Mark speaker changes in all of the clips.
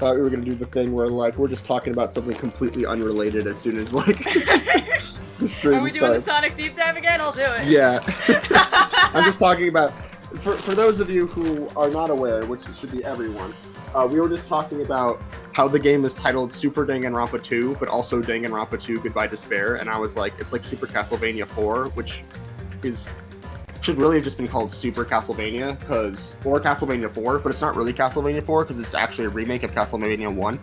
Speaker 1: thought we were gonna do the thing where like we're just talking about something completely unrelated as soon as like the stream
Speaker 2: Are we doing
Speaker 1: starts.
Speaker 2: the Sonic Deep Dive again? I'll do it.
Speaker 1: Yeah. I'm just talking about, for those of you who are not aware, which should be everyone, we were just talking about how the game is titled Super Danganronpa 2, but also Danganronpa 2 Goodbye Despair, and I was like, it's like Super Castlevania 4, which should really have just been called Super Castlevania, or Castlevania 4, but it's not really Castlevania 4, because it's actually a remake of Castlevania 1.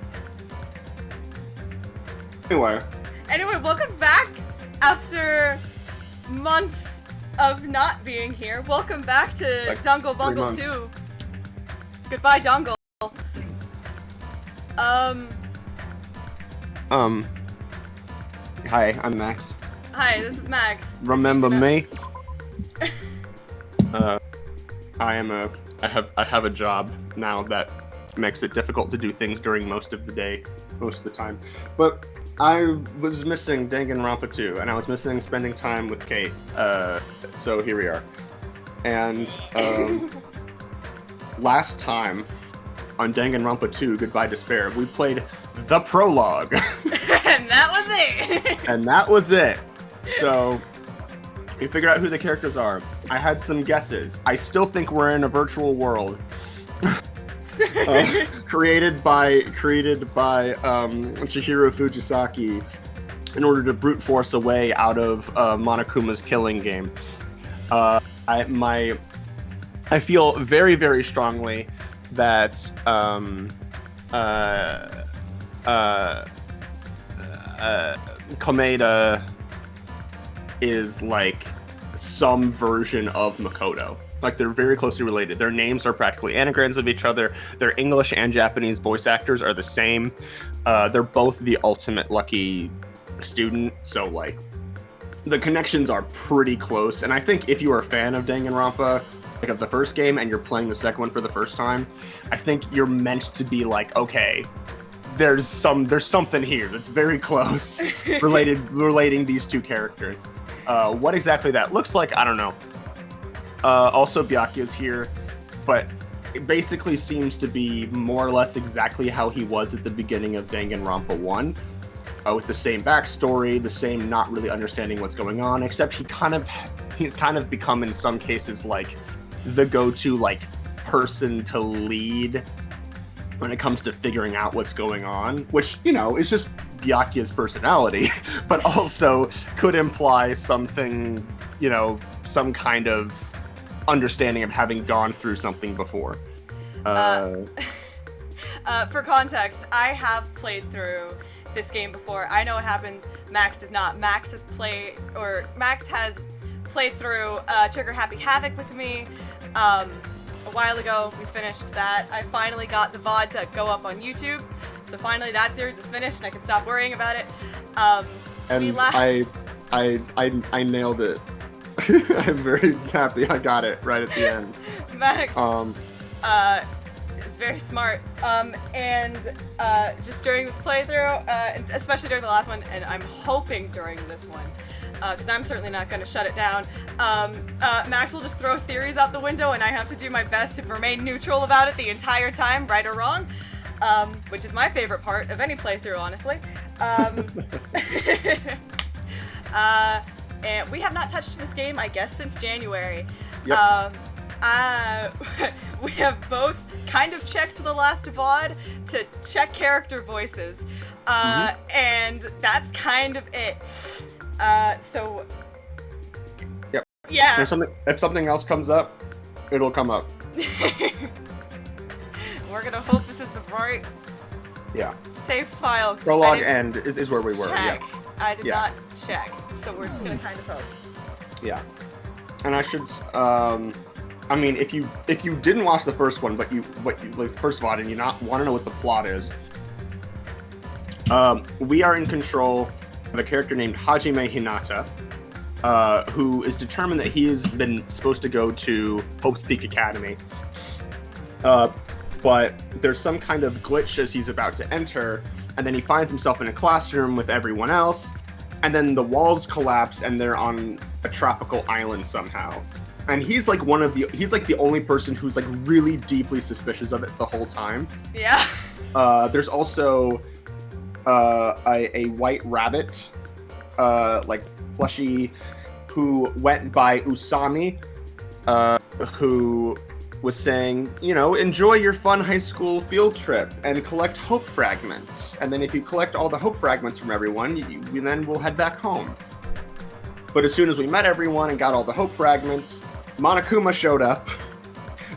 Speaker 2: Anyway, welcome back after months of not being here. Welcome back to
Speaker 1: Like
Speaker 2: Dongle Bungle
Speaker 1: 3
Speaker 2: 2. Goodbye, Dongle.
Speaker 1: Hi, I'm Max.
Speaker 2: Hi, this is Max.
Speaker 1: Remember me? I have a job now that makes it difficult to do things during most of the time. But I was missing Danganronpa 2, and I was missing spending time with Kate. So here we are. And last time on Danganronpa 2 Goodbye Despair, we played the prologue.
Speaker 2: And that was it.
Speaker 1: And that was it. So we figured out who the characters are. I had some guesses. I still think we're in a virtual world. Created by Chihiro Fujisaki in order to brute force a way out of Monokuma's killing game. I feel very, very strongly that Komeda is like some version of Makoto. Like, they're very closely related. Their names are practically anagrams of each other. Their English and Japanese voice actors are the same. They're both the ultimate lucky student, so like the connections are pretty close. And I think if you are a fan of Danganronpa, like of the first game, and you're playing the second one for the first time, I think you're meant to be like, okay, there's something here that's very close relating these two characters. What exactly that looks like, I don't know. Also, Byakuya's here, but it basically seems to be more or less exactly how he was at the beginning of Danganronpa 1, with the same backstory, the same not really understanding what's going on, except he's kind of become in some cases like the go-to like person to lead when it comes to figuring out what's going on, which, you know, is just Byakuya's personality, but also could imply something, you know, some kind of understanding of having gone through something before.
Speaker 2: For context, I have played through this game before. I know what happens. Max does not. Max has played through Trigger Happy Havoc with me. A while ago, we finished that. I finally got the VOD to go up on YouTube, so finally that series is finished and I can stop worrying about it.
Speaker 1: And I nailed it. I'm very happy I got it right at the end.
Speaker 2: Max is very smart. And just during this playthrough, and especially during the last one, and I'm hoping during this one, because I'm certainly not going to shut it down, Max will just throw theories out the window and I have to do my best to remain neutral about it the entire time, right or wrong, which is my favorite part of any playthrough, honestly. And we have not touched this game, I guess, since January.
Speaker 1: Yep.
Speaker 2: We have both kind of checked the last VOD to check character voices, and that's kind of it. So,
Speaker 1: yep.
Speaker 2: Yeah.
Speaker 1: If something else comes up, it'll come up.
Speaker 2: We're gonna hope this is the right save file.
Speaker 1: Prologue end is where we were.
Speaker 2: Check.
Speaker 1: Yeah.
Speaker 2: I did not check, so we're just gonna kind of hope.
Speaker 1: Yeah. And I should, I mean, if you didn't watch the first one, but you like first VOD and you not want to know what the plot is, we are in control of a character named Hajime Hinata, who is determined that he has been supposed to go to Hope's Peak Academy. But there's some kind of glitch as he's about to enter, and then he finds himself in a classroom with everyone else, and then the walls collapse and they're on a tropical island somehow. And he's like he's like the only person who's like really deeply suspicious of it the whole time.
Speaker 2: Yeah.
Speaker 1: There's also a white rabbit, like plushie, who went by Usami, who was saying, you know, enjoy your fun high school field trip and collect hope fragments. And then if you collect all the hope fragments from everyone, we then will head back home. But as soon as we met everyone and got all the hope fragments, Monokuma showed up,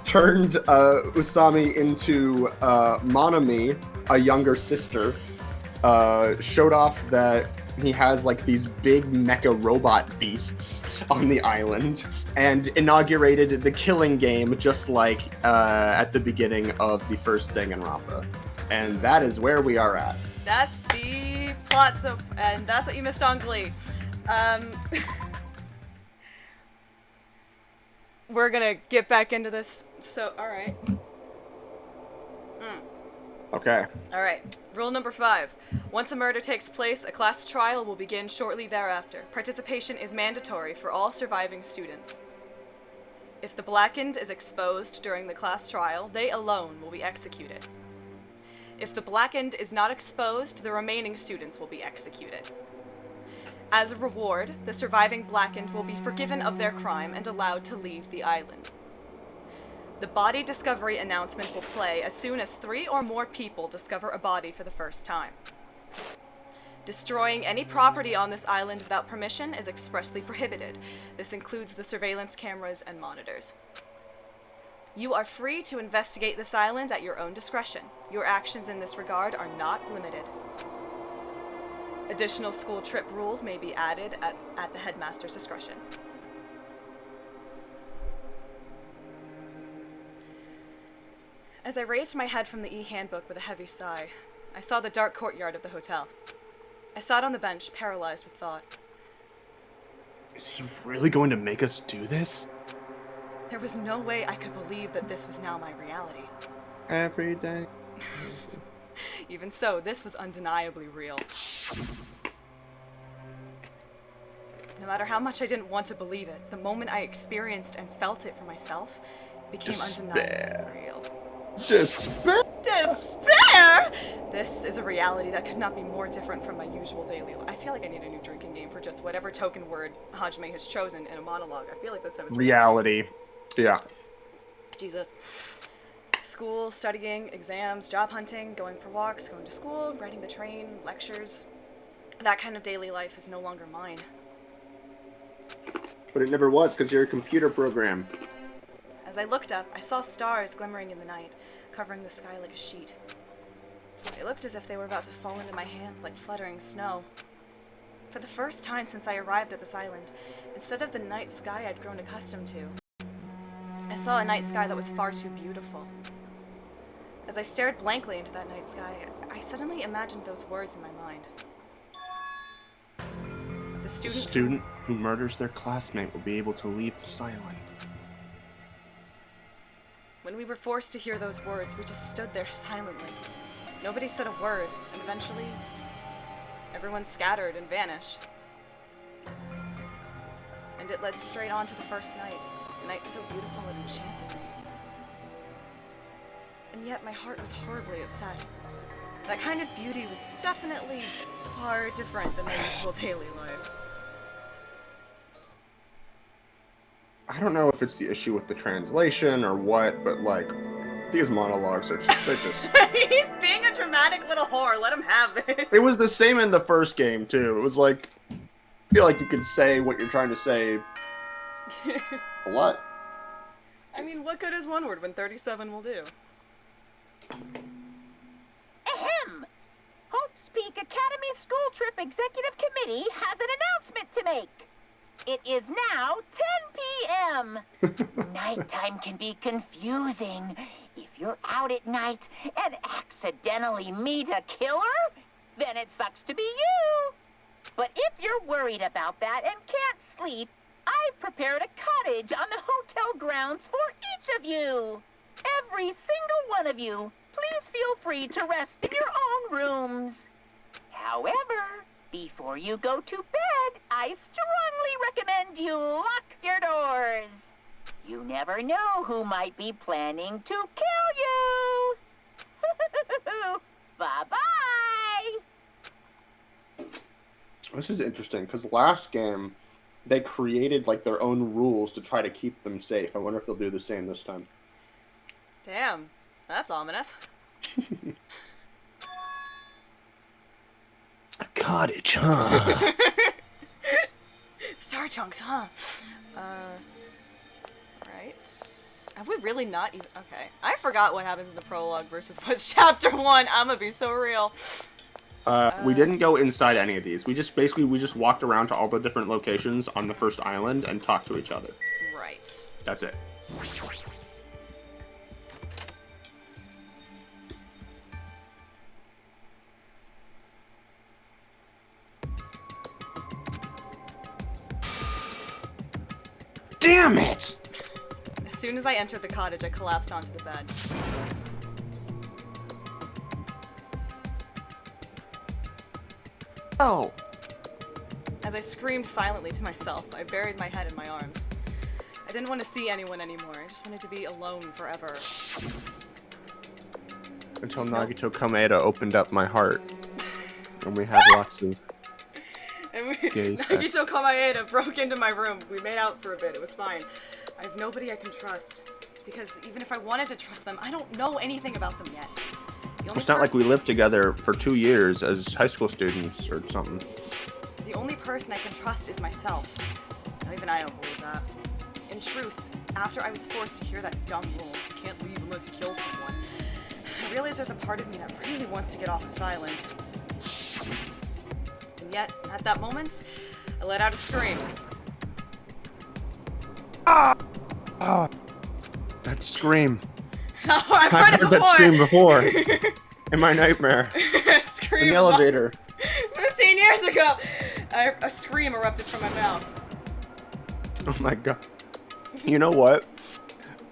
Speaker 1: turned Usami into Monami, a younger sister, showed off that he has like these big mecha robot beasts on the island, and inaugurated the killing game just like at the beginning of the first Danganronpa. And that is where we are at.
Speaker 2: That's the plot, and that's what you missed on Glee. We're gonna get back into this, so alright.
Speaker 1: Okay.
Speaker 2: Alright, rule number 5. Once a murder takes place, a class trial will begin shortly thereafter. Participation is mandatory for all surviving students. If the blackened is exposed during the class trial, they alone will be executed. If the blackened is not exposed, the remaining students will be executed. As a reward, the surviving blackened will be forgiven of their crime and allowed to leave the island. The body discovery announcement will play as soon as 3 or more people discover a body for the first time. Destroying any property on this island without permission is expressly prohibited. This includes the surveillance cameras and monitors. You are free to investigate this island at your own discretion. Your actions in this regard are not limited. Additional school trip rules may be added at the headmaster's discretion. As I raised my head from the e-handbook with a heavy sigh, I saw the dark courtyard of the hotel. I sat on the bench, paralyzed with thought.
Speaker 1: Is he really going to make us do this?
Speaker 2: There was no way I could believe that this was now my reality.
Speaker 1: Every day.
Speaker 2: Even so, this was undeniably real. No matter how much I didn't want to believe it, the moment I experienced and felt it for myself became undeniably real.
Speaker 1: Despair?
Speaker 2: Despair? This is a reality that could not be more different from my usual daily life. I feel like I need a new drinking game for just whatever token word Hajime has chosen in a monologue. I feel like this time it's
Speaker 1: reality. Yeah.
Speaker 2: Jesus. School, studying, exams, job hunting, going for walks, going to school, riding the train, lectures. That kind of daily life is no longer mine.
Speaker 1: But it never was, because you're a computer program.
Speaker 2: As I looked up, I saw stars glimmering in the night, covering the sky like a sheet. They looked as if they were about to fall into my hands like fluttering snow. For the first time since I arrived at this island, instead of the night sky I'd grown accustomed to, I saw a night sky that was far too beautiful. As I stared blankly into that night sky, I suddenly imagined those words in my mind. The student
Speaker 1: who murders their classmate will be able to leave this island.
Speaker 2: When we were forced to hear those words, we just stood there silently. Nobody said a word, and eventually, everyone scattered and vanished. And it led straight on to the first night, a night so beautiful it enchanted me. And yet my heart was horribly upset. That kind of beauty was definitely far different than my usual daily life.
Speaker 1: I don't know if it's the issue with the translation or what, but like, these monologues are just, they're just...
Speaker 2: He's being a dramatic little whore, let him have it.
Speaker 1: It was the same in the first game, too. It was like, I feel like you could say what you're trying to say a lot.
Speaker 2: I mean, what good is one word when 37 will do?
Speaker 3: Ahem! Hope's Peak Academy School Trip Executive Committee has an announcement to make. It is now 10 p.m. Nighttime can be confusing. If you're out at night and accidentally meet a killer, then it sucks to be you. But if you're worried about that and can't sleep, I've prepared a cottage on the hotel grounds for each of you. Every single one of you. Please feel free to rest in your own rooms. However, before you go to bed, I strongly recommend you lock your doors. You never know who might be planning to kill you. Bye-bye.
Speaker 1: This is interesting because last game they created like their own rules to try to keep them safe. I wonder if they'll do the same this time.
Speaker 2: Damn, that's ominous.
Speaker 1: A cottage, huh?
Speaker 2: Star chunks, huh? Right. Have we really not even... Okay. I forgot what happens in the prologue versus what's chapter 1. I'm gonna be so real.
Speaker 1: We didn't go inside any of these. We just walked around to all the different locations on the first island and talked to each other.
Speaker 2: Right.
Speaker 1: That's it. Damn it!
Speaker 2: As soon as I entered the cottage, I collapsed onto the bed.
Speaker 1: Oh.
Speaker 2: As I screamed silently to myself, I buried my head in my arms. I didn't want to see anyone anymore. I just wanted to be alone forever.
Speaker 1: Until Nagito Kameda opened up my heart. And we had lots of gay sex.
Speaker 2: Nagito Kamaeda broke into my room. We made out for a bit. It was fine. I have nobody I can trust. Because even if I wanted to trust them, I don't know anything about them yet.
Speaker 1: It's not like we lived together for 2 years as high school students or something.
Speaker 2: The only person I can trust is myself. Now, even I don't believe that. In truth, after I was forced to hear that dumb rule, you can't leave unless you kill someone, I realized there's a part of me that really wants to get off this island. And yet, at that moment, I let out a scream.
Speaker 1: Ah! Ah! That scream.
Speaker 2: No, I've heard it
Speaker 1: that scream before. In my nightmare.
Speaker 2: Scream
Speaker 1: in the elevator.
Speaker 2: 15 years ago! A scream erupted from my mouth.
Speaker 1: Oh my god. You know what?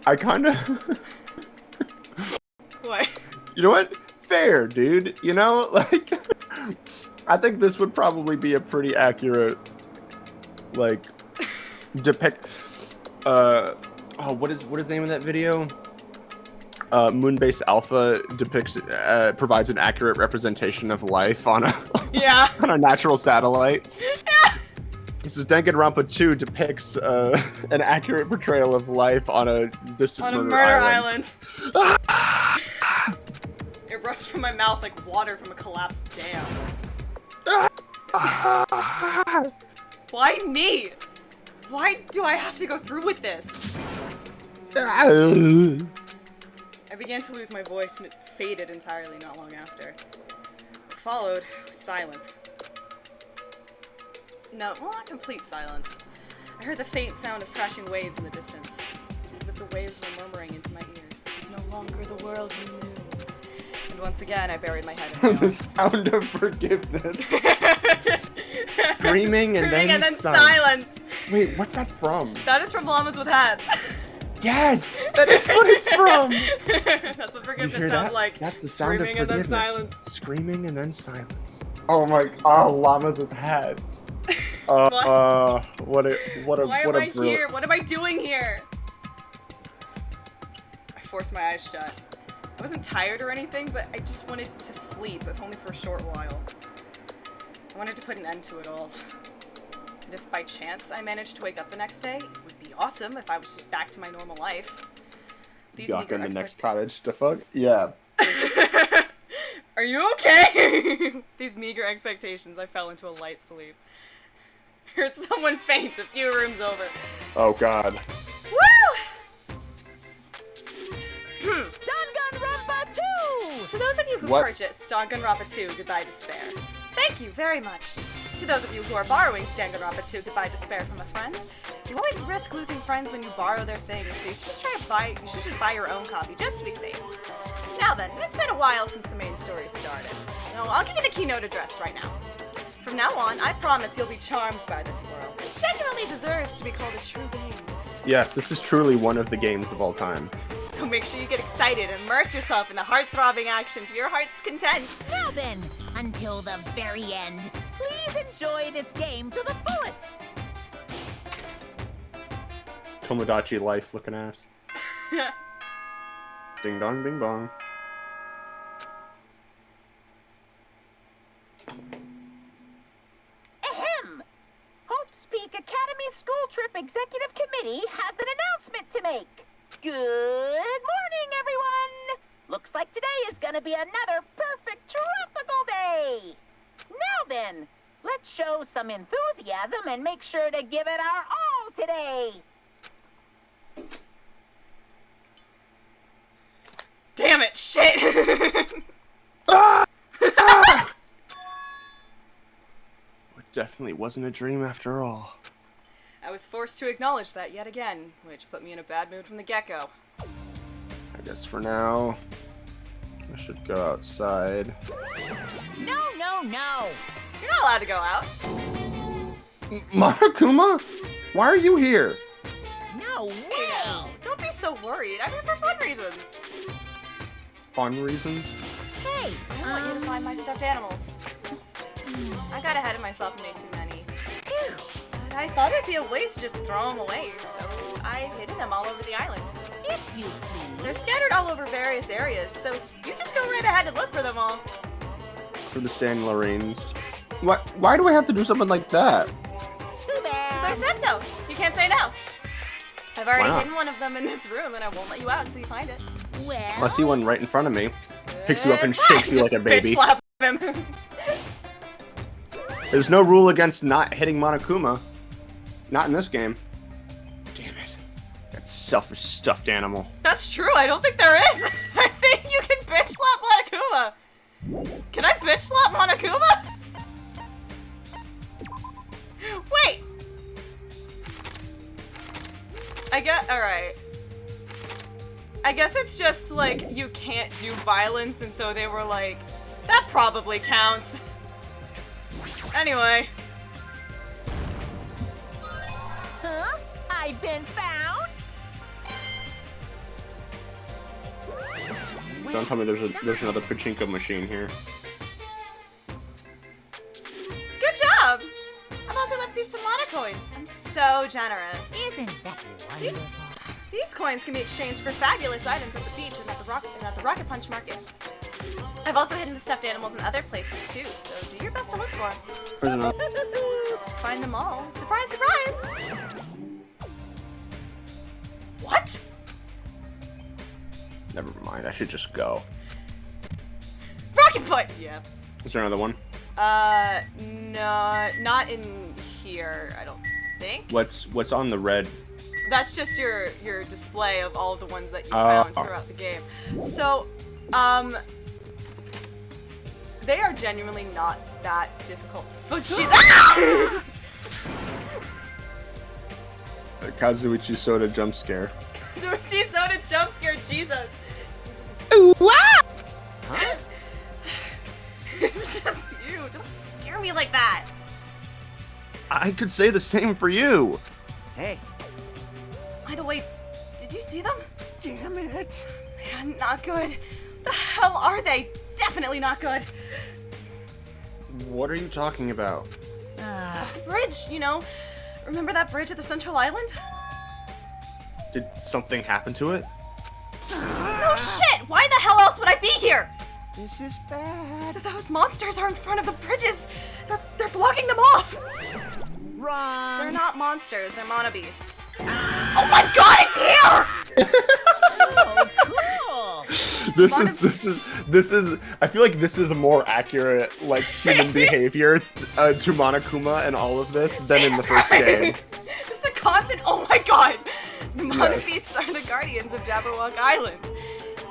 Speaker 1: I kinda...
Speaker 2: What?
Speaker 1: You know what? Fair, dude. You know, like... I think this would probably be a pretty accurate... Like... Depict... Oh, what is the name of that video? Moonbase Alpha depicts, provides an accurate representation of life on a on a natural satellite. Yeah. This is Danganronpa 2 depicts an accurate portrayal of life on a distant murder island.
Speaker 2: It rushed from my mouth like water from a collapsed dam. Why me? Why do I have to go through with this? I began to lose my voice and it faded entirely not long after. Followed was silence. No, well, not complete silence. I heard the faint sound of crashing waves in the distance, as if the waves were murmuring into my ears. This is no longer the world you knew. And once again, I buried my head in my arms.
Speaker 1: The sound of forgiveness. Screaming and then
Speaker 2: silence.
Speaker 1: Wait, what's that from?
Speaker 2: That is from Llamas with Hats.
Speaker 1: Yes! That is what it's from!
Speaker 2: That's what forgiveness sounds like.
Speaker 1: That's the sound of forgiveness.
Speaker 2: And then silence.
Speaker 1: Screaming and then silence. Oh my... Oh, Llamas with Hats. What a
Speaker 2: Why am I here? What am I doing here? I forced my eyes shut. I wasn't tired or anything, but I just wanted to sleep, if only for a short while. I wanted to put an end to it all. And if by chance I managed to wake up the next day, it would be awesome if I was just back to my normal life.
Speaker 1: Yuck in the next cottage to fuck? Yeah.
Speaker 2: Are you okay? These meager expectations, I fell into a light sleep. I heard someone faint a few rooms over.
Speaker 1: Oh god.
Speaker 2: Woo!
Speaker 3: Danganronpa 2!
Speaker 2: To those of you who purchased Danganronpa 2 Goodbye Despair, thank you very much. To those of you who are borrowing Danganronpa 2 Goodbye Despair from a friend, you always risk losing friends when you borrow their things, so you should just buy your own copy just to be safe. Now then, it's been a while since the main story started. No, I'll give you the keynote address right now. From now on, I promise you'll be charmed by this world. It genuinely deserves to be called a true game.
Speaker 1: Yes, this is truly one of the games of all time.
Speaker 2: So make sure you get excited and immerse yourself in the heart-throbbing action to your heart's content.
Speaker 3: Now then, until the very end, please enjoy this game to the fullest.
Speaker 1: Tomodachi Life looking ass. Ding dong, bing bong.
Speaker 3: Ahem! Hope's Peak Academy School Trip Executive Committee has an announcement to make. Good morning, everyone! Looks like today is gonna be another perfect tropical day. Now then, let's show some enthusiasm and make sure to give it our all today.
Speaker 2: Damn it, shit!
Speaker 1: It definitely wasn't a dream after all.
Speaker 2: I was forced to acknowledge that yet again, which put me in a bad mood from the get-go.
Speaker 1: I guess for now, I should go outside.
Speaker 3: No, no, no!
Speaker 2: You're not allowed to go out.
Speaker 1: Monokuma? Why are you here?
Speaker 3: No way!
Speaker 2: Don't be so worried. I'm here for fun reasons.
Speaker 1: Fun reasons?
Speaker 2: Hey, I want you to find my stuffed animals. I got ahead of myself and made too many. But I thought it'd be a waste to just throw them away, so I've hidden them all over the island.
Speaker 3: If you please.
Speaker 2: They're scattered all over various areas, so you just go right ahead and look for them all.
Speaker 1: For the Stan Lorraines. Why do I have to do something like that?
Speaker 3: Too
Speaker 2: Because I
Speaker 3: bad.
Speaker 2: said so. You can't say no. I've already
Speaker 1: Wow.
Speaker 2: hidden one of them in this room, and I won't let you out until you find it.
Speaker 3: Well,
Speaker 1: I see one right in front of me. Picks you up and shakes you like a baby.
Speaker 2: Bitch slap him.
Speaker 1: There's no rule against not hitting Monokuma. Not in this game. Damn it. That selfish stuffed animal.
Speaker 2: That's true. I don't think there is. I think you can bitch slap Monokuma. Can I bitch slap Monokuma? Wait. Alright. I guess it's just like you can't do violence, and so they were like, that probably counts. Anyway.
Speaker 3: huh? I've been found?
Speaker 1: Don't tell me there's another pachinko machine here.
Speaker 2: Good job! I've also left you some mana coins. I'm so generous.
Speaker 3: Isn't that wonderful?
Speaker 2: These coins can be exchanged for fabulous items at the beach and at the Rocket Punch Market. I've also hidden the stuffed animals in other places too, so do your best to look for them.
Speaker 1: There's another.
Speaker 2: Find them all. Surprise, surprise! What?
Speaker 1: Never mind, I should just go.
Speaker 2: Rocket Foot! Yeah.
Speaker 1: Is there another one?
Speaker 2: No, not in here, I don't think.
Speaker 1: What's on the red?
Speaker 2: That's just your display of all of the ones that you
Speaker 1: Oh.
Speaker 2: found throughout the game. So, they are genuinely not that difficult to find.
Speaker 1: Kazuichi Soda jump scare.
Speaker 2: Zuichi Soda jump scare, Jesus.
Speaker 1: Ooh, wow!
Speaker 2: Huh? It's just you. Don't scare me like that.
Speaker 1: I could say the same for you.
Speaker 4: Hey,
Speaker 2: By the way, did you see them?
Speaker 4: damn it.
Speaker 2: Man, not good. The hell are they? Definitely not good.
Speaker 1: What are you talking about?
Speaker 2: The bridge, you know. Remember that bridge at the Central Island?
Speaker 1: Did something happen to it?
Speaker 2: No shit! Why the hell else would I be here?
Speaker 4: This is bad.
Speaker 2: Those monsters are in front of the bridges. They're blocking them off.
Speaker 3: Wrong.
Speaker 2: They're not monsters. They're mana beasts. Oh my god, it's here!
Speaker 3: Cool.
Speaker 1: This is I feel like this is a more accurate like human behavior to Monokuma and all of this than in the first game.
Speaker 2: Just a constant. Oh my god! The mana
Speaker 1: Yes.
Speaker 2: beasts are the guardians of Jabberwock Island.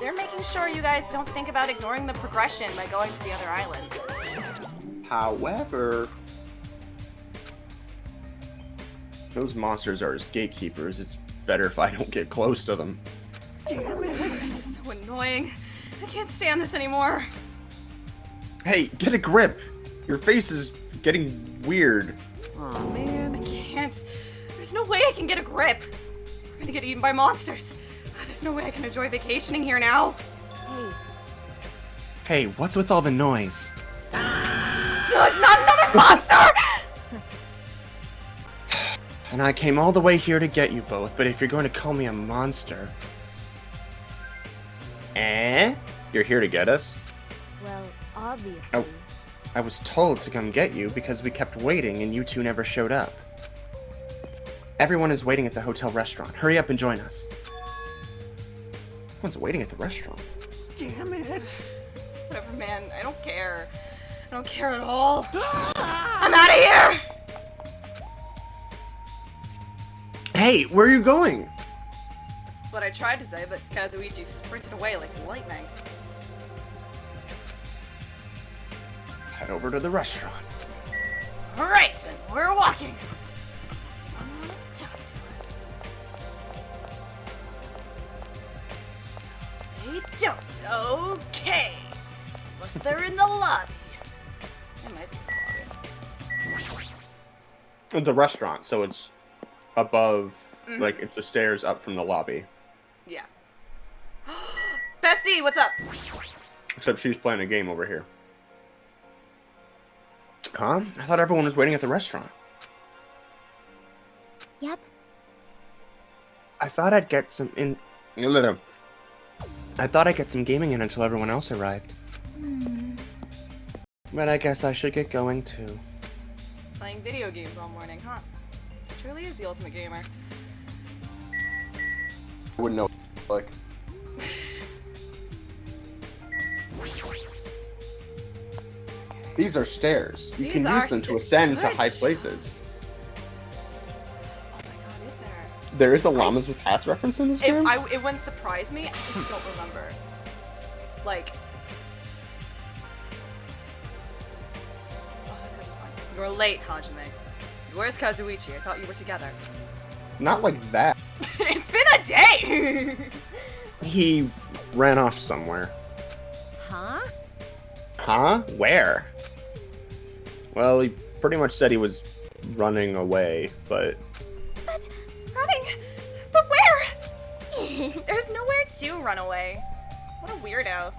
Speaker 2: They're making sure you guys don't think about ignoring the progression by going to the other islands.
Speaker 1: However, those monsters are as gatekeepers. It's better if I don't get close to them.
Speaker 4: Damn it.
Speaker 2: This is so annoying. I can't stand this anymore.
Speaker 1: Hey, get a grip! Your face is getting weird.
Speaker 4: Aw,
Speaker 2: I
Speaker 4: man.
Speaker 2: can't. There's no way I can get a grip. We're gonna get eaten by monsters. There's no way I can enjoy vacationing here now.
Speaker 1: Hey, what's with all the noise?
Speaker 2: Not another monster!
Speaker 1: And I came all the way here to get you both, but if you're going to call me a monster... You're here to get us?
Speaker 5: Well, obviously.
Speaker 1: I was told to come get you because we kept waiting and you two never showed up. Everyone is waiting at the hotel restaurant. Hurry up and join us. Everyone's waiting at the restaurant.
Speaker 4: Damn it.
Speaker 2: Whatever, man. I don't care. I don't care at all. I'm out of here!
Speaker 1: Hey, where are you going?
Speaker 2: That's what I tried to say, but Kazuichi sprinted away like lightning.
Speaker 1: Head over to the restaurant.
Speaker 2: Alright, and we're walking. Someone wanna talk to us. They don't. Okay. Unless they're in the lobby. They might be in the lobby.
Speaker 1: The restaurant, so it's above,
Speaker 2: Mm-hmm.
Speaker 1: like, it's the stairs up from the lobby.
Speaker 2: Yeah. Bestie, what's up?
Speaker 1: Except she's playing a game over here. Huh? I thought everyone was waiting at the restaurant.
Speaker 5: Yep.
Speaker 1: I thought I'd get some in... I thought I'd get some gaming in until everyone else arrived. But I guess I should get going too.
Speaker 2: Playing video games all morning, huh? Truly is the ultimate gamer.
Speaker 1: I wouldn't know, like... These are stairs. You
Speaker 2: These
Speaker 1: can
Speaker 2: are
Speaker 1: use them to ascend to
Speaker 2: good
Speaker 1: high
Speaker 2: shot.
Speaker 1: places.
Speaker 2: Oh my god, is there?
Speaker 1: There is a llamas with hats reference in this game?
Speaker 2: It wouldn't surprise me, I just don't remember. Like... Oh, that's gonna be fun. You're late, Hajime. Where's Kazuichi? I thought you were together.
Speaker 1: Not like that.
Speaker 2: It's been a day!
Speaker 1: He ran off somewhere.
Speaker 5: Huh?
Speaker 1: Huh? Where? Well, he pretty much said he was running away, but...
Speaker 2: But... running? But where? There's nowhere to run away. What a weirdo.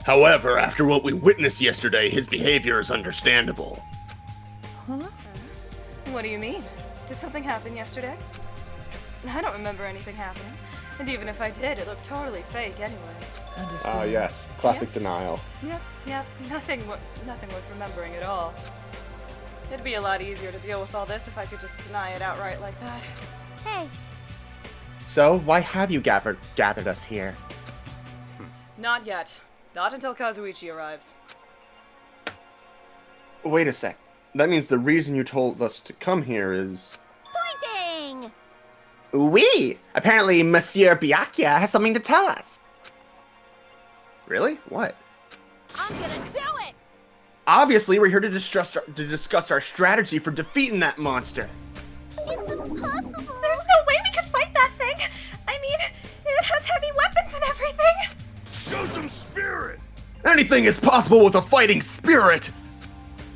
Speaker 1: However, after what we witnessed yesterday, his behavior is understandable.
Speaker 2: Huh? What do you mean? Did something happen yesterday? I don't remember anything happening. And even if I did, it looked totally fake anyway.
Speaker 1: Ah, yes. Classic denial.
Speaker 2: Yep. Nothing worth remembering at all. It'd be a lot easier to deal with all this if I could just deny it outright like that.
Speaker 5: Hey,
Speaker 1: So, why have you gathered us here?
Speaker 2: Not yet. Not until Kazuichi arrives.
Speaker 1: Wait a sec. That means the reason you told us to come here is...
Speaker 5: pointing!
Speaker 1: Oui! Apparently, Monsieur Byakuya has something to tell us. Really? What?
Speaker 5: I'm gonna do it!
Speaker 1: Obviously, we're here to discuss our strategy for defeating that monster.
Speaker 5: It's impossible!
Speaker 2: There's no way we could fight that thing! I mean, it has heavy weapons and everything!
Speaker 6: Show some spirit!
Speaker 1: Anything is possible with a fighting spirit!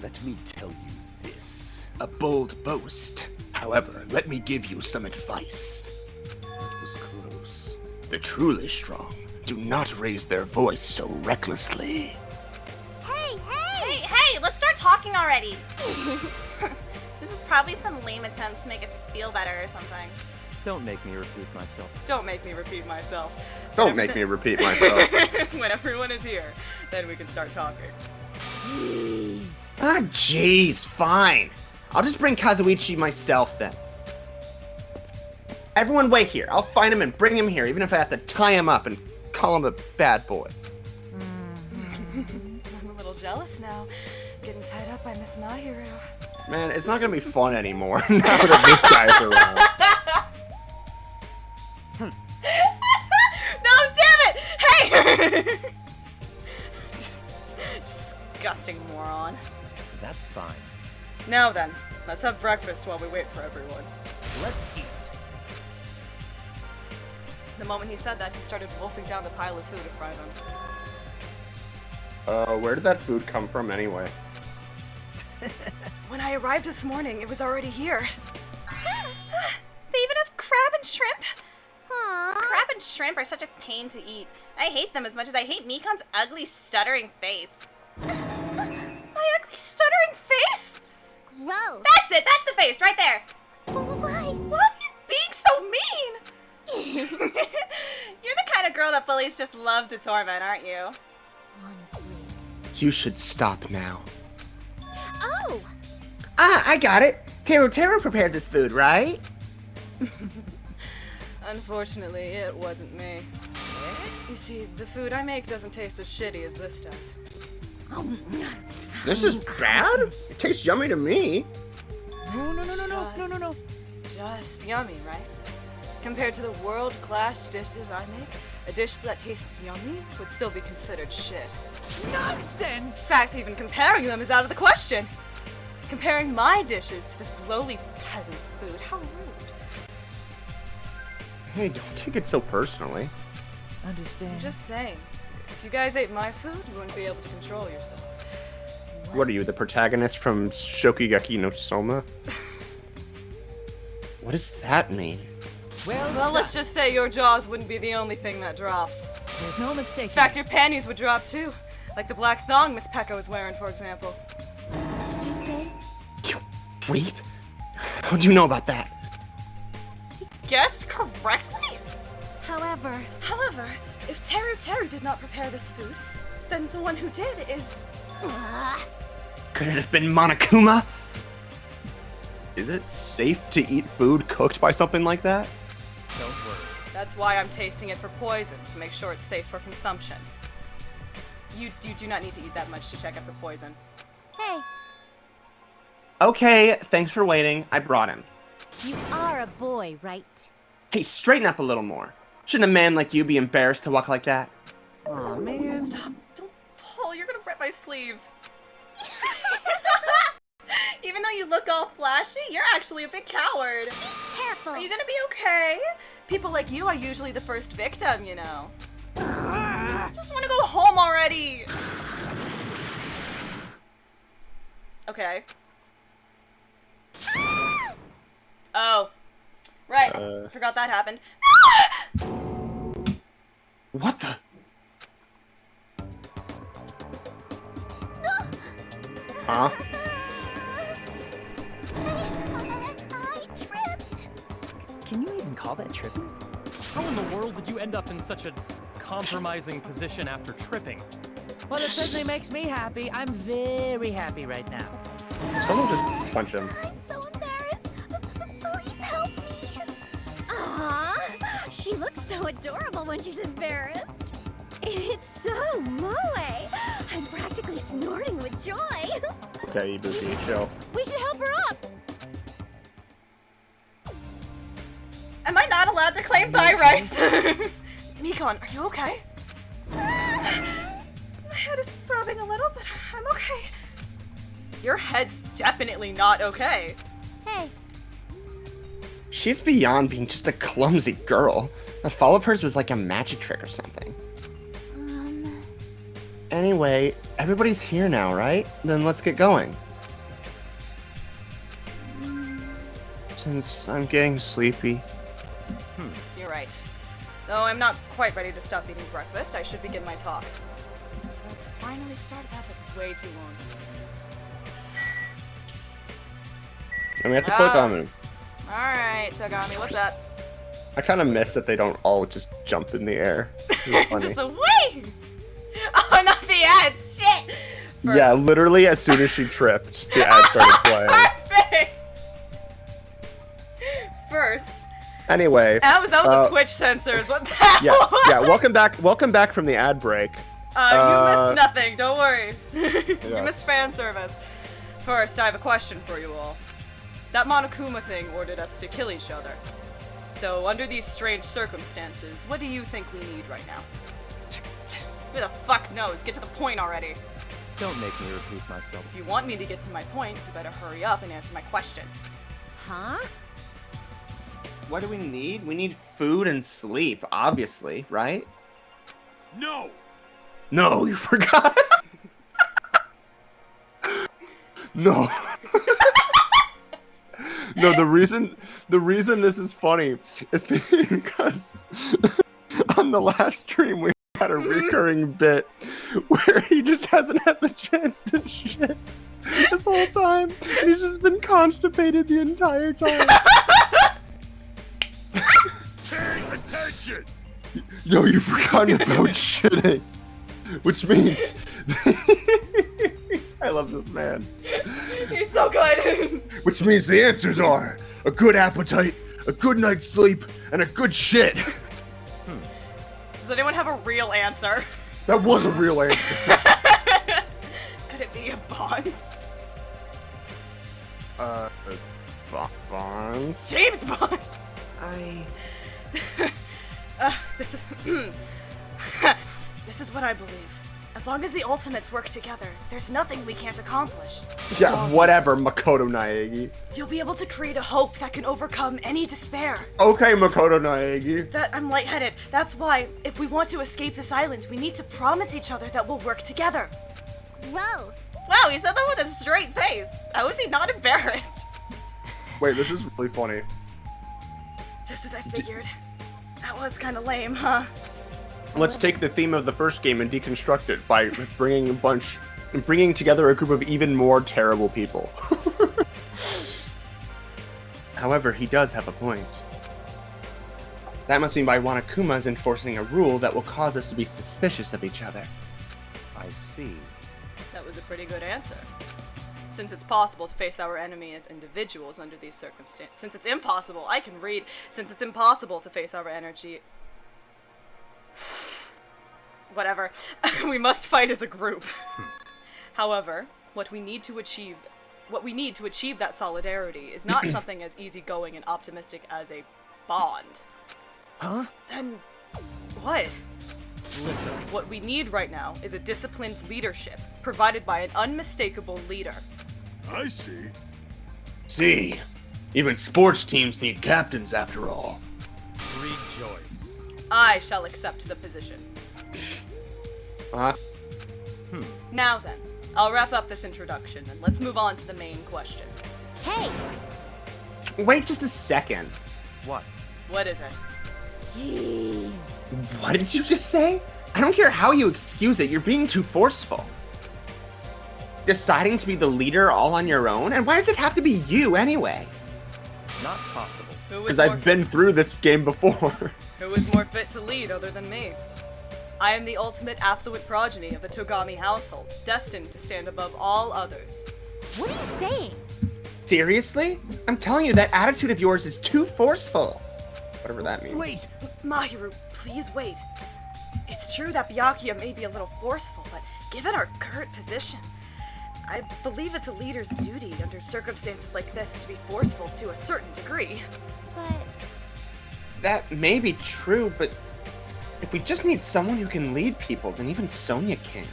Speaker 6: Let me tell you this.
Speaker 1: A bold boast. However, let me give you some advice.
Speaker 6: It was close.
Speaker 1: The truly strong do not raise their voice so recklessly.
Speaker 2: Hey, let's start talking already! This is probably some lame attempt to make us feel better or something.
Speaker 7: Don't make me repeat myself.
Speaker 2: Don't make me repeat myself.
Speaker 1: Don't make me repeat myself.
Speaker 2: When everyone is here, then we can start talking.
Speaker 5: Jeez.
Speaker 1: Ah, jeez, fine. I'll just bring Kazuichi myself then. Everyone wait here. I'll find him and bring him here, even if I have to tie him up and call him a bad boy.
Speaker 2: I'm a little jealous now. Getting tied up by Miss Mahiru.
Speaker 1: Man, it's not gonna be fun anymore now that this guy's around.
Speaker 2: No, damn it! Hey! Disgusting moron.
Speaker 7: That's fine.
Speaker 2: Now then, let's have breakfast while we wait for everyone.
Speaker 7: Let's eat.
Speaker 2: The moment he said that, he started wolfing down the pile of food in front of him.
Speaker 1: Where did that food come from anyway?
Speaker 2: When I arrived this morning, it was already here. They even have crab and shrimp. Crab and shrimp are such a pain to eat. I hate them as much as I hate Mikan's ugly, stuttering face. My ugly, stuttering face?
Speaker 5: Gross.
Speaker 2: That's it. That's the face right there.
Speaker 5: Why?
Speaker 2: Why are you being so mean? You're the kind of girl that bullies just love to torment, aren't you?
Speaker 5: Honestly.
Speaker 1: You should stop now.
Speaker 5: Oh!
Speaker 1: Ah, I got it. TeruTeru prepared this food, right?
Speaker 2: Unfortunately, it wasn't me. You see, the food I make doesn't taste as shitty as this does.
Speaker 1: This is bad? It tastes yummy to me.
Speaker 7: No.
Speaker 2: Just yummy, right? Compared to the world-class dishes I make, a dish that tastes yummy would still be considered shit.
Speaker 7: Nonsense!
Speaker 2: In fact, even comparing them is out of the question. Comparing my dishes to this lowly peasant food, how rude.
Speaker 1: Hey, don't take it so personally.
Speaker 7: Understand.
Speaker 2: I'm just saying, if you guys ate my food, you wouldn't be able to control yourself.
Speaker 1: What are you, the protagonist from Shokugeki no Soma? What does that mean?
Speaker 2: Well, let's just say your jaws wouldn't be the only thing that drops.
Speaker 7: There's no mistake.
Speaker 2: In fact, your panties would drop too. Like the black thong Miss Pekka was wearing, for example.
Speaker 5: What did you say?
Speaker 1: You weep? How'd you know about that?
Speaker 2: Guessed correctly?
Speaker 5: However,
Speaker 2: If TeruTeru did not prepare this food, then the one who did is...
Speaker 1: Could it have been Monokuma? Is it safe to eat food cooked by something like that?
Speaker 7: Don't worry.
Speaker 2: That's why I'm tasting it for poison, to make sure it's safe for consumption. You do not need to eat that much to check out for poison.
Speaker 5: hey,
Speaker 1: Okay, thanks for waiting. I brought him.
Speaker 5: you are a boy, right?
Speaker 1: Hey, straighten up a little more. Shouldn't a man like you be embarrassed to walk like that?
Speaker 4: Aw, man.
Speaker 2: Stop. Don't pull. You're gonna rip my sleeves. Even though you look all flashy, you're actually a big coward.
Speaker 5: Careful.
Speaker 2: Are you gonna be okay? People like you are usually the first victim, you know. I just want to go home already. Okay. Oh. Right. Forgot that happened.
Speaker 1: What the? Huh?
Speaker 5: I tripped.
Speaker 7: Can you even call that tripping? How in the world did you end up in such a compromising position after tripping?
Speaker 8: Well, it certainly makes me happy. I'm very happy right now.
Speaker 1: Someone just punch him.
Speaker 5: I'm so embarrassed. Please help me. Aww, she looks so adorable when she's embarrassed. It's so moe. I'm practically snorting with joy.
Speaker 1: Okay, Ibuki, chill.
Speaker 5: We should help her up.
Speaker 2: Am I not allowed to claim by rights? Nikon, are you okay? My head is throbbing a little, but I'm okay. Your head's definitely not okay.
Speaker 5: Hey,
Speaker 1: She's beyond being just a clumsy girl. That fall of hers was like a magic trick or something. Anyway, everybody's here now, right? Then let's get going. Since I'm getting sleepy.
Speaker 2: You're right. Though I'm not quite ready to stop eating breakfast, I should begin my talk. So let's finally start. That took way too long.
Speaker 1: And we have to click on him.
Speaker 2: Alright, Tagami, what's up?
Speaker 1: I kind of miss that they don't all just jump in the air. It was funny.
Speaker 2: Just the way! Oh, not the ads! Shit!
Speaker 1: Yeah, literally as soon as she tripped, the ad started playing.
Speaker 2: Perfect! First.
Speaker 1: Anyway.
Speaker 2: That was a Twitch censors. What the hell?
Speaker 1: Yeah, welcome back from the ad break.
Speaker 2: You missed nothing, don't worry. You missed fan service. First, I have a question for you all. That Monokuma thing ordered us to kill each other. So, under these strange circumstances, what do you think we need right now? Who the fuck knows? Get to the point already.
Speaker 7: Don't make me repeat myself.
Speaker 2: If you want me to get to my point, you better hurry up and answer my question.
Speaker 5: huh?
Speaker 1: What do we need? We need food and sleep, obviously, right?
Speaker 6: No!
Speaker 1: No, you forgot. No. No, the reason this is funny is because on the last stream we had a recurring bit where he just hasn't had the chance to shit. this whole time. And he's just been constipated the entire time.
Speaker 6: Pay attention!
Speaker 1: Yo, you've forgotten about shitting. Which means... I love this man.
Speaker 2: He's so good.
Speaker 1: Which means the answers are a good appetite, a good night's sleep, and a good shit.
Speaker 2: Does anyone have a real answer?
Speaker 1: That was a real answer.
Speaker 2: Could it be a Bond?
Speaker 1: Bond?
Speaker 2: James Bond! This is... this is what I believe. As long as the Ultimates work together, there's nothing we can't accomplish.
Speaker 1: Yeah, whatever, Makoto Naegi.
Speaker 2: You'll be able to create a hope that can overcome any despair.
Speaker 1: Okay, Makoto Naegi.
Speaker 2: That I'm lightheaded. That's why, if we want to escape this island, we need to promise each other that we'll work together.
Speaker 5: Gross.
Speaker 2: Wow, he said that with a straight face. How is he not embarrassed?
Speaker 1: Wait, this is really funny.
Speaker 2: Just as I figured. That was kind of lame, huh?
Speaker 1: Let's take the theme of the first game and deconstruct it by bringing together a group of even more terrible people. However, he does have a point. That must mean why Wanakuma is enforcing a rule that will cause us to be suspicious of each other.
Speaker 7: I see.
Speaker 2: That was a pretty good answer. Since it's possible to face our enemy as individuals under these circumstances. Since it's impossible, I can read. Since it's impossible to face our energy... Whatever. We must fight as a group. However, what we need to achieve that solidarity is not something as easygoing and optimistic as a bond.
Speaker 7: Huh?
Speaker 2: Then what?
Speaker 7: Listen.
Speaker 2: What we need right now is a disciplined leadership, provided by an unmistakable leader.
Speaker 6: I see.
Speaker 1: See, even sports teams need captains after all.
Speaker 7: Rejoice.
Speaker 2: I shall accept the position. Now then, I'll wrap up this introduction and let's move on to the main question.
Speaker 5: Hey,
Speaker 1: Wait just a second.
Speaker 7: What?
Speaker 2: What is it?
Speaker 5: jeez.
Speaker 1: What did you just say? I don't care how you excuse it, you're being too forceful. Deciding to be the leader all on your own? And why does it have to be you anyway?
Speaker 7: Not possible.
Speaker 1: Because I've been through this game before.
Speaker 2: Who is more fit to lead other than me? I am the ultimate affluent progeny of the Togami household, destined to stand above all others.
Speaker 5: What are you saying?
Speaker 1: Seriously? I'm telling you, that attitude of yours is too forceful. Whatever that means.
Speaker 4: Wait!
Speaker 2: Mahiru, please wait. It's true that Byakuya may be a little forceful, but given our current position, I believe it's a leader's duty under circumstances like this to be forceful to a certain degree.
Speaker 5: But
Speaker 1: That may be true, but if we just need someone who can lead people, then even Sonia can.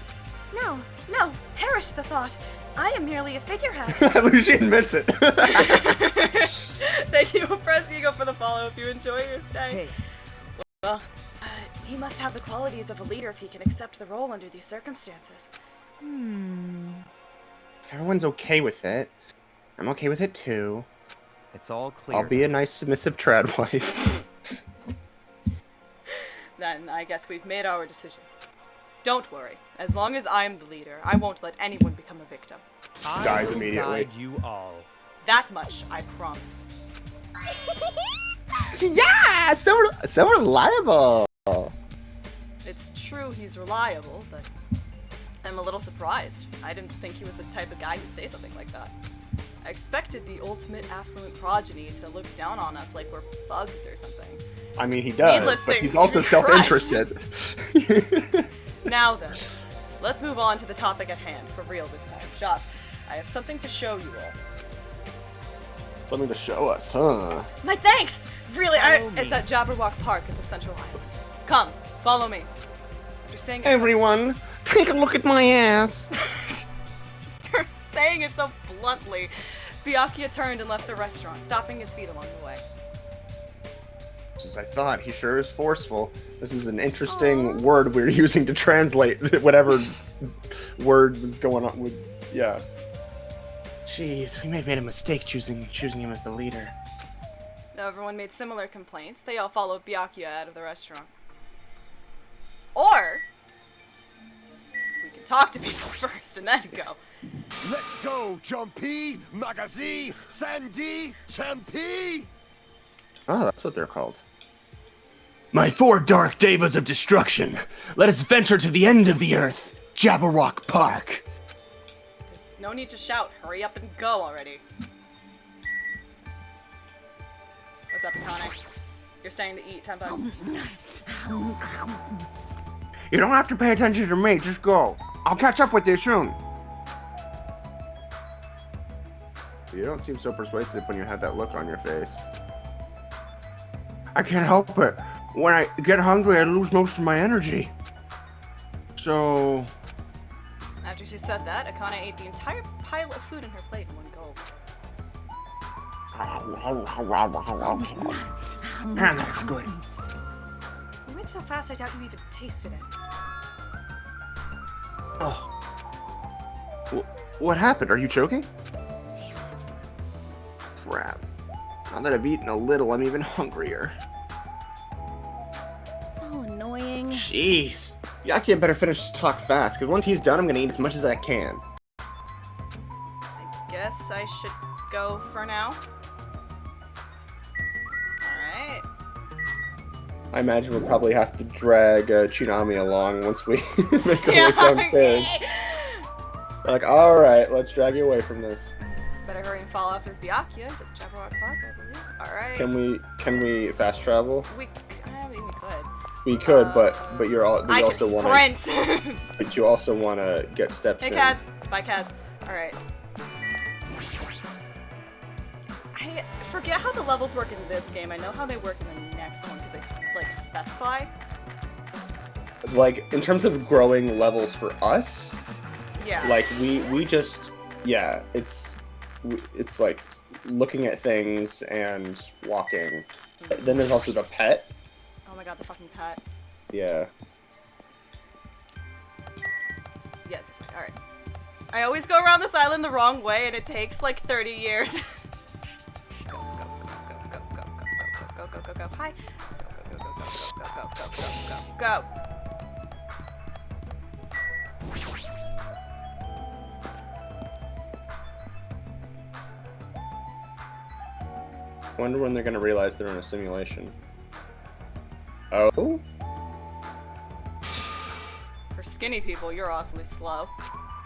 Speaker 2: No, perish the thought. I am merely a figurehead.
Speaker 1: At least she admits it.
Speaker 2: Thank you, Oppressed Ego, for the follow if you enjoy your stay.
Speaker 4: Hey,
Speaker 2: Well, he must have the qualities of a leader if he can accept the role under these circumstances.
Speaker 1: If everyone's okay with it, I'm okay with it too.
Speaker 7: It's all clear.
Speaker 1: I'll be a nice submissive trad wife.
Speaker 2: Then I guess we've made our decision. Don't worry. As long as I'm the leader, I won't let anyone become a victim.
Speaker 7: I
Speaker 1: Dies
Speaker 7: will
Speaker 1: immediately.
Speaker 7: guide you all.
Speaker 2: That much I promise.
Speaker 1: Yeah, so reliable.
Speaker 2: It's true he's reliable, but I'm a little surprised. I didn't think he was the type of guy who'd say something like that. I expected the ultimate affluent progeny to look down on us like we're bugs or something.
Speaker 1: I mean, he does,
Speaker 2: Needless
Speaker 1: but
Speaker 2: things
Speaker 1: he's also
Speaker 2: to be crushed.
Speaker 1: self-interested.
Speaker 2: Now then, let's move on to the topic at hand, for real this time. Shots, I have something to show you all.
Speaker 1: Something to show us, huh?
Speaker 2: My thanks! Really,
Speaker 7: Follow me.
Speaker 2: it's at Jabberwock Park at the Central Island. Come, follow me. After saying it
Speaker 1: Everyone, take a look at my ass.
Speaker 2: After saying it so bluntly, Byakuya turned and left the restaurant, stopping his feet along the way.
Speaker 1: Just as I thought, he sure is forceful. This is an interesting word we're using to translate whatever word was going on with, yeah. Jeez, we may have made a mistake choosing him as the leader.
Speaker 2: Though everyone made similar complaints, they all followed Byakuya out of the restaurant. Or we can talk to people first and then go.
Speaker 6: Let's go, Jumpy, Magazi, Sandy, Champy.
Speaker 1: Oh, that's what they're called. My 4 dark devas of destruction. Let us venture to the end of the earth, Jabberwock Park.
Speaker 2: There's no need to shout. Hurry up and go already. What's up, Akane? You're staying to eat 10 bucks.
Speaker 1: You don't have to pay attention to me, just go. I'll catch up with you soon. You don't seem so persuasive when you have that look on your face. I can't help it. When I get hungry, I lose most of my energy. So...
Speaker 2: After she said that, Akane ate the entire pile of food in her plate in one gulp.
Speaker 1: Man, that's good.
Speaker 2: You went so fast, I doubt you even tasted it.
Speaker 1: Oh. What happened? Are you choking?
Speaker 5: Damn it.
Speaker 1: Crap. Now that I've eaten a little, I'm even hungrier.
Speaker 5: So annoying.
Speaker 1: Jeez. Yaki, I better finish this talk fast, because once he's done, I'm gonna eat as much as I can.
Speaker 2: I guess I should go for now. Alright.
Speaker 1: I imagine we'll probably have to drag Tsunami along once we make our way downstairs. Like, alright, let's drag you away from this.
Speaker 2: Better hurry and follow after Byakuya at Jabberwock Park, I believe. Alright.
Speaker 1: Can we fast travel?
Speaker 2: I mean, we could.
Speaker 1: We could, but you
Speaker 2: I
Speaker 1: also
Speaker 2: can
Speaker 1: want
Speaker 2: sprint!
Speaker 1: to. But you also want to get steps
Speaker 2: Hey,
Speaker 1: in.
Speaker 2: Kaz. Bye, Kaz. Alright. I forget how the levels work in this game. I know how they work in the next one, because they, like, specify.
Speaker 1: Like, in terms of growing levels for us,
Speaker 2: Yeah.
Speaker 1: like, we just, yeah, it's like looking at things and walking. Then there's also the pet.
Speaker 2: Oh my god, the fucking pet.
Speaker 1: Yeah.
Speaker 2: Yeah, it's this way. Alright. I always go around this island the wrong way, and it takes like 30 years. Go, go, go, go, go, go, go, go, go, go, go, go. Hi. Go, go, go, go, go, go, go, go, go, go, go.
Speaker 1: Wonder when they're gonna realize they're in a simulation. Oh?
Speaker 2: For skinny people, you're awfully slow.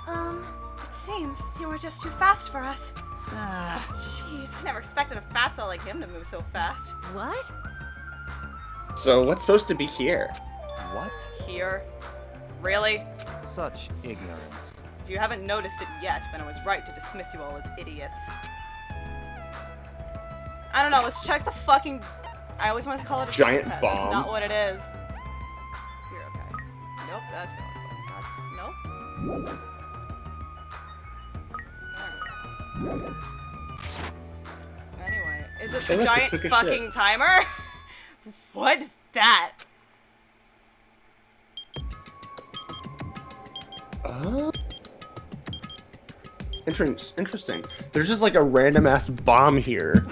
Speaker 5: Um,
Speaker 2: It seems you were just too fast for us. Jeez, I never expected a fatso like him to move so fast.
Speaker 5: what?
Speaker 1: So what's supposed to be here?
Speaker 7: What?
Speaker 2: Here? Really?
Speaker 7: Such ignorance.
Speaker 2: If you haven't noticed it yet, then I was right to dismiss you all as idiots. I don't know, let's check the fucking... I always want to call it a
Speaker 1: Giant
Speaker 2: pet.
Speaker 1: bomb.
Speaker 2: That's not what it is. Here, okay. Nope, that's the wrong one. Nope. Alright. Anyway, is it
Speaker 1: Hey,
Speaker 2: the
Speaker 1: look, it
Speaker 2: giant
Speaker 1: took a
Speaker 2: fucking
Speaker 1: shit.
Speaker 2: timer? What is that?
Speaker 1: Interesting. There's just like a random ass bomb here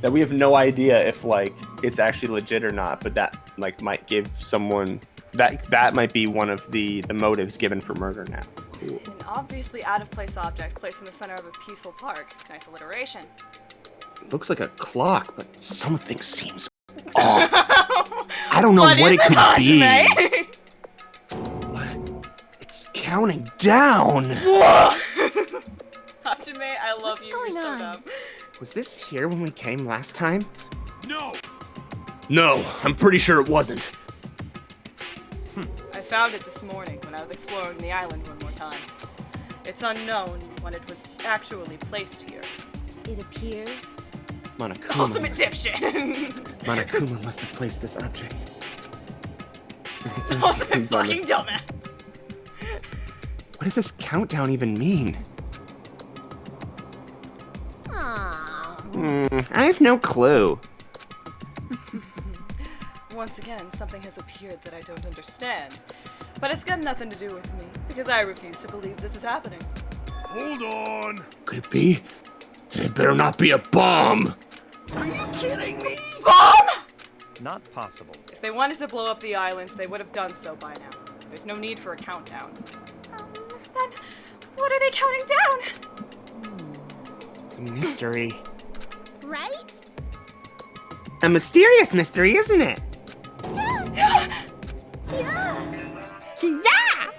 Speaker 1: that we have no idea if like it's actually legit or not, but that like might give someone that might be one of the motives given for murder now. Cool.
Speaker 2: An obviously out-of-place object placed in the center of a peaceful park. Nice alliteration.
Speaker 1: Looks like a clock, but something seems off. I don't know what
Speaker 2: is
Speaker 1: it could be.
Speaker 2: Hajime?
Speaker 1: What? It's counting down.
Speaker 2: Hajime, I love you.
Speaker 5: going
Speaker 2: You're so
Speaker 5: on?
Speaker 2: dumb.
Speaker 1: Was this here when we came last time?
Speaker 6: No!
Speaker 1: No, I'm pretty sure it wasn't.
Speaker 2: I found it this morning when I was exploring the island one more time. It's unknown when it was actually placed here.
Speaker 5: It appears.
Speaker 1: Monokuma.
Speaker 2: Ultimate dipshit.
Speaker 1: Monokuma must have placed this object.
Speaker 2: Ultimate fucking dumbass.
Speaker 1: What does this countdown even mean?
Speaker 5: Aww.
Speaker 1: I have no clue.
Speaker 2: Once again, something has appeared that I don't understand. But it's got nothing to do with me, because I refuse to believe this is happening.
Speaker 6: Hold on!
Speaker 1: Could it be? It better not be a bomb.
Speaker 4: Are you kidding me?
Speaker 2: Bomb!
Speaker 7: Not possible.
Speaker 2: If they wanted to blow up the island, they would have done so by now. There's no need for a countdown. Then, what are they counting down?
Speaker 1: It's a mystery.
Speaker 5: Right?
Speaker 1: A mysterious mystery, isn't it?
Speaker 5: Yeah!
Speaker 1: Yeah!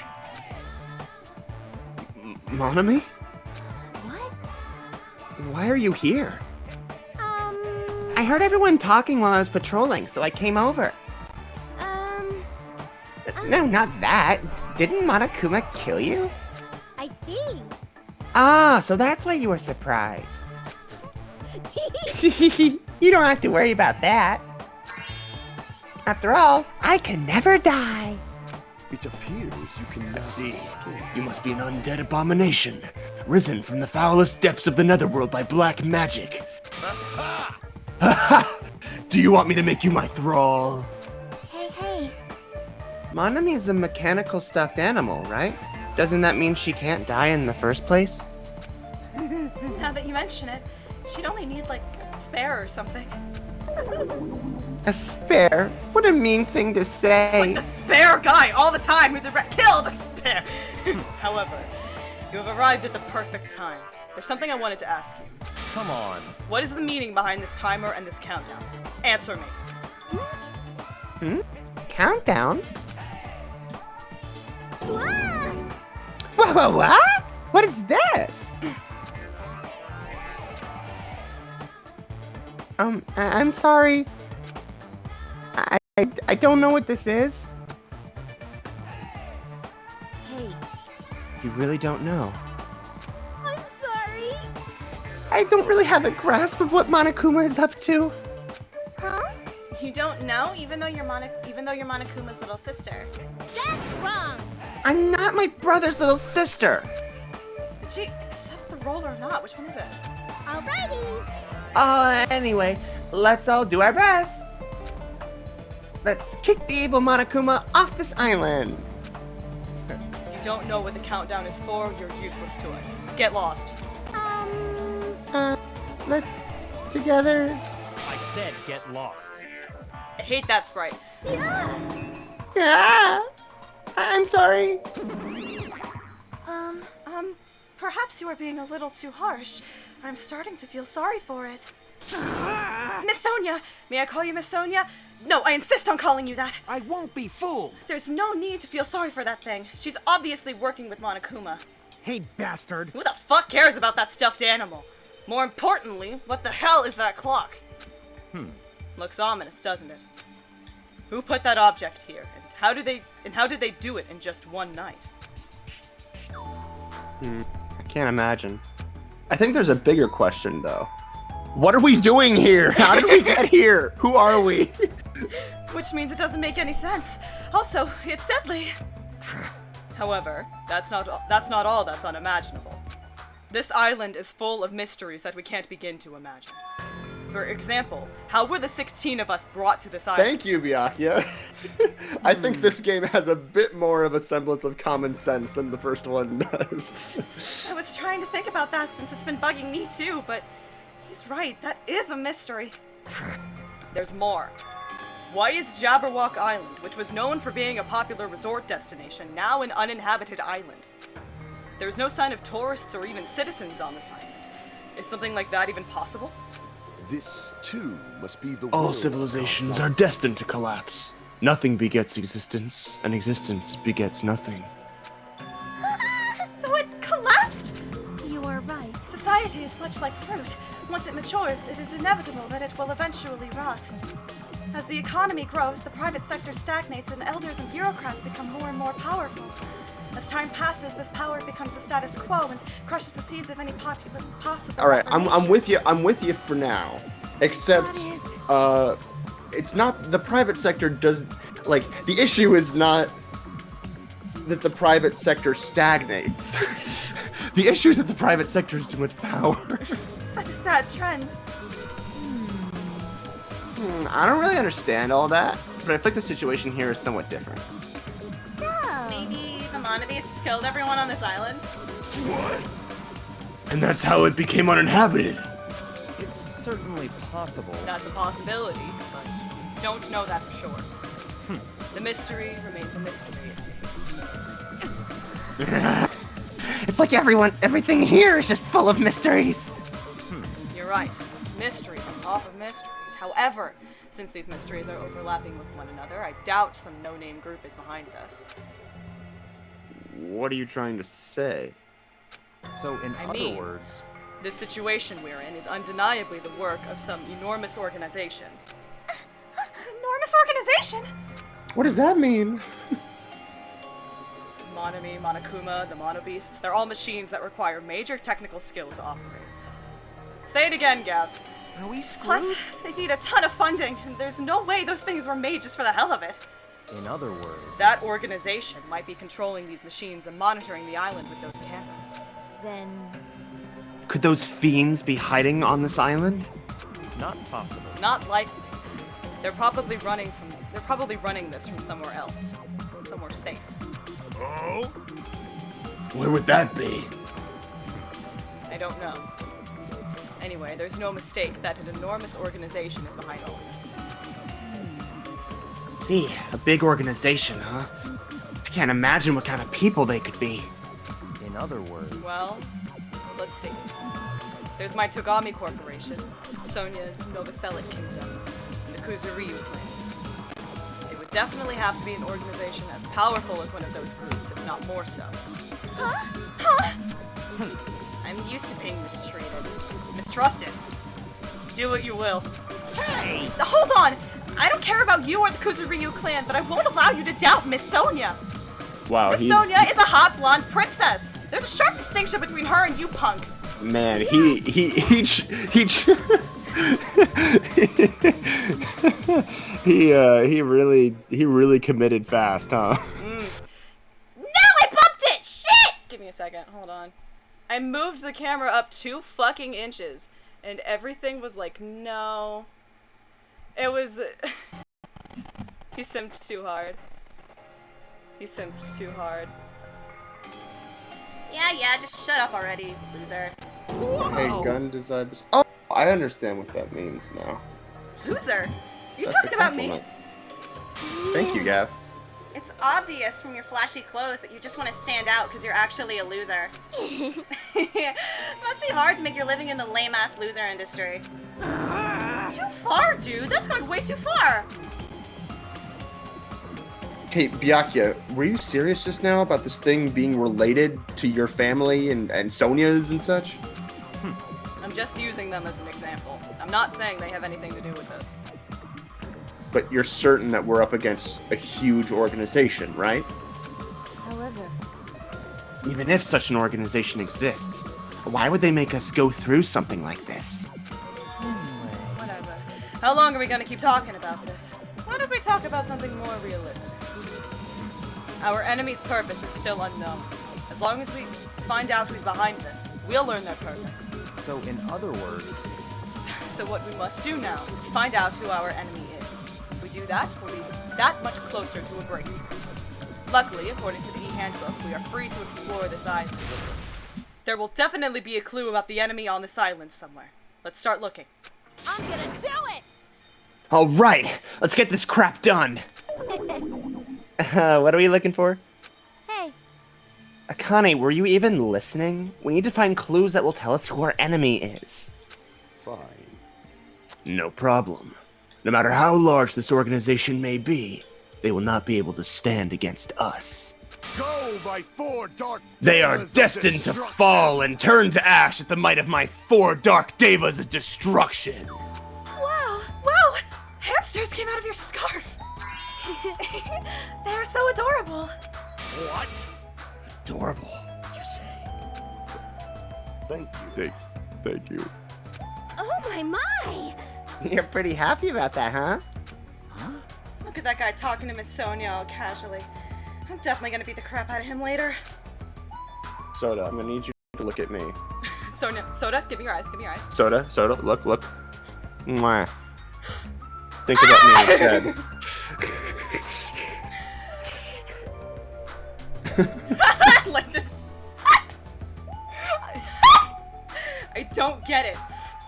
Speaker 1: Monami?
Speaker 5: What?
Speaker 1: Why are you here?
Speaker 5: Um...
Speaker 1: I heard everyone talking while I was patrolling, so I came over. No, not that. Didn't Monokuma kill you?
Speaker 5: I see.
Speaker 1: Ah, so that's why you were surprised. You don't have to worry about that. After all, I can never die.
Speaker 6: It appears you can
Speaker 1: I
Speaker 6: now
Speaker 1: see.
Speaker 6: escape.
Speaker 1: You must be an undead abomination, risen from the foulest depths of the netherworld by black magic. Do you want me to make you my thrall?
Speaker 5: Hey.
Speaker 1: Monami is a mechanical stuffed animal, right? Doesn't that mean she can't die in the first place?
Speaker 2: Now that you mention it, she'd only need, like, a spare or something.
Speaker 1: A spare? What a mean thing to say.
Speaker 2: Like the spare guy all the time who's kill the spare! However, you have arrived at the perfect time. There's something I wanted to ask you.
Speaker 7: Come on.
Speaker 2: What is the meaning behind this timer and this countdown? Answer me.
Speaker 1: Countdown?
Speaker 5: Wow.
Speaker 1: What? What is this? I'm sorry. I don't know what this is.
Speaker 5: Hey,
Speaker 1: You really don't know.
Speaker 5: I'm sorry.
Speaker 1: I don't really have a grasp of what Monokuma is up to.
Speaker 5: Huh?
Speaker 2: You don't know, even though you're Monokuma's little sister.
Speaker 5: That's wrong.
Speaker 1: I'm not my brother's little sister.
Speaker 2: Did she accept the role or not? Which one is it?
Speaker 5: Alrighty.
Speaker 1: Anyway, let's all do our best. Let's kick the evil Monokuma off this island.
Speaker 2: If you don't know what the countdown is for, you're useless to us. Get lost.
Speaker 1: Let's together.
Speaker 7: I said get lost.
Speaker 2: I hate that sprite.
Speaker 1: Yeah. I'm sorry.
Speaker 2: Perhaps you are being a little too harsh. I'm starting to feel sorry for it. Miss Sonia! May I call you Miss Sonia? No, I insist on calling you that.
Speaker 4: I won't be fooled.
Speaker 2: There's no need to feel sorry for that thing. She's obviously working with Monokuma.
Speaker 4: Hey, bastard.
Speaker 2: Who the fuck cares about that stuffed animal? More importantly, what the hell is that clock? Looks ominous, doesn't it? Who put that object here, and how did they do it in just one night?
Speaker 1: I can't imagine. I think there's a bigger question, though. What are we doing here? How did we get here? Who are we?
Speaker 2: Which means it doesn't make any sense. Also, it's deadly. However, that's not all that's unimaginable. This island is full of mysteries that we can't begin to imagine. For example, how were the 16 of us brought to this island?
Speaker 1: Thank you, Byakuya. I think this game has a bit more of a semblance of common sense than the first one does.
Speaker 2: I was trying to think about that since it's been bugging me too, but he's right, that is a mystery. There's more. Why is Jabberwock Island, which was known for being a popular resort destination, now an uninhabited island? There's no sign of tourists or even citizens on this island. Is something like that even possible?
Speaker 6: This, too, must be the
Speaker 1: All
Speaker 6: world
Speaker 1: civilizations are
Speaker 6: outside.
Speaker 1: destined to collapse. Nothing begets existence, and existence begets nothing.
Speaker 2: So it collapsed?
Speaker 5: You are right.
Speaker 2: Society is much like fruit. Once it matures, it is inevitable that it will eventually rot. As the economy grows, the private sector stagnates and elders and bureaucrats become more and more powerful. As time passes, this power becomes the status quo and crushes the seeds of any possible.
Speaker 1: All right, I'm
Speaker 2: reformation.
Speaker 1: with you. I'm with you for now. Except, it's not the private sector does like the issue is not that the private sector stagnates. The issue is that the private sector has too much power.
Speaker 2: Such a sad trend.
Speaker 1: I don't really understand all that, but I think the situation here is somewhat different.
Speaker 2: Maybe the Monabeasts killed everyone on this island?
Speaker 1: And that's how it became uninhabited.
Speaker 7: It's certainly possible.
Speaker 2: That's a possibility, but don't know that for sure. The mystery remains a mystery, it seems.
Speaker 9: It's like everything here is just full of mysteries.
Speaker 2: You're right. It's mystery on top of mysteries. However, since these mysteries are overlapping with one another, I doubt some no-name group is behind this.
Speaker 1: What are you trying to say?
Speaker 7: So, in
Speaker 2: I
Speaker 7: other
Speaker 2: mean-
Speaker 7: words,
Speaker 2: This situation we're in is undeniably the work of some enormous organization. Enormous organization?
Speaker 1: What does that mean?
Speaker 2: Monami, Monokuma, the Monobeasts, they're all machines that require major technical skill to operate. Say it again, Gab.
Speaker 4: Are we screwed?
Speaker 2: Plus, they need a ton of funding, and there's no way those things were made just for the hell of it.
Speaker 7: in other words,
Speaker 2: That organization might be controlling these machines and monitoring the island with those cameras.
Speaker 5: Then
Speaker 9: Could those fiends be hiding on this island?
Speaker 7: not possible.
Speaker 2: Not likely. They're probably running this from somewhere else. Somewhere safe.
Speaker 1: Where would that be?
Speaker 2: I don't know. Anyway, there's no mistake that an enormous organization is behind all of this.
Speaker 9: See, a big organization, huh? I can't imagine what kind of people they could be.
Speaker 7: In other words,
Speaker 2: Well, let's see. There's my Togami Corporation, Sonya's Novoselic Kingdom, and the Kuzuryu clan. It would definitely have to be an organization as powerful as one of those groups, if not more so. Huh? I'm used to being mistreated, mistrusted. Do what you will. Hey! Hold on! I don't care about you or the Kuzuryu clan, but I won't allow you to doubt Miss Sonya.
Speaker 1: Wow,
Speaker 2: Miss Sonya is a hot blonde princess. There's a sharp distinction between her and you punks.
Speaker 1: man, he really committed fast, huh?
Speaker 2: No, I bumped it! Shit! Give me a second, hold on. I moved the camera up 2 fucking inches, and everything was like, no. It was... He simped too hard. He simped too hard. Yeah, just shut up already, loser.
Speaker 1: Hey, gun design. Oh, I understand what that means now.
Speaker 2: Loser? You
Speaker 1: That's
Speaker 2: talking
Speaker 1: a
Speaker 2: about me?
Speaker 1: compliment. Thank you, Gav.
Speaker 2: It's obvious from your flashy clothes that you just want to stand out because you're actually a loser. Must be hard to make your living in the lame-ass loser industry. Too far, dude. That's going way too far.
Speaker 1: Hey, Byakuya, were you serious just now about this thing being related to your family and Sonya's and such?
Speaker 2: I'm just using them as an example. I'm not saying they have anything to do with this.
Speaker 1: But you're certain that we're up against a huge organization, right?
Speaker 5: however,
Speaker 9: Even if such an organization exists, why would they make us go through something like this?
Speaker 2: Whatever. How long are we gonna keep talking about this? Why don't we talk about something more realistic? Our enemy's purpose is still unknown. As long as we find out who's behind this, we'll learn their purpose.
Speaker 7: so in other words,
Speaker 2: So what we must do now is find out who our enemy is. If we do that, we'll be that much closer to a breakthrough. Luckily, according to the e-handbook, we are free to explore this island. There will definitely be a clue about the enemy on this island somewhere. Let's start looking.
Speaker 5: I'm gonna do it!
Speaker 9: All right, let's get this crap done. What are we looking for?
Speaker 5: Hey,
Speaker 9: Akane, were you even listening? We need to find clues that will tell us who our enemy is.
Speaker 6: Fine.
Speaker 9: No problem. No matter how large this organization may be, they will not be able to stand against us.
Speaker 6: Go, my 4 dark
Speaker 9: They are
Speaker 6: devas of
Speaker 9: destined to
Speaker 6: destruction!
Speaker 9: fall and turn to ash at the might of my 4 dark devas of destruction.
Speaker 5: wow!
Speaker 2: Wow! Hamsters came out of your scarf! They are so adorable!
Speaker 6: What?
Speaker 9: Adorable, you say?
Speaker 6: Thank you.
Speaker 1: Thank you.
Speaker 5: Oh my!
Speaker 9: You're pretty happy about that, huh?
Speaker 2: Look at that guy talking to Miss Sonya all casually. I'm definitely gonna beat the crap out of him later.
Speaker 1: Soda, I'm gonna need you to look at me.
Speaker 2: Soda, give me your eyes, give me your eyes.
Speaker 1: Soda, look. Mwah. Think about me instead.
Speaker 2: Like just... I don't get it.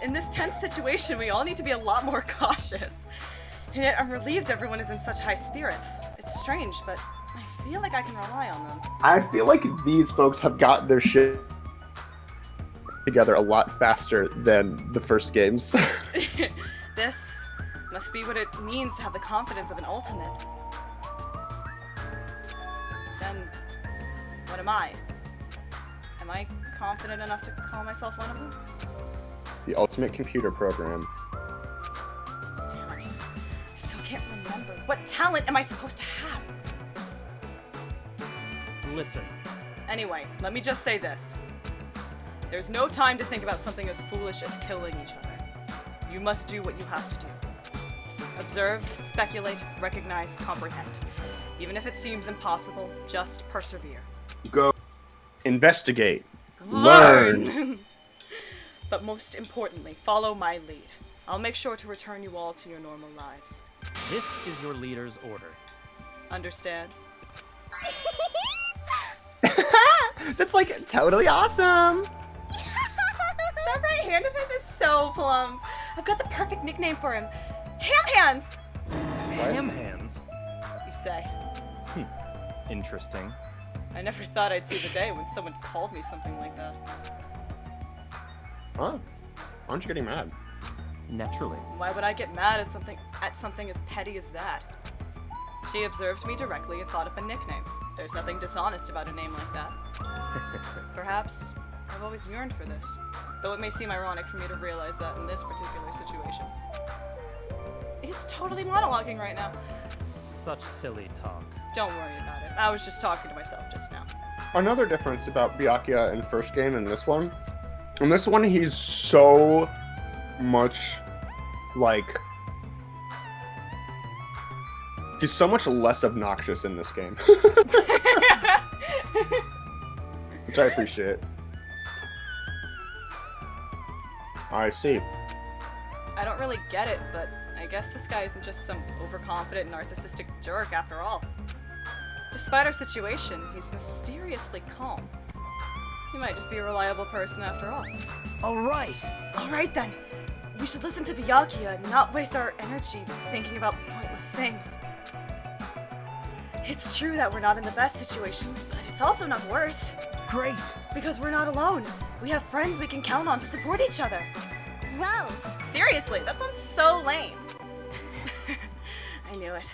Speaker 2: In this tense situation, we all need to be a lot more cautious. And yet I'm relieved everyone is in such high spirits. It's strange, but I feel like I can rely on them.
Speaker 1: I feel like these folks have got their shit together a lot faster than the first games.
Speaker 2: This must be what it means to have the confidence of an ultimate. Then, what am I? Am I confident enough to call myself one of them?
Speaker 1: The ultimate computer program.
Speaker 2: Damn it. I still can't remember. What talent am I supposed to have?
Speaker 7: Listen,
Speaker 2: Anyway, let me just say this. There's no time to think about something as foolish as killing each other. You must do what you have to do. Observe, speculate, recognize, comprehend. Even if it seems impossible, just persevere.
Speaker 1: Go investigate. Learn.
Speaker 2: But most importantly, follow my lead. I'll make sure to return you all to your normal lives.
Speaker 7: this is your leader's order.
Speaker 2: Understand?
Speaker 1: That's like totally awesome.
Speaker 2: That right hand of his is so plump. I've got the perfect nickname for him. Ham Hands!
Speaker 7: Ham hands.
Speaker 2: You say.
Speaker 7: Interesting.
Speaker 2: I never thought I'd see the day when someone called me something like that.
Speaker 1: Huh? Aren't you getting mad?
Speaker 7: Naturally.
Speaker 2: Why would I get mad at something as petty as that? She observed me directly and thought up a nickname. There's nothing dishonest about a name like that. Perhaps I've always yearned for this, though it may seem ironic for me to realize that in this particular situation. He's totally monologuing right now.
Speaker 7: Such silly talk.
Speaker 2: Don't worry about it. I was just talking to myself just now.
Speaker 1: Another difference about Byakuya in first game and this one. In this one, he's so much like... He's so much less obnoxious in this game. Which I appreciate. I see.
Speaker 2: I don't really get it, but I guess this guy isn't just some overconfident, narcissistic jerk after all. Despite our situation, he's mysteriously calm. He might just be a reliable person after all.
Speaker 4: Alright.
Speaker 2: Alright then. We should listen to Byakuya and not waste our energy thinking about pointless things. It's true that we're not in the best situation, but it's also not the worst.
Speaker 4: Great.
Speaker 2: Because we're not alone. We have friends we can count on to support each other.
Speaker 5: Gross.
Speaker 2: Seriously, that sounds so lame. I knew it.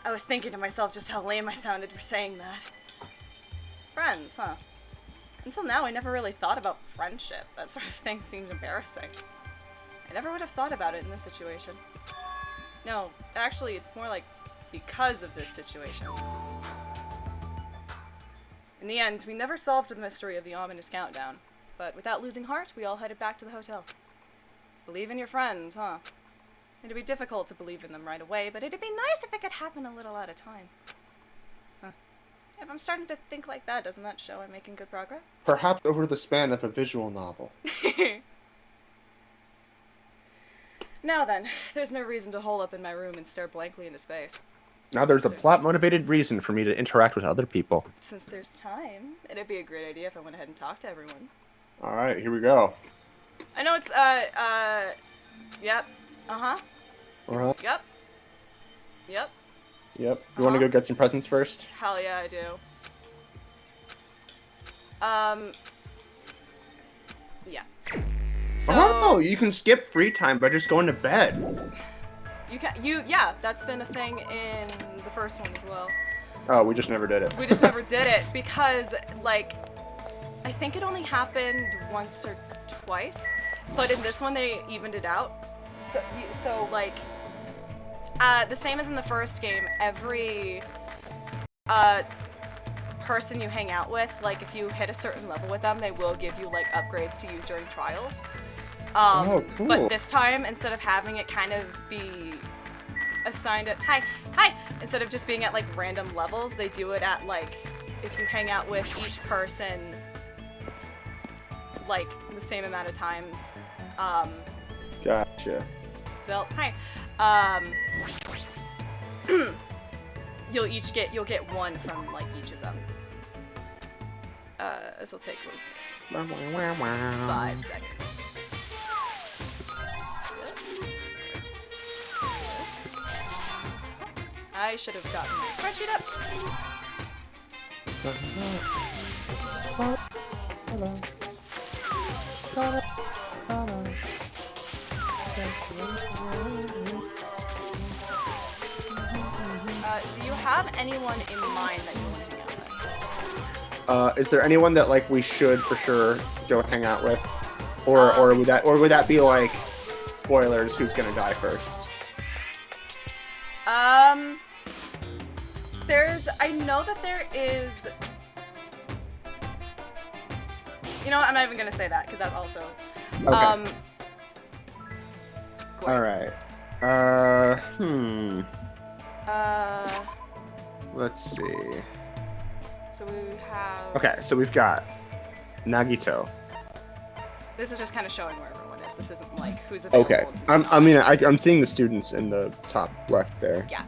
Speaker 2: I was thinking to myself just how lame I sounded for saying that. Friends, huh? Until now, I never really thought about friendship. That sort of thing seems embarrassing. I never would have thought about it in this situation. No, actually, it's more like because of this situation. In the end, we never solved the mystery of the ominous countdown, but without losing heart, we all headed back to the hotel. Believe in your friends, huh? It'd be difficult to believe in them right away, but it'd be nice if it could happen a little at a time. Huh. If I'm starting to think like that, doesn't that show I'm making good progress?
Speaker 1: Perhaps over the span of a visual novel.
Speaker 2: Now then, there's no reason to hole up in my room and stare blankly into space.
Speaker 1: Now there's a plot-motivated reason for me to interact with other people.
Speaker 2: Since there's time, it'd be a great idea if I went ahead and talked to everyone.
Speaker 1: Alright, here we go.
Speaker 2: I know it's, yep. Uh-huh.
Speaker 1: Uh-huh.
Speaker 2: Yep. Yep.
Speaker 1: Yep. You want to go get some presents first?
Speaker 2: Hell yeah, I do. Yeah. So,
Speaker 1: Oh, you can skip free time by just going to bed.
Speaker 2: yeah, that's been a thing in the first one as well.
Speaker 1: Oh, we just never did it.
Speaker 2: We just never did it because, like, I think it only happened once or twice, but in this one they evened it out. So like, the same as in the first game, every person you hang out with, like, if you hit a certain level with them, they will give you, like, upgrades to use during trials.
Speaker 1: Oh, cool.
Speaker 2: But this time, instead of having it kind of be assigned at, hi, instead of just being at, like, random levels, they do it at, like, if you hang out with each person, like, the same amount of times,
Speaker 1: Gotcha.
Speaker 2: you'll get one from, like, each of them. This will take, like, 5 seconds. I should have gotten my spreadsheet up. Do you have anyone in mind that you want to hang out with?
Speaker 1: Is there anyone that like we should for sure go hang out with, or would that be like spoilers? Who's gonna die first?
Speaker 2: I know that there is. You know what? I'm not even gonna say that because that's also.
Speaker 1: Okay.
Speaker 2: Great.
Speaker 1: All right. Let's see.
Speaker 2: So we have.
Speaker 1: Okay, so we've got Nagito.
Speaker 2: This is just kind of showing where everyone is. This isn't like who's available.
Speaker 1: Okay,
Speaker 2: and who's not.
Speaker 1: I'm seeing the students in the top left there.
Speaker 2: Yeah.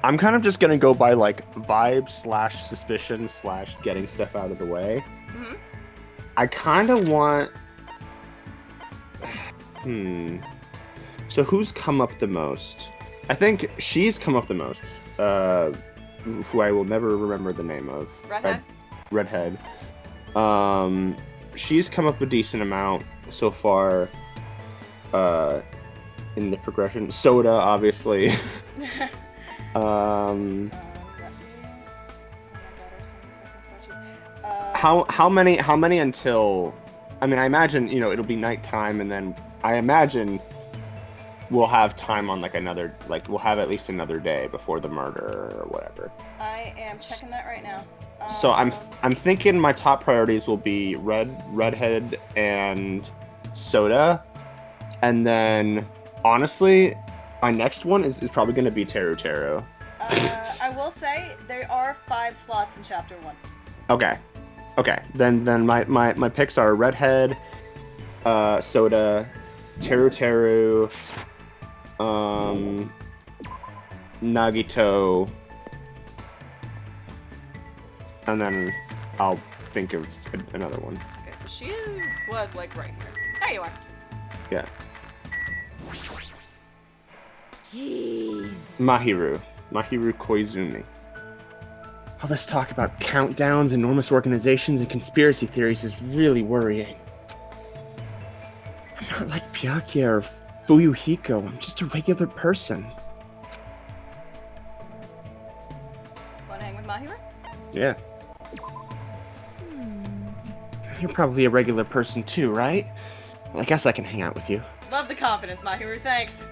Speaker 1: I'm kind of just gonna go by like vibe / suspicion / getting stuff out of the way.
Speaker 2: Mm-hmm.
Speaker 1: I kind of want. So who's come up the most? I think she's come up the most. Who I will never remember the name of.
Speaker 2: Redhead.
Speaker 1: She's come up a decent amount so far. In the progression, Soda obviously. How many until? I mean, I imagine it'll be nighttime, and then I imagine we'll have time on we'll have at least another day before the murder or whatever.
Speaker 2: I am checking that right now.
Speaker 1: So I'm thinking my top priorities will be Redhead and Soda, and then honestly, my next one is probably going to be TeruTeru.
Speaker 2: I will say there are 5 slots in chapter 1.
Speaker 1: Okay. Then my picks are Redhead, Soda, TeruTeru, Nagito, and then I'll think of another one.
Speaker 2: Okay, so she was like right here. There you are.
Speaker 1: Yeah.
Speaker 5: Jeez.
Speaker 1: Mahiru Koizumi. All this talk about countdowns, enormous organizations, and conspiracy theories is really worrying. I'm not like Byakuya or Fuyuhiko. I'm just a regular person.
Speaker 2: Want to hang with Mahiru?
Speaker 1: Yeah. You're probably a regular person too, right? Well, I guess I can hang out with you.
Speaker 2: Love the confidence, Mahiru. Thanks.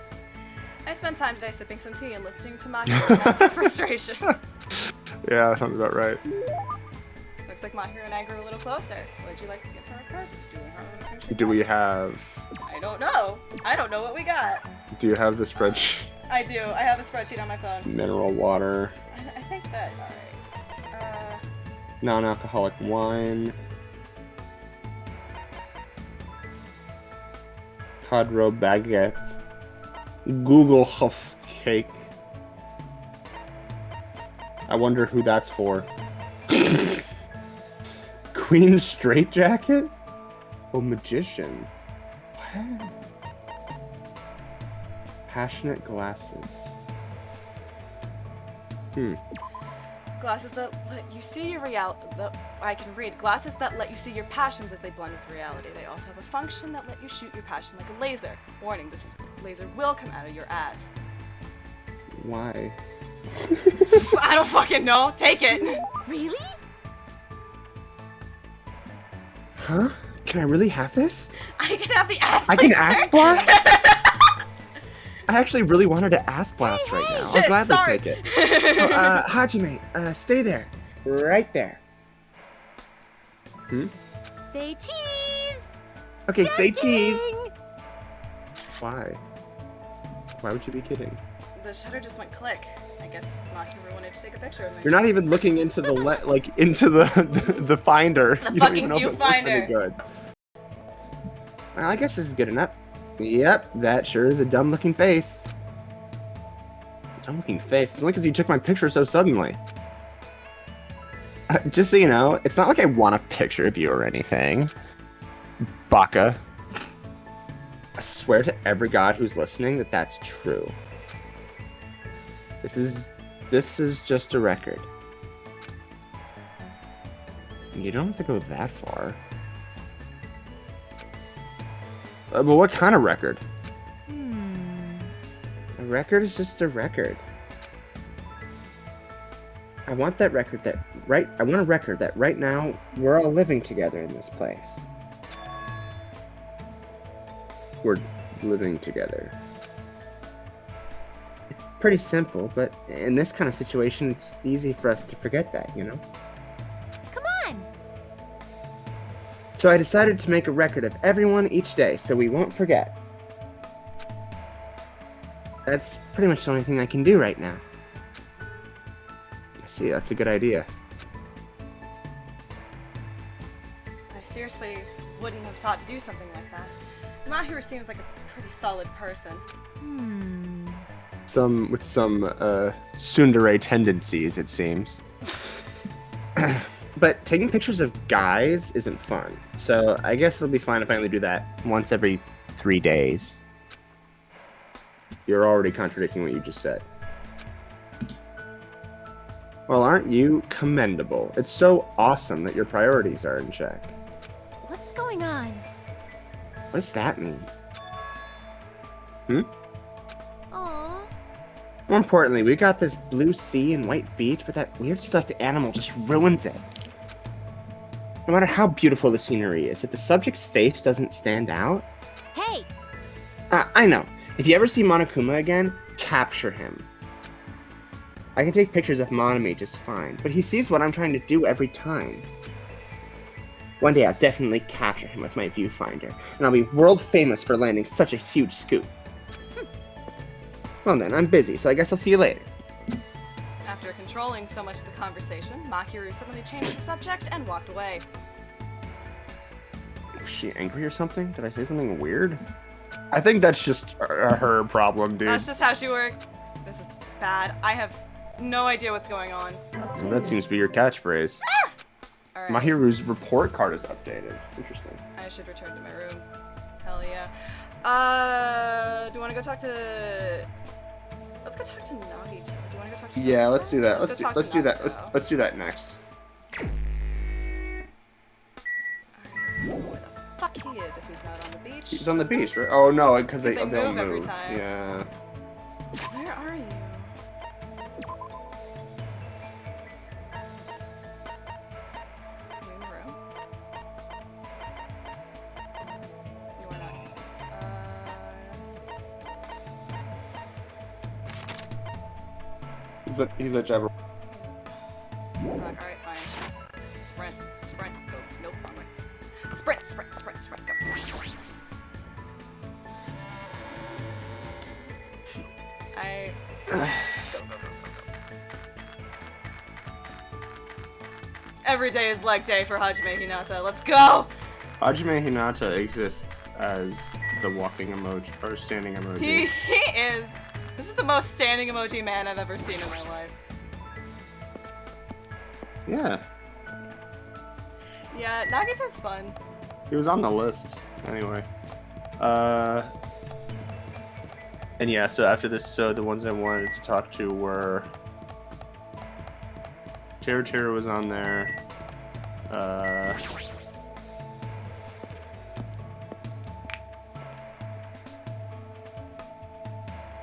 Speaker 2: I spent time today sipping some tea and listening to Mahiru vent her frustrations.
Speaker 1: Yeah, that sounds about right.
Speaker 2: Looks like Mahiru and I grew a little closer. Would you like to give her a present?
Speaker 1: Do we have...
Speaker 2: I don't know. I don't know what we got.
Speaker 1: Do you have the spreadsheet?
Speaker 2: I do. I have a spreadsheet on my phone.
Speaker 1: Mineral water.
Speaker 2: I think that's alright.
Speaker 1: Non-alcoholic wine. Cadro baguette. Google Huff cake. I wonder who that's for. Queen straitjacket? Oh, magician. What? Passionate glasses.
Speaker 2: Glasses that let you see your reality. I can read. Glasses that let you see your passions as they blend with reality. They also have a function that let you shoot your passion like a laser. Warning, this laser will come out of your ass.
Speaker 1: Why?
Speaker 2: I don't fucking know. Take it.
Speaker 5: Really?
Speaker 1: Huh? Can I really have this?
Speaker 2: I can have the ass.
Speaker 1: I can
Speaker 2: laser.
Speaker 1: ass blast? I actually really wanted to ass blast right now.
Speaker 2: Shit,
Speaker 1: I'll gladly
Speaker 2: sorry.
Speaker 1: take it. Oh, Hajime, stay there. Right there.
Speaker 5: Say cheese.
Speaker 1: Okay, say cheese.
Speaker 5: Testing!
Speaker 1: Why? Why would you be kidding?
Speaker 2: The shutter just went click. I guess Mahiru wanted to take a picture of me.
Speaker 1: You're not even looking into the into the finder.
Speaker 2: The
Speaker 1: You don't
Speaker 2: fucking
Speaker 1: even know if it looks any
Speaker 2: viewfinder.
Speaker 1: good. Well, I guess this is good enough. Yep, that sure is a dumb-looking face. Dumb-looking face? It's only because you took my picture so suddenly. Just so you know, it's not like I want a picture of you or anything. Baka. I swear to every god who's listening that that's true. This is
Speaker 9: This is just a record. You don't have to go that far. But what kind of record? A record is just a record. I want that record that I want a record that right now we're all living together in this place. We're living together. It's pretty simple, but in this kind of situation, it's easy for us to forget that, you know?
Speaker 5: Come on!
Speaker 9: So I decided to make a record of everyone each day so we won't forget. That's pretty much the only thing I can do right now. See, that's a good idea.
Speaker 2: I seriously wouldn't have thought to do something like that. Mahiru seems like a pretty solid person.
Speaker 9: With some tsundere tendencies, it seems. But taking pictures of guys isn't fun, so I guess it'll be fine if I only do that once every 3 days. You're already contradicting what you just said. Well, aren't you commendable? It's so awesome that your priorities are in check.
Speaker 5: What's going on?
Speaker 9: What does that mean?
Speaker 5: Aww.
Speaker 9: More importantly, we got this blue sea and white beach, but that weird stuffed animal just ruins it. No matter how beautiful the scenery is, if the subject's face doesn't stand out...
Speaker 5: Hey!
Speaker 9: I know. If you ever see Monokuma again, capture him. I can take pictures of Monami just fine, but he sees what I'm trying to do every time. One day I'll definitely capture him with my viewfinder, and I'll be world famous for landing such a huge scoop. Well then, I'm busy, so I guess I'll see you later.
Speaker 2: After controlling so much of the conversation, Mahiru suddenly changed the subject and walked away.
Speaker 9: Was she angry or something? Did I say something weird?
Speaker 1: I think that's just her problem, dude.
Speaker 2: That's just how she works. This is bad. I have no idea what's going on.
Speaker 1: Well, that seems to be your catchphrase.
Speaker 2: Alright,
Speaker 1: Mahiru's report card is updated. Interesting.
Speaker 2: I should return to my room. Hell yeah. Do you want to go talk to... Let's go talk to Nagito. Do you want to go talk to
Speaker 1: Yeah,
Speaker 2: Nagito?
Speaker 1: let's do that. Let's do that.
Speaker 2: Nagito.
Speaker 1: Let's do that next.
Speaker 2: Alright, where the fuck he is if he's not on the beach?
Speaker 1: He's on the beach, right? Oh no, because they
Speaker 2: Because they
Speaker 1: they'll
Speaker 2: move every
Speaker 1: move.
Speaker 2: time.
Speaker 1: Yeah.
Speaker 2: Where are you? Are you in the room? You are not.
Speaker 1: He's a jabber.
Speaker 2: Fuck, alright, fine. Sprint, go. Nope, wrong way. Sprint, go. Go. Every day is leg day for Hajime Hinata. Let's go!
Speaker 1: Hajime Hinata exists as the walking emoji or standing emoji.
Speaker 2: He is. This is the most standing emoji man I've ever seen in my life.
Speaker 1: Yeah,
Speaker 2: Yeah, Nagito's fun.
Speaker 1: he was on the list anyway. And yeah, so after this, so the ones I wanted to talk to were TeruTeru was on there.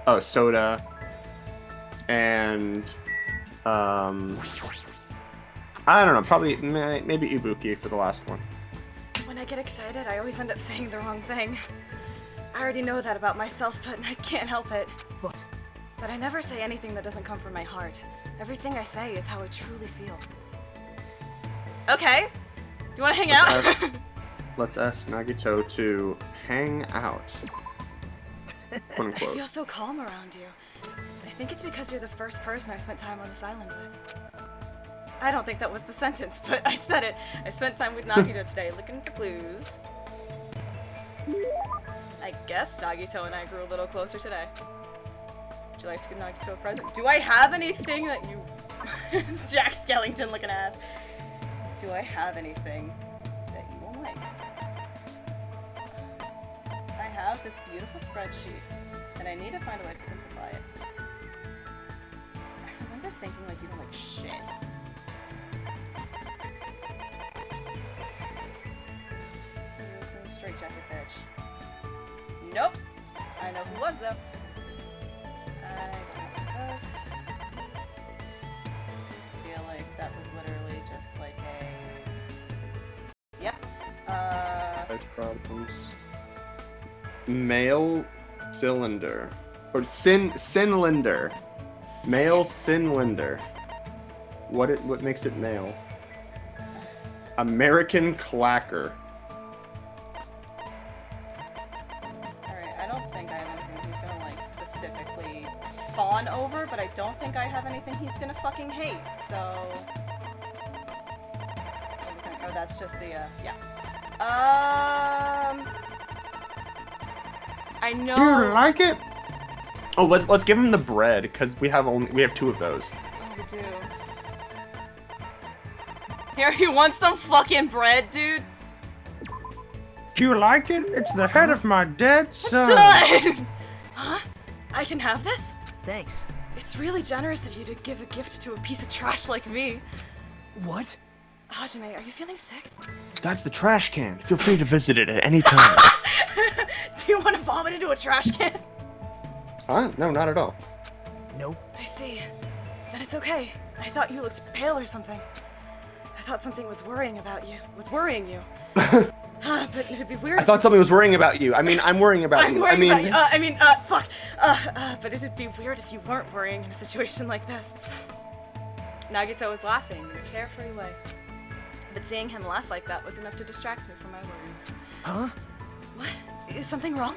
Speaker 1: Oh, Soda, and I don't know, probably maybe Ibuki for the last one.
Speaker 2: When I get excited, I always end up saying the wrong thing. I already know that about myself, but I can't help it.
Speaker 4: But
Speaker 2: But I never say anything that doesn't come from my heart. Everything I say is how I truly feel. Okay. Do you want to hang out?
Speaker 1: Let's ask Nagito to hang out. Quote
Speaker 2: I
Speaker 1: unquote.
Speaker 2: feel so calm around you. I think it's because you're the first person I've spent time on this island with. I don't think that was the sentence, but I said it. I spent time with Nagito today, looking for clues. I guess Nagito and I grew a little closer today. Would you like to give Nagito a present? Do I have anything that you... Jack Skellington looking ass. Do I have anything that you will like? I have this beautiful spreadsheet, and I need to find a way to simplify it. I remember of thinking like you don't like shit. You're a straight jacket bitch. Nope. I know who was though. I don't know what those. I feel like that was literally just like a. Yep.
Speaker 1: Size problems. Male cylinder. Or cylinder. Male cylinder. What makes it male? American clacker.
Speaker 2: Alright, I don't think I have anything he's gonna like specifically fawn over, but I don't think I have anything he's gonna fucking hate, so. Oh, that's just the yeah. I know.
Speaker 1: Do you like it? Oh, let's give him the bread because we have 2 of those.
Speaker 2: Oh, we do. Here, he wants some fucking bread, dude.
Speaker 1: Do you like it? It's the head of my dead son.
Speaker 2: Son! Huh? I can have this?
Speaker 4: Thanks.
Speaker 2: It's really generous of you to give a gift to a piece of trash like me.
Speaker 4: What?
Speaker 2: Hajime, are you feeling sick?
Speaker 1: That's the trash can. Feel free to visit it at any time.
Speaker 2: Do you want to vomit into a trash can?
Speaker 1: Huh? No, not at all.
Speaker 4: Nope.
Speaker 2: I see. Then it's okay. I thought you looked pale or something. I thought something was worrying you. But it'd be weird.
Speaker 1: I thought something was worrying about you. I mean, I'm worrying about you.
Speaker 2: About you. Fuck. But it'd be weird if you weren't worrying in a situation like this. Nagito was laughing in a carefree way. But seeing him laugh like that was enough to distract me from my worries.
Speaker 4: Huh?
Speaker 2: What? Is something wrong?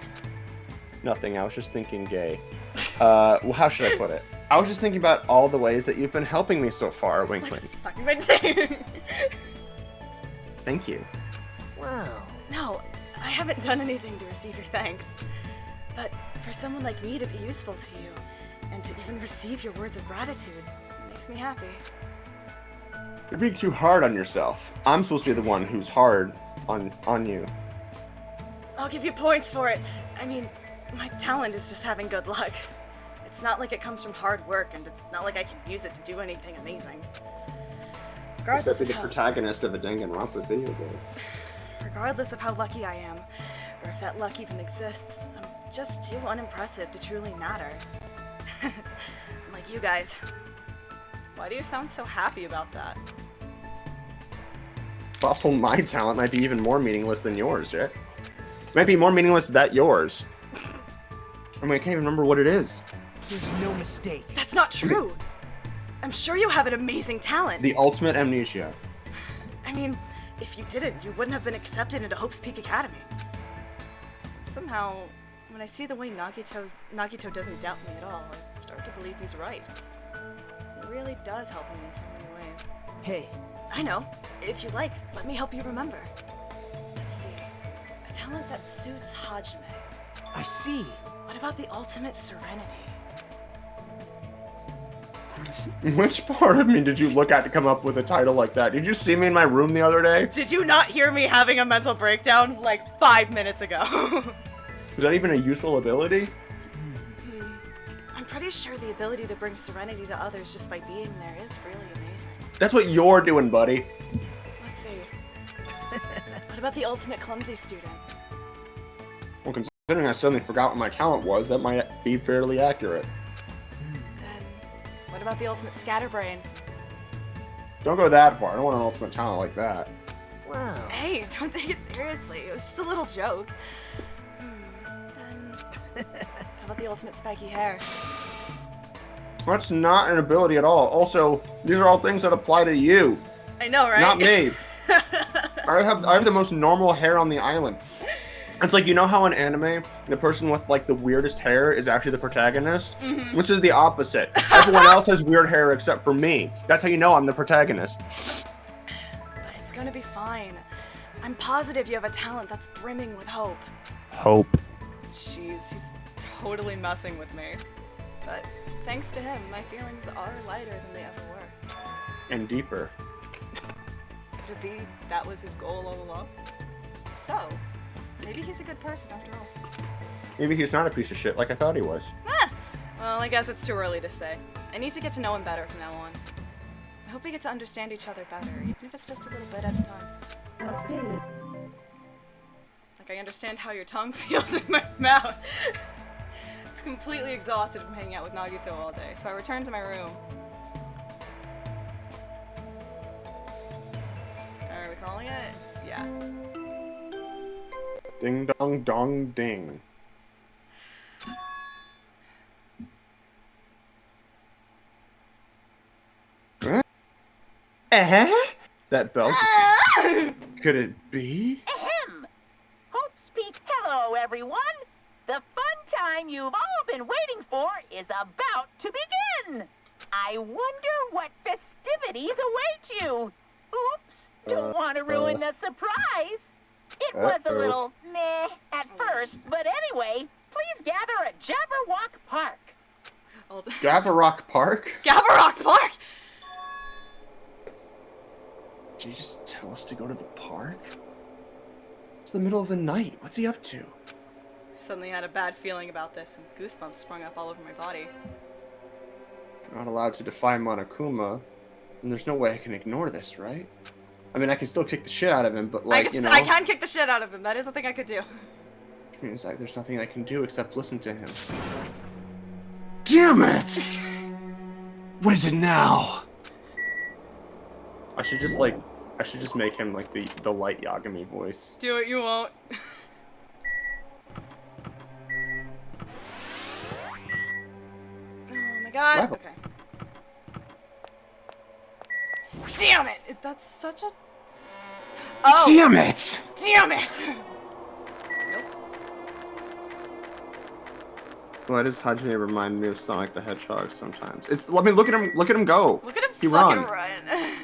Speaker 1: Nothing. I was just thinking gay. Well, how should I put it? I was just thinking about all the ways that you've been helping me so far, wink
Speaker 2: Like
Speaker 1: wink.
Speaker 2: sucking my dick.
Speaker 1: Thank you.
Speaker 4: Wow.
Speaker 2: No, I haven't done anything to receive your thanks. But for someone like me to be useful to you, and to even receive your words of gratitude, makes me happy.
Speaker 1: You're being too hard on yourself. I'm supposed to be the one who's hard on you.
Speaker 2: I'll give you points for it. I mean, my talent is just having good luck. It's not like it comes from hard work, and it's not like I can use it to do anything amazing. Regardless
Speaker 1: Except be
Speaker 2: of
Speaker 1: the
Speaker 2: how,
Speaker 1: protagonist of a Danganronpa video game.
Speaker 2: regardless of how lucky I am, or if that luck even exists, I'm just too unimpressive to truly matter. Like you guys. Why do you sound so happy about that?
Speaker 1: Also, my talent might be even more meaningless than yours, right? It might be more meaningless than yours. I mean, I can't even remember what it is.
Speaker 4: There's no mistake.
Speaker 2: That's not true! I'm sure you have an amazing talent!
Speaker 1: The ultimate amnesia.
Speaker 2: I mean, if you didn't, you wouldn't have been accepted into Hope's Peak Academy. Somehow, when I see the way Nagito doesn't doubt me at all, I start to believe he's right. It really does help me in so many ways.
Speaker 4: Hey,
Speaker 2: I know. If you like, let me help you remember. Let's see. A talent that suits Hajime.
Speaker 4: I see.
Speaker 2: What about the ultimate serenity?
Speaker 1: Which part of me did you look at to come up with a title like that? Did you see me in my room the other day?
Speaker 2: Did you not hear me having a mental breakdown like 5 minutes ago?
Speaker 1: Is that even a useful ability?
Speaker 2: I'm pretty sure the ability to bring serenity to others just by being there is really amazing.
Speaker 1: That's what you're doing, buddy.
Speaker 2: Let's see. What about the ultimate clumsy student?
Speaker 1: Well, considering I suddenly forgot what my talent was, that might be fairly accurate.
Speaker 2: Then, what about the ultimate scatterbrain?
Speaker 1: Don't go that far. I don't want an ultimate talent like that.
Speaker 4: Wow.
Speaker 2: Hey, don't take it seriously. It was just a little joke. Then, how about the ultimate spiky hair?
Speaker 1: That's not an ability at all. Also, these are all things that apply to you,
Speaker 2: I know, right?
Speaker 1: not me. I have the most normal hair on the island. It's like, you know how in anime, the person with like the weirdest hair is actually the protagonist?
Speaker 2: Mm-hmm.
Speaker 1: Which is the opposite. Everyone else has weird hair except for me. That's how you know I'm the protagonist.
Speaker 2: But it's gonna be fine. I'm positive you have a talent that's brimming with hope.
Speaker 1: Hope.
Speaker 2: Jeez, he's totally messing with me. But thanks to him, my feelings are lighter than they ever were.
Speaker 1: And deeper.
Speaker 2: Could it be that was his goal all along? If so, maybe he's a good person after all.
Speaker 1: Maybe he's not a piece of shit like I thought he was.
Speaker 2: Ah! Well, I guess it's too early to say. I need to get to know him better from now on. I hope we get to understand each other better, even if it's just a little bit at a time. Like, I understand how your tongue feels in my mouth. It's completely exhausted from hanging out with Nagito all day, so I return to my room. Are we calling it? Yeah.
Speaker 1: Ding dong dong ding. That bell just... Could it be?
Speaker 3: Ahem! Hope speak hello, everyone! The fun time you've all been waiting for is about to begin! I wonder what festivities await you! Oops! Don't want to ruin the surprise! It was a little meh at first, but anyway, please gather at Jabberwock Park.
Speaker 1: Gavarrock Park?
Speaker 2: Gavarrock Park!
Speaker 1: Did you just tell us to go to the park? It's the middle of the night. What's he up to?
Speaker 2: I suddenly had a bad feeling about this, and goosebumps sprung up all over my body.
Speaker 1: I'm not allowed to defy Monokuma, and there's no way I can ignore this, right? I mean, I can still kick the shit out of him, but like, you know...
Speaker 2: I can kick the shit out of him. That is a thing I could do.
Speaker 1: Which means like, there's nothing I can do except listen to him. Damn it! What is it now? I should just make him like the light Yagami voice.
Speaker 2: Do it, you won't. Oh my god.
Speaker 1: Wow.
Speaker 2: Okay. Damn it! That's such a... Oh!
Speaker 1: Damn it!
Speaker 2: Damn it!
Speaker 1: Why does Hajime remind me of Sonic the Hedgehog sometimes? It's look at him go.
Speaker 2: Look at him
Speaker 1: He
Speaker 2: fucking
Speaker 1: run.
Speaker 2: run.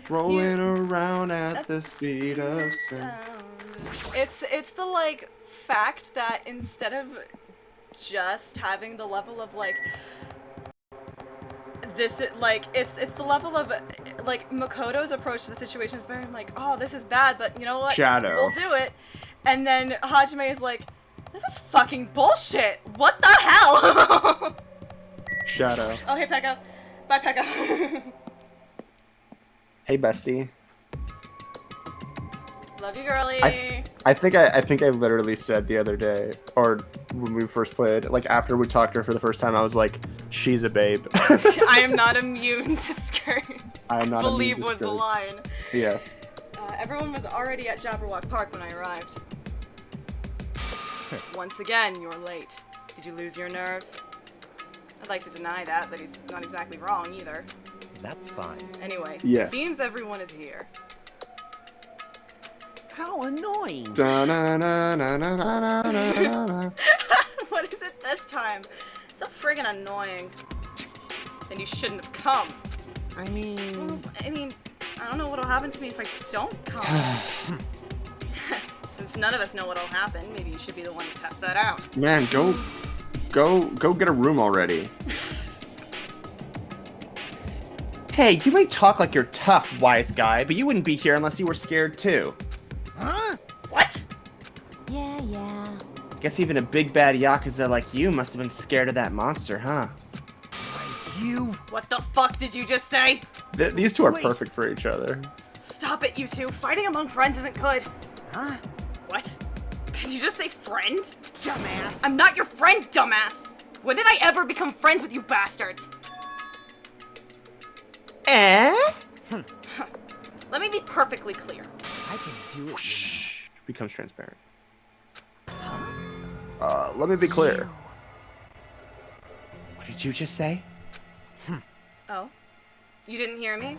Speaker 1: Rolling around at the speed of sound.
Speaker 2: It's the like fact that instead of just having the level of like this, like it's the level of like Makoto's approach to the situation is very like, oh, this is bad, but you know what?
Speaker 1: Shadow.
Speaker 2: We'll do it. And then Hajime is like, this is fucking bullshit. What the hell?
Speaker 1: Shadow.
Speaker 2: Oh, hey, Pekka. Bye, Pekka.
Speaker 1: Hey, bestie.
Speaker 2: Love you, girly.
Speaker 1: I think I literally said the other day, or when we first played, like after we talked to her for the first time, I was like, she's a babe.
Speaker 2: I am not immune to skirt.
Speaker 1: I am not
Speaker 2: believe
Speaker 1: immune to
Speaker 2: was the
Speaker 1: skirts.
Speaker 2: line.
Speaker 1: Yes.
Speaker 2: Everyone was already at Jabberwock Park when I arrived. Once again, you're late. Did you lose your nerve? I'd like to deny that, but he's not exactly wrong either.
Speaker 7: That's fine.
Speaker 2: Anyway,
Speaker 1: Yeah.
Speaker 2: it seems everyone is here.
Speaker 4: How annoying.
Speaker 1: Da-na-na-na-na-na-na-na.
Speaker 2: What is it this time? So friggin' annoying. Then you shouldn't have come.
Speaker 4: I mean...
Speaker 2: Well, I don't know what'll happen to me if I don't come. Since none of us know what'll happen, maybe you should be the one to test that out.
Speaker 1: Man, go get a room already. Hey, you might talk like you're tough, wise guy, but you wouldn't be here unless you were scared too.
Speaker 4: Huh?
Speaker 2: What?
Speaker 5: Yeah.
Speaker 9: Guess even a big bad Yakuza like you must have been scared of that monster, huh?
Speaker 4: You...
Speaker 2: What the fuck did you just say?
Speaker 1: These two are
Speaker 4: Wait.
Speaker 1: perfect for each other.
Speaker 2: Stop it, you two. Fighting among friends isn't good.
Speaker 4: Huh?
Speaker 2: What? Did you just say friend?
Speaker 4: Dumbass.
Speaker 2: I'm not your friend, dumbass! When did I ever become friends with you bastards? Let me be perfectly clear.
Speaker 4: I can do it.
Speaker 1: Shh. Becomes transparent. Let me be clear.
Speaker 9: What did you just say?
Speaker 2: Oh? You didn't hear me?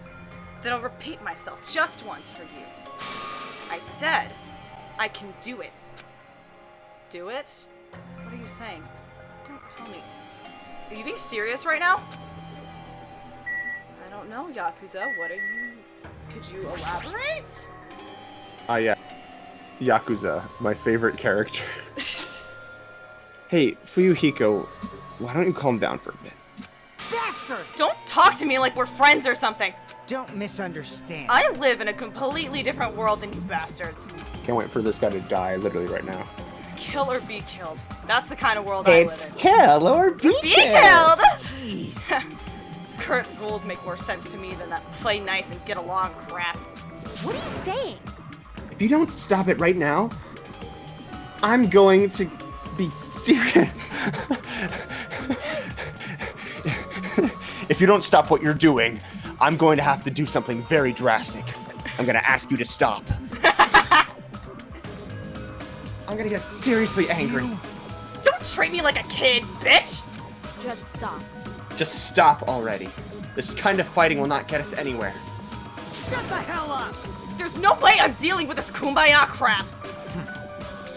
Speaker 2: Then I'll repeat myself just once for you. I said, I can do it. Do it? What are you saying? Don't tell me. Are you being serious right now? I don't know, Yakuza. What are you... Could you elaborate?
Speaker 1: Yeah. Yakuza, my favorite character. Hey, Fuyuhiko, why don't you calm down for a bit?
Speaker 4: Bastard!
Speaker 2: Don't talk to me like we're friends or something.
Speaker 4: Don't misunderstand.
Speaker 2: I live in a completely different world than you bastards.
Speaker 1: Can't wait for this guy to die literally right now.
Speaker 2: kill or be killed. That's the kind of world I live
Speaker 9: It's
Speaker 2: in.
Speaker 9: kill or be
Speaker 2: Be
Speaker 9: killed.
Speaker 2: killed! Current rules make more sense to me than that play nice and get along crap.
Speaker 5: What are you saying?
Speaker 9: If you don't stop it right now, I'm going to be serious.
Speaker 1: If you don't stop what you're doing, I'm going to have to do something very drastic. I'm going to ask you to stop.
Speaker 9: I'm gonna get seriously angry.
Speaker 2: Don't treat me like a kid, bitch!
Speaker 5: Just stop.
Speaker 1: Just stop already. This kind of fighting will not get us anywhere.
Speaker 4: Shut the hell up!
Speaker 2: There's no way I'm dealing with this kumbaya crap!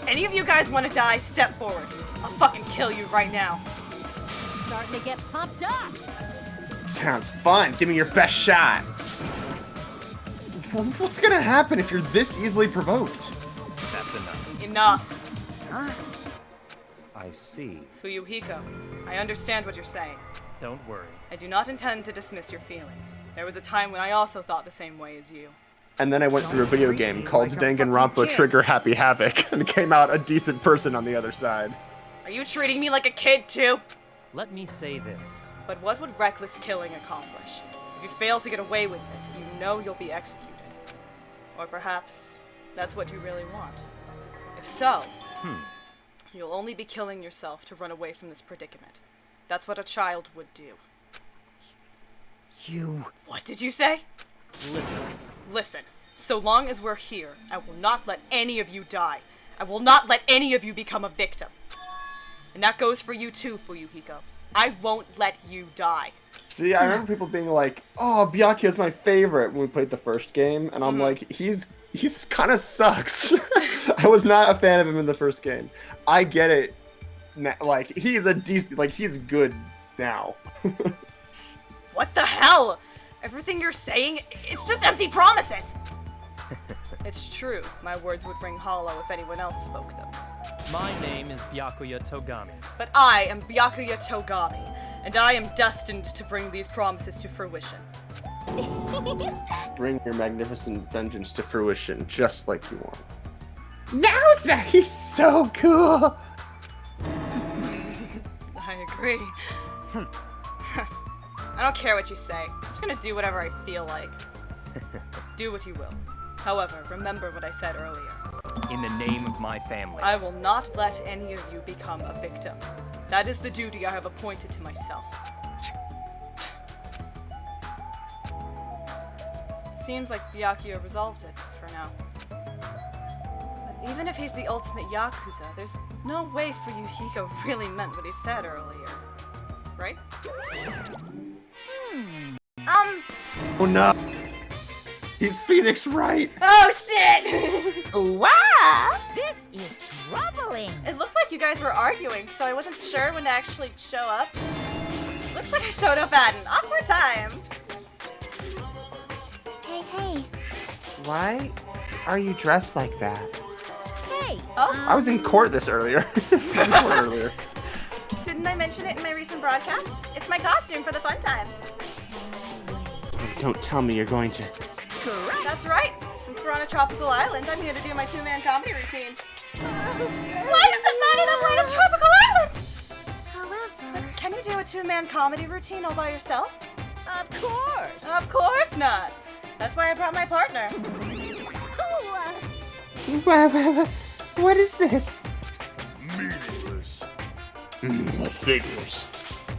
Speaker 2: Any of you guys want to die, step forward. I'll fucking kill you right now.
Speaker 5: Starting to get pumped up.
Speaker 1: Sounds fun. Give me your best shot. What's gonna happen if you're this easily provoked?
Speaker 7: That's enough.
Speaker 2: Enough.
Speaker 7: I see.
Speaker 2: Fuyuhiko, I understand what you're saying.
Speaker 7: Don't worry.
Speaker 2: I do not intend to dismiss your feelings. There was a time when I also thought the same way as you.
Speaker 1: And then I went through a video game called
Speaker 4: like a
Speaker 1: Danganronpa
Speaker 4: fucking kid.
Speaker 1: Trigger Happy Havoc and came out a decent person on the other side.
Speaker 2: Are you treating me like a kid too?
Speaker 7: Let me say this.
Speaker 2: But what would reckless killing accomplish? If you fail to get away with it, you know you'll be executed. Or perhaps that's what you really want. If so, you'll only be killing yourself to run away from this predicament. That's what a child would do.
Speaker 4: You...
Speaker 2: What did you say?
Speaker 7: Listen.
Speaker 2: Listen, so long as we're here, I will not let any of you die. I will not let any of you become a victim. And that goes for you too, Fuyuhiko. I won't let you die.
Speaker 1: See, I remember people being like, "Oh, Byakuya is my favorite" when we played the first game, and I'm like, he's kind of sucks. I was not a fan of him in the first game. I get it. Like, he's a decent, like, he's good now.
Speaker 2: What the hell? Everything you're saying, it's just empty promises. It's true. My words would ring hollow if anyone else spoke them.
Speaker 7: My name is Byakuya Togami.
Speaker 2: But I am Byakuya Togami, and I am destined to bring these promises to fruition.
Speaker 1: Bring your magnificent vengeance to fruition, just like you want. Yowza, he's so cool!
Speaker 2: I agree. I don't care what you say. I'm just gonna do whatever I feel like. Do what you will. However, remember what I said earlier.
Speaker 7: In the name of my family.
Speaker 2: I will not let any of you become a victim. That is the duty I have appointed to myself. It seems like Byakuya resolved it, for now. But even if he's the ultimate Yakuza, there's no way Fuyuhiko really meant what he said earlier. Right?
Speaker 1: Oh no! He's Phoenix Wright!
Speaker 2: Oh shit!
Speaker 1: Wow!
Speaker 3: This is troubling.
Speaker 2: It looked like you guys were arguing, so I wasn't sure when to actually show up. Looks like I showed up at an awkward time.
Speaker 5: Hey, hey.
Speaker 9: Why are you dressed like that?
Speaker 3: Hey,
Speaker 2: Oh,
Speaker 1: I was in court this earlier.
Speaker 2: didn't I mention it in my recent broadcast? It's my costume for the fun time.
Speaker 9: Don't tell me you're going to.
Speaker 3: correct.
Speaker 2: That's right. Since we're on a tropical island, I'm here to do my two-man comedy routine. Why does it matter that we're on a tropical island?
Speaker 5: However,
Speaker 2: Can you do a two-man comedy routine all by yourself?
Speaker 3: Of course.
Speaker 2: Of course not. That's why I brought my partner.
Speaker 9: What is this?
Speaker 6: Meaningless.
Speaker 1: Figures.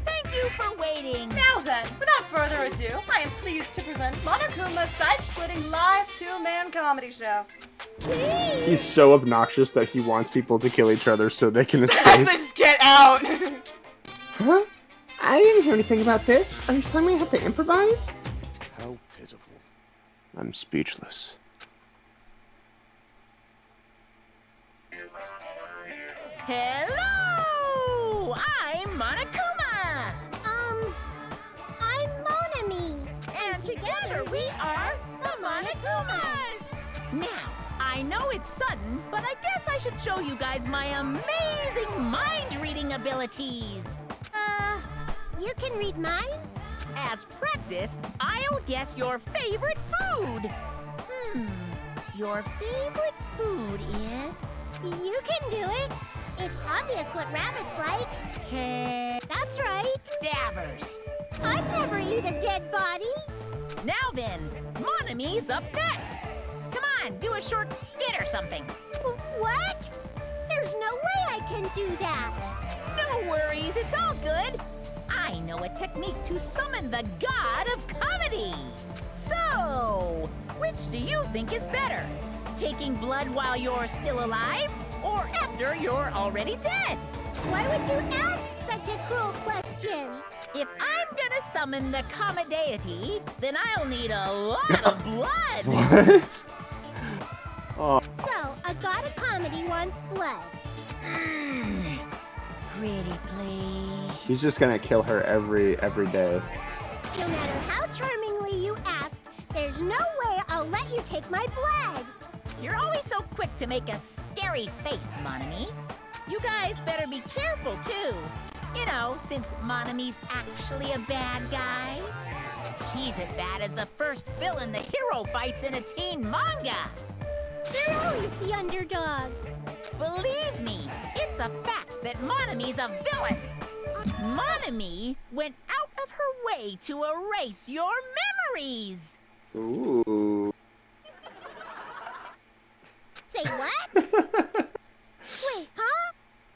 Speaker 3: Thank you for waiting.
Speaker 2: Now then, without further ado, I am pleased to present Monokuma's side-splitting live two-man comedy show.
Speaker 1: He's so obnoxious that he wants people to kill each other so they can escape.
Speaker 2: Just get out!
Speaker 9: Huh? I didn't hear anything about this. Are you telling me I have to improvise?
Speaker 6: How pitiful.
Speaker 1: I'm speechless.
Speaker 3: Hello! I'm Monokuma!
Speaker 5: I'm Monami.
Speaker 3: And together we are the Monokumas! Now, I know it's sudden, but I guess I should show you guys my amazing mind-reading abilities.
Speaker 5: You can read minds?
Speaker 3: As practice, I'll guess your favorite food. Your favorite food is...
Speaker 5: You can do it. It's obvious what rabbits like.
Speaker 3: Hey,
Speaker 5: That's right.
Speaker 3: Davers.
Speaker 5: I'd never eat a dead body.
Speaker 3: Now then, Monomy's up next. Come on, do a short skit or something.
Speaker 5: What? There's no way I can do that.
Speaker 3: No worries, it's all good. I know a technique to summon the god of comedy. So, which do you think is better? Taking blood while you're still alive, or after you're already dead?
Speaker 5: Why would you ask such a cruel question?
Speaker 3: If I'm gonna summon the comma deity, then I'll need a lot of blood.
Speaker 9: What? Oh,
Speaker 5: So, a god of comedy wants blood.
Speaker 3: Pretty please.
Speaker 9: he's just gonna kill her every day.
Speaker 5: No matter how charmingly you ask, there's no way I'll let you take my blood.
Speaker 3: You're always so quick to make a scary face, Monomy. You guys better be careful, too. You know, since Monomy's actually a bad guy. She's as bad as the first villain the hero fights in a teen manga.
Speaker 5: They're always the underdog.
Speaker 3: Believe me, it's a fact that Monomy's a villain. Monomy went out of her way to erase your memories.
Speaker 9: Ooh.
Speaker 5: Say what? Wait, huh?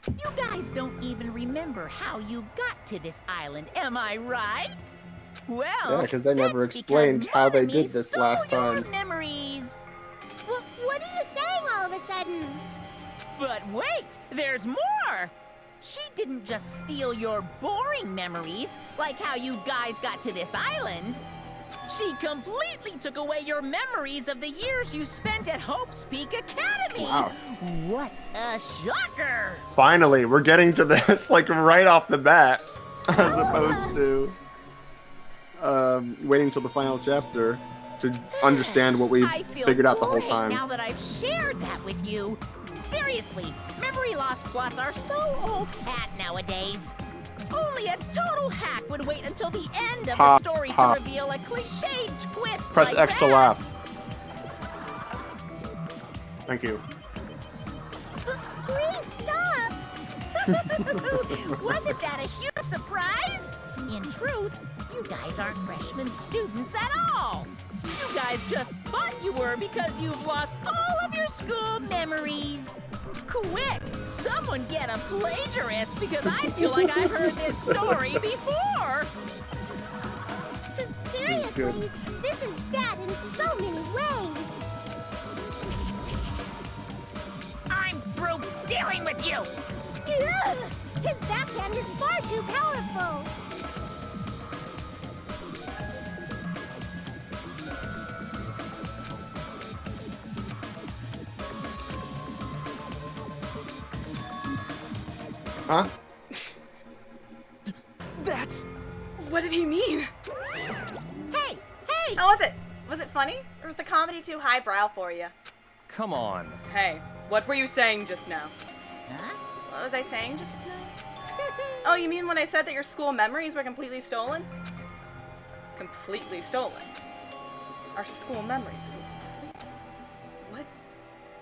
Speaker 3: You guys don't even remember how you got to this island, am I right? Well,
Speaker 9: Yeah, 'cause they never
Speaker 3: that's
Speaker 9: explained
Speaker 3: because
Speaker 9: how they
Speaker 3: Monomy
Speaker 9: did this last
Speaker 3: stole your
Speaker 9: time.
Speaker 3: memories.
Speaker 5: What are you saying all of a sudden?
Speaker 3: But wait, there's more! She didn't just steal your boring memories, like how you guys got to this island. She completely took away your memories of the years you spent at Hope's Peak Academy.
Speaker 9: Wow.
Speaker 3: What a shocker!
Speaker 1: Finally, we're getting to this like right off the bat, as opposed to waiting till the final chapter to understand what we've
Speaker 3: I feel
Speaker 1: figured out the whole
Speaker 3: great
Speaker 1: time.
Speaker 3: now that I've shared that with you. Seriously, memory loss plots are so old hat nowadays. Only a total hack would wait until the end of
Speaker 1: Ha,
Speaker 3: the story
Speaker 1: ha.
Speaker 3: to reveal a cliched twist.
Speaker 1: Press
Speaker 3: like
Speaker 1: X to
Speaker 3: that.
Speaker 1: laugh. Thank you.
Speaker 5: Please stop.
Speaker 3: Wasn't that a huge surprise? In truth, you guys aren't freshman students at all. You guys just thought you were because you've lost all of your school memories. Quick, someone get a plagiarist because I feel like I've heard this story before.
Speaker 5: Seriously, this is bad in so many ways.
Speaker 3: I'm through dealing with you.
Speaker 5: Ugh, his backhand is far too powerful.
Speaker 1: Huh?
Speaker 2: That's... What did he mean?
Speaker 3: Hey, hey!
Speaker 2: How was it? Was it funny? Or was the comedy too highbrow for you?
Speaker 7: Come on.
Speaker 2: Hey, what were you saying just now?
Speaker 3: Huh?
Speaker 2: What was I saying just now? Oh, you mean when I said that your school memories were completely stolen? Completely stolen? Our school memories were completely... What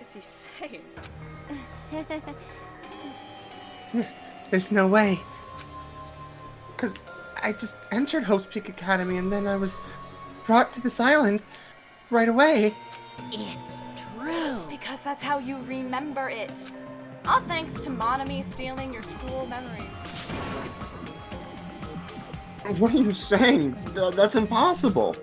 Speaker 2: is he saying?
Speaker 9: There's no way. Because I just entered Hope's Peak Academy and then I was brought to this island right away.
Speaker 3: It's true.
Speaker 2: It's because that's how you remember it. All thanks to Monomy stealing your school memories.
Speaker 1: What are you saying? That's impossible.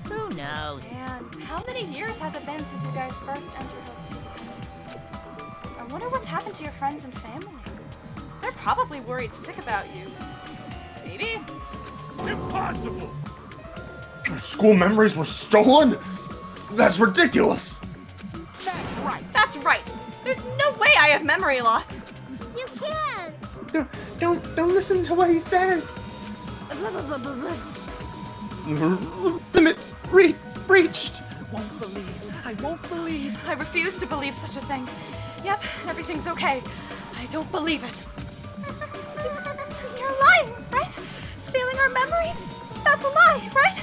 Speaker 3: Who knows?
Speaker 2: And how many years has it been since you guys first entered Hope's Peak Academy? I wonder what's happened to your friends and family. They're probably worried sick about you. Maybe?
Speaker 6: Impossible!
Speaker 1: School memories were stolen? That's ridiculous.
Speaker 6: That's right!
Speaker 2: That's right! There's no way I have memory loss!
Speaker 5: You can't.
Speaker 9: Don't listen to what he says.
Speaker 1: Limit reached.
Speaker 7: Won't believe. I won't believe.
Speaker 2: I refuse to believe such a thing. Yep, everything's okay. I don't believe it. You're lying, right? Stealing our memories? That's a lie, right?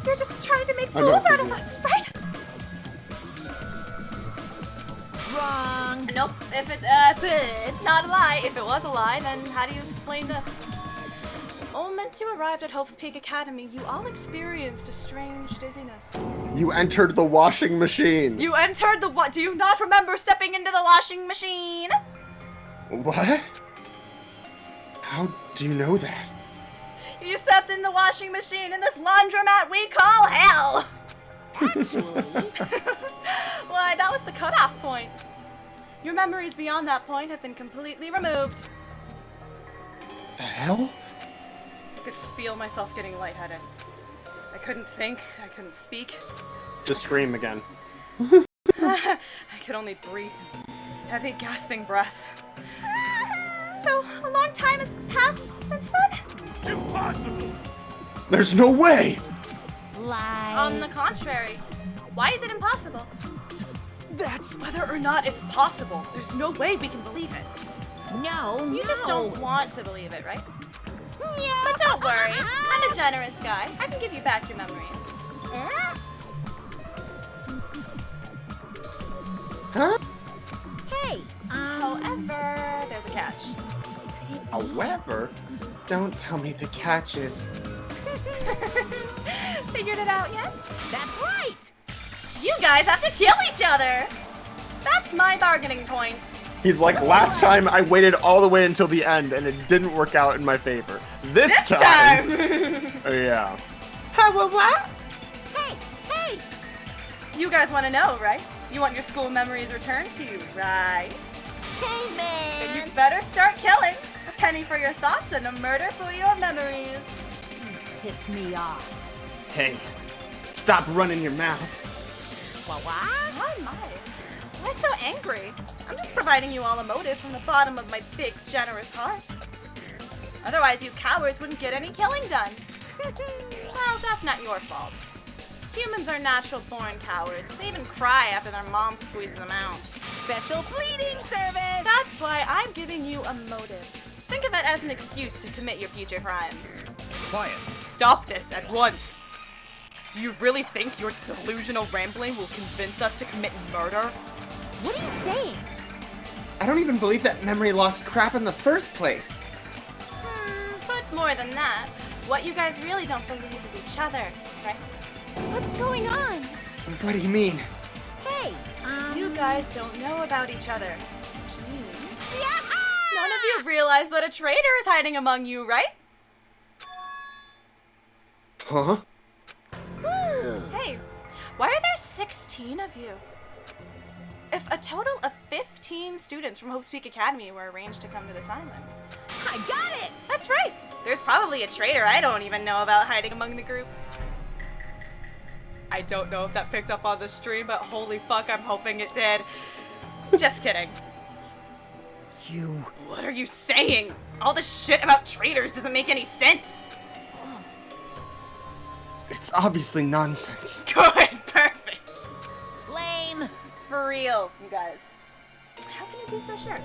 Speaker 2: You're just trying to make
Speaker 1: I know
Speaker 2: fools
Speaker 1: what
Speaker 2: out
Speaker 1: you
Speaker 2: of
Speaker 1: mean.
Speaker 2: us, right?
Speaker 3: Wrong.
Speaker 2: Nope, If it's not a lie. If it was a lie, then how do you explain this? The moment you arrived at Hope's Peak Academy, you all experienced a strange dizziness.
Speaker 1: You entered the washing machine.
Speaker 2: You entered the what? Do you not remember stepping into the washing machine?
Speaker 1: What? How do you know that?
Speaker 2: You stepped in the washing machine in this laundromat we call hell!
Speaker 3: Actually,
Speaker 2: Why, that was the cutoff point. Your memories beyond that point have been completely removed.
Speaker 1: The hell?
Speaker 2: I could feel myself getting lightheaded. I couldn't think, I couldn't speak.
Speaker 1: Just scream again.
Speaker 2: I could only breathe in heavy gasping breaths. So, a long time has passed since then?
Speaker 6: Impossible!
Speaker 1: There's no way!
Speaker 3: lie.
Speaker 2: On the contrary, why is it impossible?
Speaker 7: That's
Speaker 2: Whether or not it's possible, there's no way we can believe it.
Speaker 3: No,
Speaker 2: You just don't want to believe it, right? But don't worry, I'm a generous guy. I can give you back your memories.
Speaker 1: Huh?
Speaker 3: Hey,
Speaker 2: However, there's a catch.
Speaker 1: However, don't tell me the catch is...
Speaker 2: Figured it out yet?
Speaker 3: that's right.
Speaker 2: You guys have to kill each other! That's my bargaining point.
Speaker 1: He's like, last time I waited all the way until the end and it didn't work out in my favor. This time! Yeah. What?
Speaker 3: Hey,
Speaker 2: You guys want to know, right? You want your school memories returned to you, right?
Speaker 3: hey,
Speaker 2: Then
Speaker 3: man.
Speaker 2: you better start killing. A penny for your thoughts and a murder for your memories.
Speaker 3: Piss me off.
Speaker 1: Hey, stop running your mouth.
Speaker 3: What?
Speaker 2: My. Why so angry? I'm just providing you all a motive from the bottom of my big, generous heart. Otherwise, you cowards wouldn't get any killing done. Well, that's not your fault. Humans are natural-born cowards. They even cry after their mom squeezes them out.
Speaker 3: Special bleeding service.
Speaker 2: That's why I'm giving you a motive. Think of it as an excuse to commit your future crimes.
Speaker 7: quiet.
Speaker 2: Stop this at once! Do you really think your delusional rambling will convince us to commit murder?
Speaker 5: What are you saying?
Speaker 9: I don't even believe that memory lost crap in the first place.
Speaker 2: But more than that, what you guys really don't believe is each other, right?
Speaker 5: What's going on?
Speaker 9: What do you mean?
Speaker 3: Hey,
Speaker 2: You guys don't know about each other, which means none of you realize that a traitor is hiding among you, right?
Speaker 9: Huh?
Speaker 2: Hey, why are there 16 of you? If a total of 15 students from Hope's Peak Academy were arranged to come to this island.
Speaker 3: I got it.
Speaker 2: That's right! There's probably a traitor I don't even know about hiding among the group. I don't know if that picked up on the stream, but holy fuck, I'm hoping it did. Just kidding.
Speaker 7: You...
Speaker 2: What are you saying? All this shit about traitors doesn't make any sense.
Speaker 9: It's obviously nonsense.
Speaker 2: Good, perfect.
Speaker 3: Lame.
Speaker 2: For real, you guys. How can you be so sure?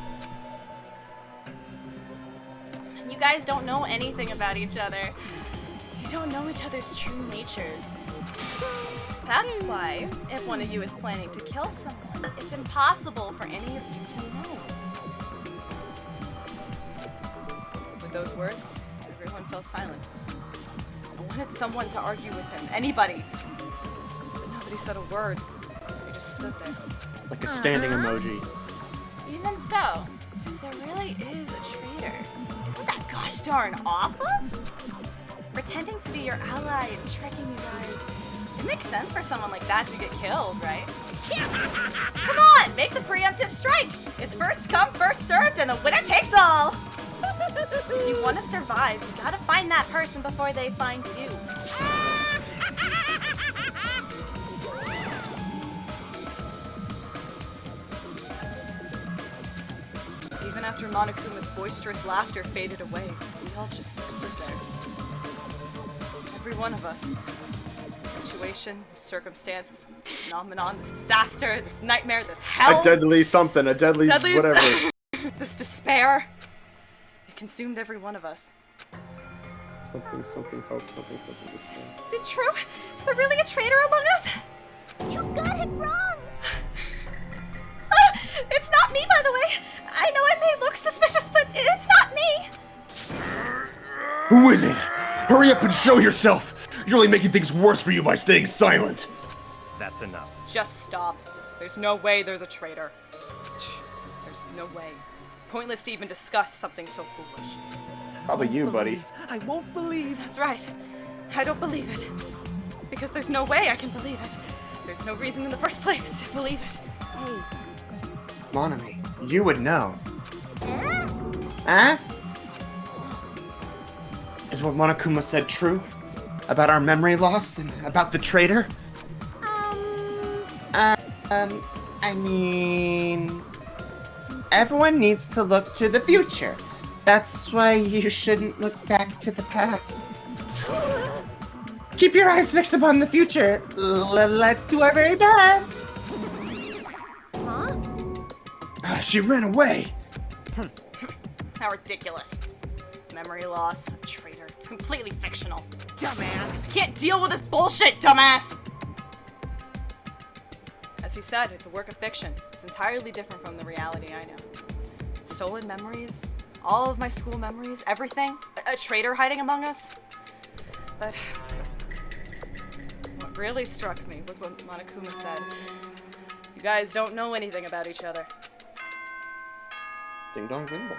Speaker 2: You guys don't know anything about each other. You don't know each other's true natures. That's why, if one of you is planning to kill someone, it's impossible for any of you to know. With those words, everyone fell silent. I wanted someone to argue with him, anybody. But nobody said a word. They just stood there.
Speaker 1: Like a standing emoji.
Speaker 2: Even so, if there really is a traitor, isn't that gosh darn awful? Pretending to be your ally and tricking you guys. It makes sense for someone like that to get killed, right? Come on, make the preemptive strike! It's first come, first served, and the winner takes all! If you want to survive, you gotta find that person before they find you. Even after Monokuma's boisterous laughter faded away, we all just stood there. Every one of us. This situation, this circumstance, this phenomenon, this disaster, this nightmare, this hell.
Speaker 1: A deadly something, a deadly whatever.
Speaker 2: This despair. It consumed every one of us.
Speaker 1: Something, something, hope, something, something, despair.
Speaker 2: Is it true? Is there really a traitor among us?
Speaker 5: You've got it wrong!
Speaker 2: It's not me, by the way. I know I may look suspicious, but it's not me.
Speaker 1: Who is it? Hurry up and show yourself! You're only making things worse for you by staying silent.
Speaker 7: That's enough.
Speaker 2: Just stop. There's no way there's a traitor. There's no way. It's pointless to even discuss something so foolish.
Speaker 1: Probably you, buddy.
Speaker 8: I won't believe.
Speaker 2: That's right. I don't believe it. Because there's no way I can believe it. There's no reason in the first place to believe it.
Speaker 9: Hey. Monami, you would know. Huh? Is what Monokuma said true? About our memory loss and about the traitor? I mean... Everyone needs to look to the future. That's why you shouldn't look back to the past. Keep your eyes fixed upon the future. Let's do our very best.
Speaker 5: Huh?
Speaker 9: She ran away.
Speaker 2: How ridiculous. Memory loss, a traitor. It's completely fictional.
Speaker 8: Dumbass.
Speaker 2: I can't deal with this bullshit, dumbass! As he said, it's a work of fiction. It's entirely different from the reality I know. Stolen memories, all of my school memories, everything. A traitor hiding among us. But what really struck me was what Monokuma said. You guys don't know anything about each other.
Speaker 9: Ding dong, ding dong.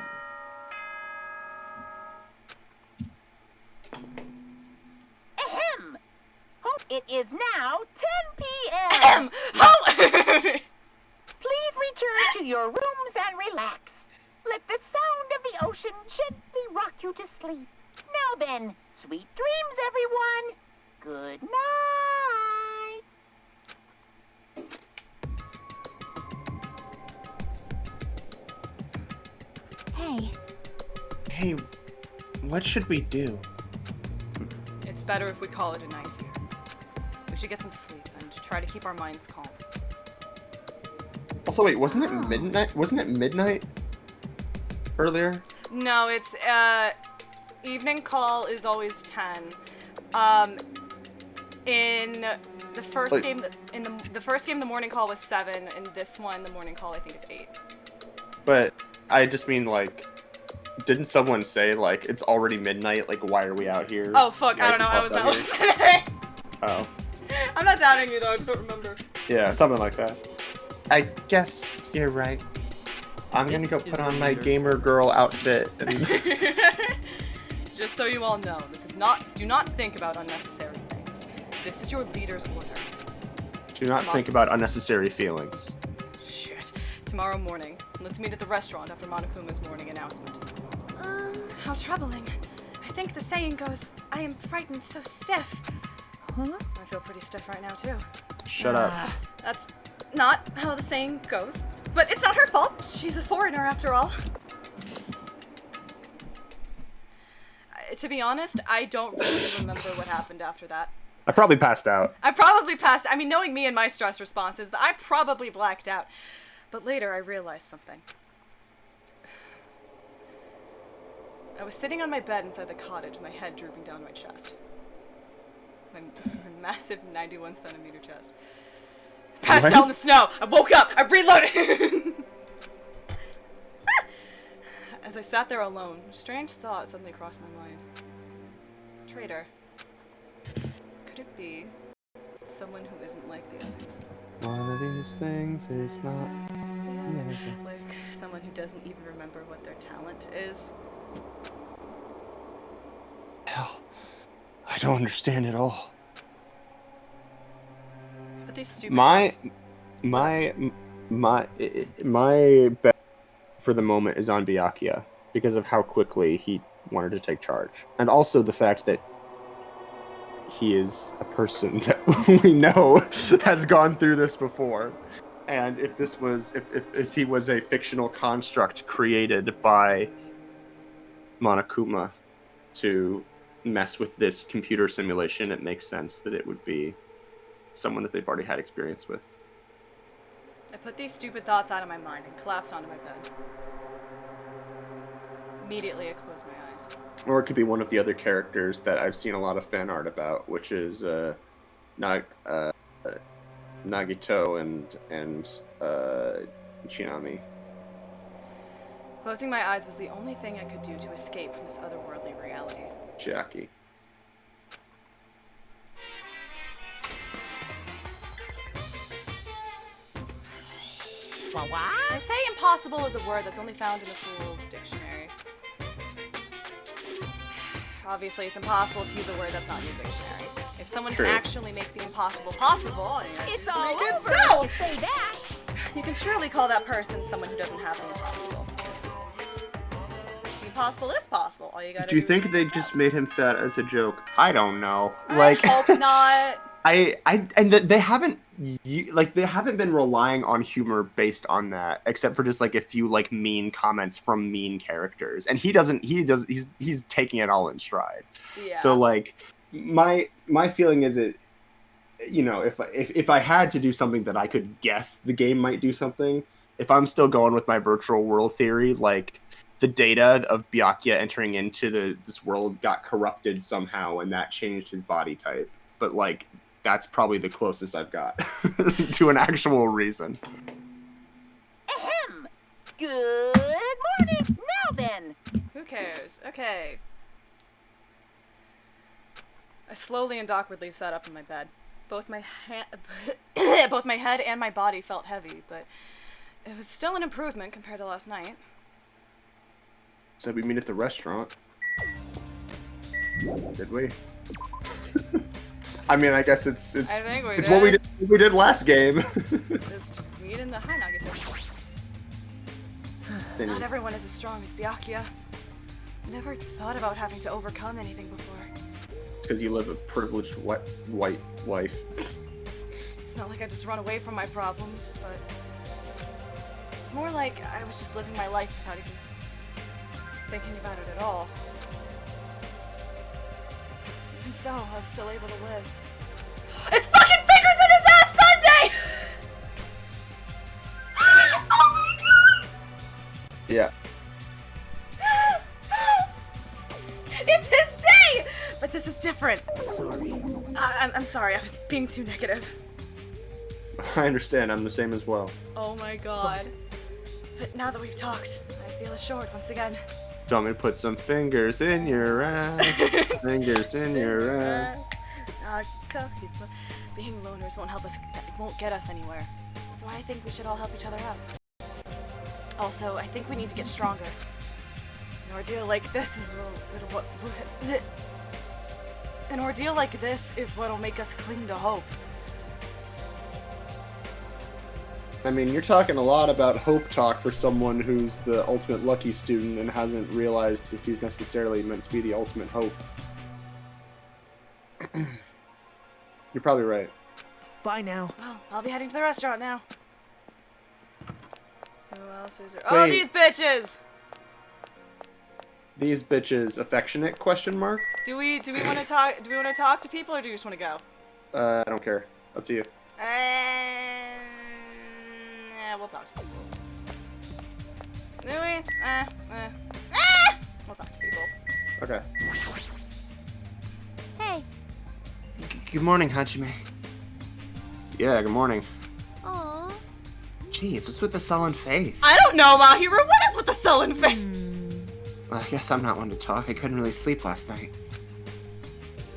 Speaker 3: Ahem! Hope it is now 10 p.m.
Speaker 2: Ahem! How?
Speaker 3: Please return to your rooms and relax. Let the sound of the ocean gently rock you to sleep. Now then, sweet dreams, everyone. Good night.
Speaker 5: Hey,
Speaker 9: Hey, what should we do?
Speaker 2: It's better if we call it a night here. We should get some sleep and try to keep our minds calm.
Speaker 9: Also, wait, wasn't it midnight? Wasn't it midnight earlier?
Speaker 2: No, it's evening call is always 10. In the first
Speaker 9: Wait.
Speaker 2: game, the first game, the morning call was 7, and this one, the morning call, I think is 8.
Speaker 1: But I just mean, like, didn't someone say, like, it's already midnight? Like, why are we out here?
Speaker 2: Oh fuck, I
Speaker 1: Like,
Speaker 2: don't know. I was not
Speaker 1: plus out
Speaker 2: listening.
Speaker 1: here? Oh,
Speaker 2: I'm not doubting you though. I just don't remember.
Speaker 1: yeah, something like that.
Speaker 9: I guess you're right. I'm gonna
Speaker 7: This
Speaker 9: go
Speaker 7: is
Speaker 9: put
Speaker 7: the
Speaker 9: on my
Speaker 7: leader's
Speaker 9: gamer girl outfit and
Speaker 2: Just so you all know, this is not. Do not think about unnecessary things. This is your leader's order.
Speaker 1: Do not think about unnecessary feelings.
Speaker 2: Shit. Tomorrow morning, let's meet at the restaurant after Monokuma's morning announcement. How troubling. I think the saying goes, I am frightened so stiff.
Speaker 8: Huh?
Speaker 2: I feel pretty stiff right now, too.
Speaker 1: Shut up.
Speaker 2: That's not how the saying goes. But it's not her fault. She's a foreigner, after all. To be honest, I don't really remember what happened after that.
Speaker 1: I probably passed out.
Speaker 2: I probably passed. I mean, knowing me and my stress responses, I probably blacked out. But later, I realized something. I was sitting on my bed inside the cottage, my head drooping down my chest. My massive 91 centimeter chest. Passed
Speaker 1: What?
Speaker 2: out in the snow. I woke up. I reloaded. As I sat there alone, a strange thought suddenly crossed my mind. Traitor. Could it be someone who isn't like the others?
Speaker 9: one of these things is not.
Speaker 2: Like someone who doesn't even remember what their talent is?
Speaker 1: Hell, I don't understand at all.
Speaker 2: But these stupid
Speaker 9: My bet for the moment is on Byakuya because of how quickly he wanted to take charge, and also the fact that he is a person that we know has gone through this before. And if this was, if he was a fictional construct created by Monokuma to mess with this computer simulation, it makes sense that it would be someone that they've already had experience with.
Speaker 2: I put these stupid thoughts out of my mind and collapsed onto my bed. Immediately, I closed my eyes.
Speaker 1: Or it could be one of the other characters that I've seen a lot of fan art about, which is Nagito and
Speaker 9: Chinami.
Speaker 2: Closing my eyes was the only thing I could do to escape from this otherworldly reality.
Speaker 9: Jackie.
Speaker 8: What?
Speaker 2: They say impossible is a word that's only found in the Fool's Dictionary. Obviously, it's impossible to use a word that's not in your dictionary. If someone
Speaker 9: True.
Speaker 2: can actually make the impossible possible,
Speaker 5: It's all
Speaker 2: make it
Speaker 5: over
Speaker 2: so.
Speaker 5: if you say that.
Speaker 2: You can surely call that person someone who doesn't have the impossible. The impossible is possible. All you gotta
Speaker 1: Do you
Speaker 2: is
Speaker 1: think
Speaker 2: make
Speaker 1: they
Speaker 2: it so.
Speaker 1: just made him fat as a joke? I don't know.
Speaker 2: I hope not.
Speaker 1: They haven't they haven't been relying on humor based on that, except for just like a few like mean comments from mean characters, and he's taking it all in stride.
Speaker 2: Yeah.
Speaker 1: So like my feeling is it, you know, if I had to do something that I could guess the game might do something, if I'm still going with my virtual world theory, like the data of Byakuya entering into this world got corrupted somehow, and that changed his body type. But like that's probably the closest I've got to an actual reason.
Speaker 3: Ahem. Good morning. Now then.
Speaker 2: Who cares? Okay. I slowly and awkwardly sat up in my bed. Both my both my head and my body felt heavy, but it was still an improvement compared to last night.
Speaker 1: Said we meet at the restaurant. Did we? I mean, I guess it's
Speaker 2: I think we
Speaker 1: it's
Speaker 2: did.
Speaker 1: what we did last game.
Speaker 2: Just meet in the high Nagato. Not everyone is as strong as Byakuya. I never thought about having to overcome anything before.
Speaker 1: It's because you live a privileged white life.
Speaker 2: It's not like I just run away from my problems, but it's more like I was just living my life without even thinking about it at all. Even so, I was still able to live. It's fucking Fingers in his ass Sunday! Oh my god!
Speaker 1: Yeah.
Speaker 2: It's his day! But this is different.
Speaker 8: Sorry.
Speaker 2: I'm sorry, I was being too negative.
Speaker 1: I understand. I'm the same as well.
Speaker 2: Oh my god. But now that we've talked, I feel assured once again.
Speaker 1: Do you want me to put some fingers in your ass? Fingers in your ass.
Speaker 2: Tell people, being loners won't help us, won't get us anywhere. That's why I think we should all help each other out. Also, I think we need to get stronger. An ordeal like this is an ordeal like this is what'll make us cling to hope.
Speaker 1: I mean, you're talking a lot about hope talk for someone who's the ultimate lucky student and hasn't realized if he's necessarily meant to be the ultimate hope. You're probably right.
Speaker 8: Bye now.
Speaker 2: Well, I'll be heading to the restaurant now. Who else is there? Oh,
Speaker 1: Wait.
Speaker 2: these bitches!
Speaker 1: These bitches affectionate question mark?
Speaker 2: Do we want to talk? Do we want to talk to people, or do you just want to go?
Speaker 1: I don't care. Up to you.
Speaker 2: Yeah, we'll talk to people. Do we? We'll talk to people.
Speaker 1: Okay.
Speaker 5: Hey.
Speaker 9: Good morning, Hajime.
Speaker 1: Yeah, good morning.
Speaker 5: Aw.
Speaker 9: Jeez, what's with the sullen face?
Speaker 2: I don't know, Mahiro. What is with the sullen face?
Speaker 9: Well, I guess I'm not one to talk. I couldn't really sleep last night.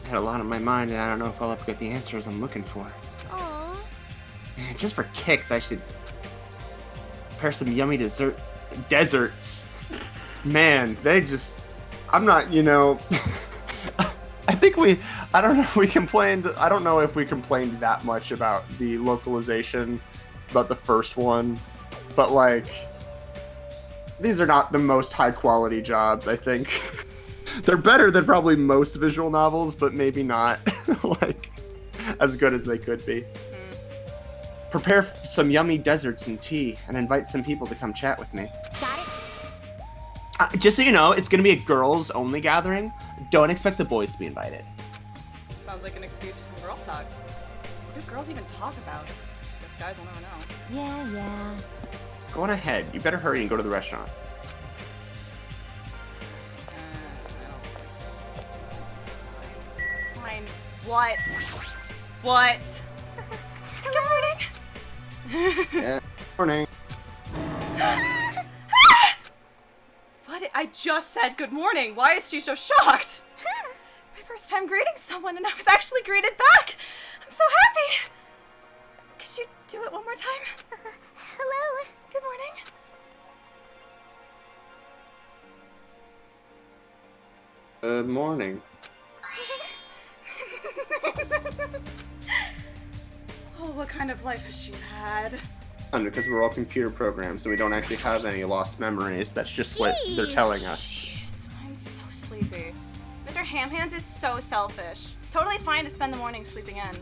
Speaker 9: I had a lot on my mind, and I don't know if I'll ever get the answers I'm looking for.
Speaker 5: Aw.
Speaker 9: Man, just for kicks, I should prepare some yummy deserts. Man, they just... I'm not, you know... I think I don't know, we complained... I don't know if we complained that much about the localization, about the first one, but, like... These are not the most high-quality jobs, I think. They're better than probably most visual novels, but maybe not, like, as good as they could be. Prepare some yummy desserts and tea, and invite some people to come chat with me.
Speaker 5: Got it?
Speaker 9: Just so you know, it's gonna be a girls-only gathering. Don't expect the boys to be invited.
Speaker 2: Sounds like an excuse for some girl talk. What do girls even talk about? Guess guys will never know.
Speaker 5: Yeah.
Speaker 9: Go on ahead. You better hurry and go to the restaurant.
Speaker 2: I don't like this. Fine. What? What? Good morning.
Speaker 9: Yeah. Morning.
Speaker 2: What? I just said good morning. Why is she so shocked? My first time greeting someone, and I was actually greeted back. I'm so happy. Could you do it one more time?
Speaker 5: Hello.
Speaker 2: Good morning.
Speaker 1: Good morning.
Speaker 2: Oh, what kind of life has she had?
Speaker 1: Because we're all computer programs and we don't actually have any lost memories. That's just what they're telling us.
Speaker 2: Jeez, I'm so sleepy. Mr. Hamhands is so selfish. It's totally fine to spend the morning sleeping in.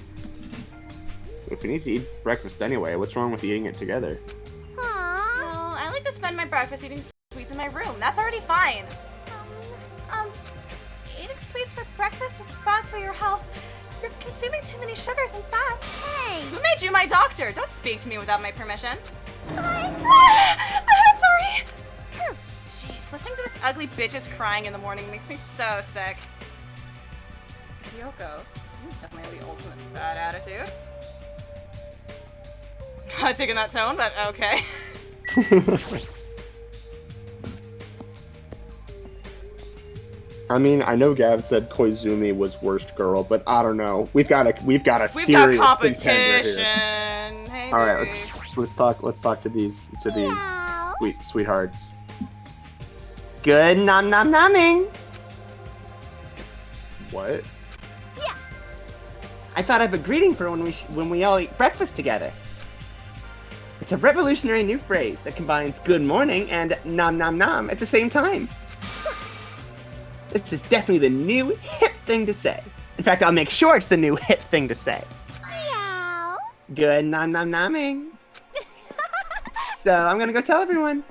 Speaker 1: If we need to eat breakfast anyway, what's wrong with eating it together?
Speaker 5: Aww.
Speaker 2: No, I like to spend my breakfast eating sweets in my room. That's already fine. Eating sweets for breakfast is bad for your health. You're consuming too many sugars and fats.
Speaker 5: Hey.
Speaker 2: Who made you my doctor? Don't speak to me without my permission.
Speaker 5: I'm
Speaker 2: I'm sorry. Jeez, listening to this ugly bitches crying in the morning makes me so sick. Kyoko, definitely the ultimate bad attitude. Not taking that tone, but okay.
Speaker 1: I mean, I know Gav said Koizumi was worst girl, but I don't know. We've got a serious
Speaker 2: competition.
Speaker 1: contender here.
Speaker 2: Hey,
Speaker 1: All right,
Speaker 2: baby.
Speaker 1: let's talk to these
Speaker 5: Meow.
Speaker 1: sweethearts. Good nom nom nomming. What?
Speaker 5: Yes.
Speaker 9: I thought of a greeting for when we all eat breakfast together. It's a revolutionary new phrase that combines good morning and nom nom nom at the same time. This is definitely the new hip thing to say. In fact, I'll make sure it's the new hip thing to say.
Speaker 5: Meow.
Speaker 9: Good nom nom nomming. So I'm gonna go tell everyone.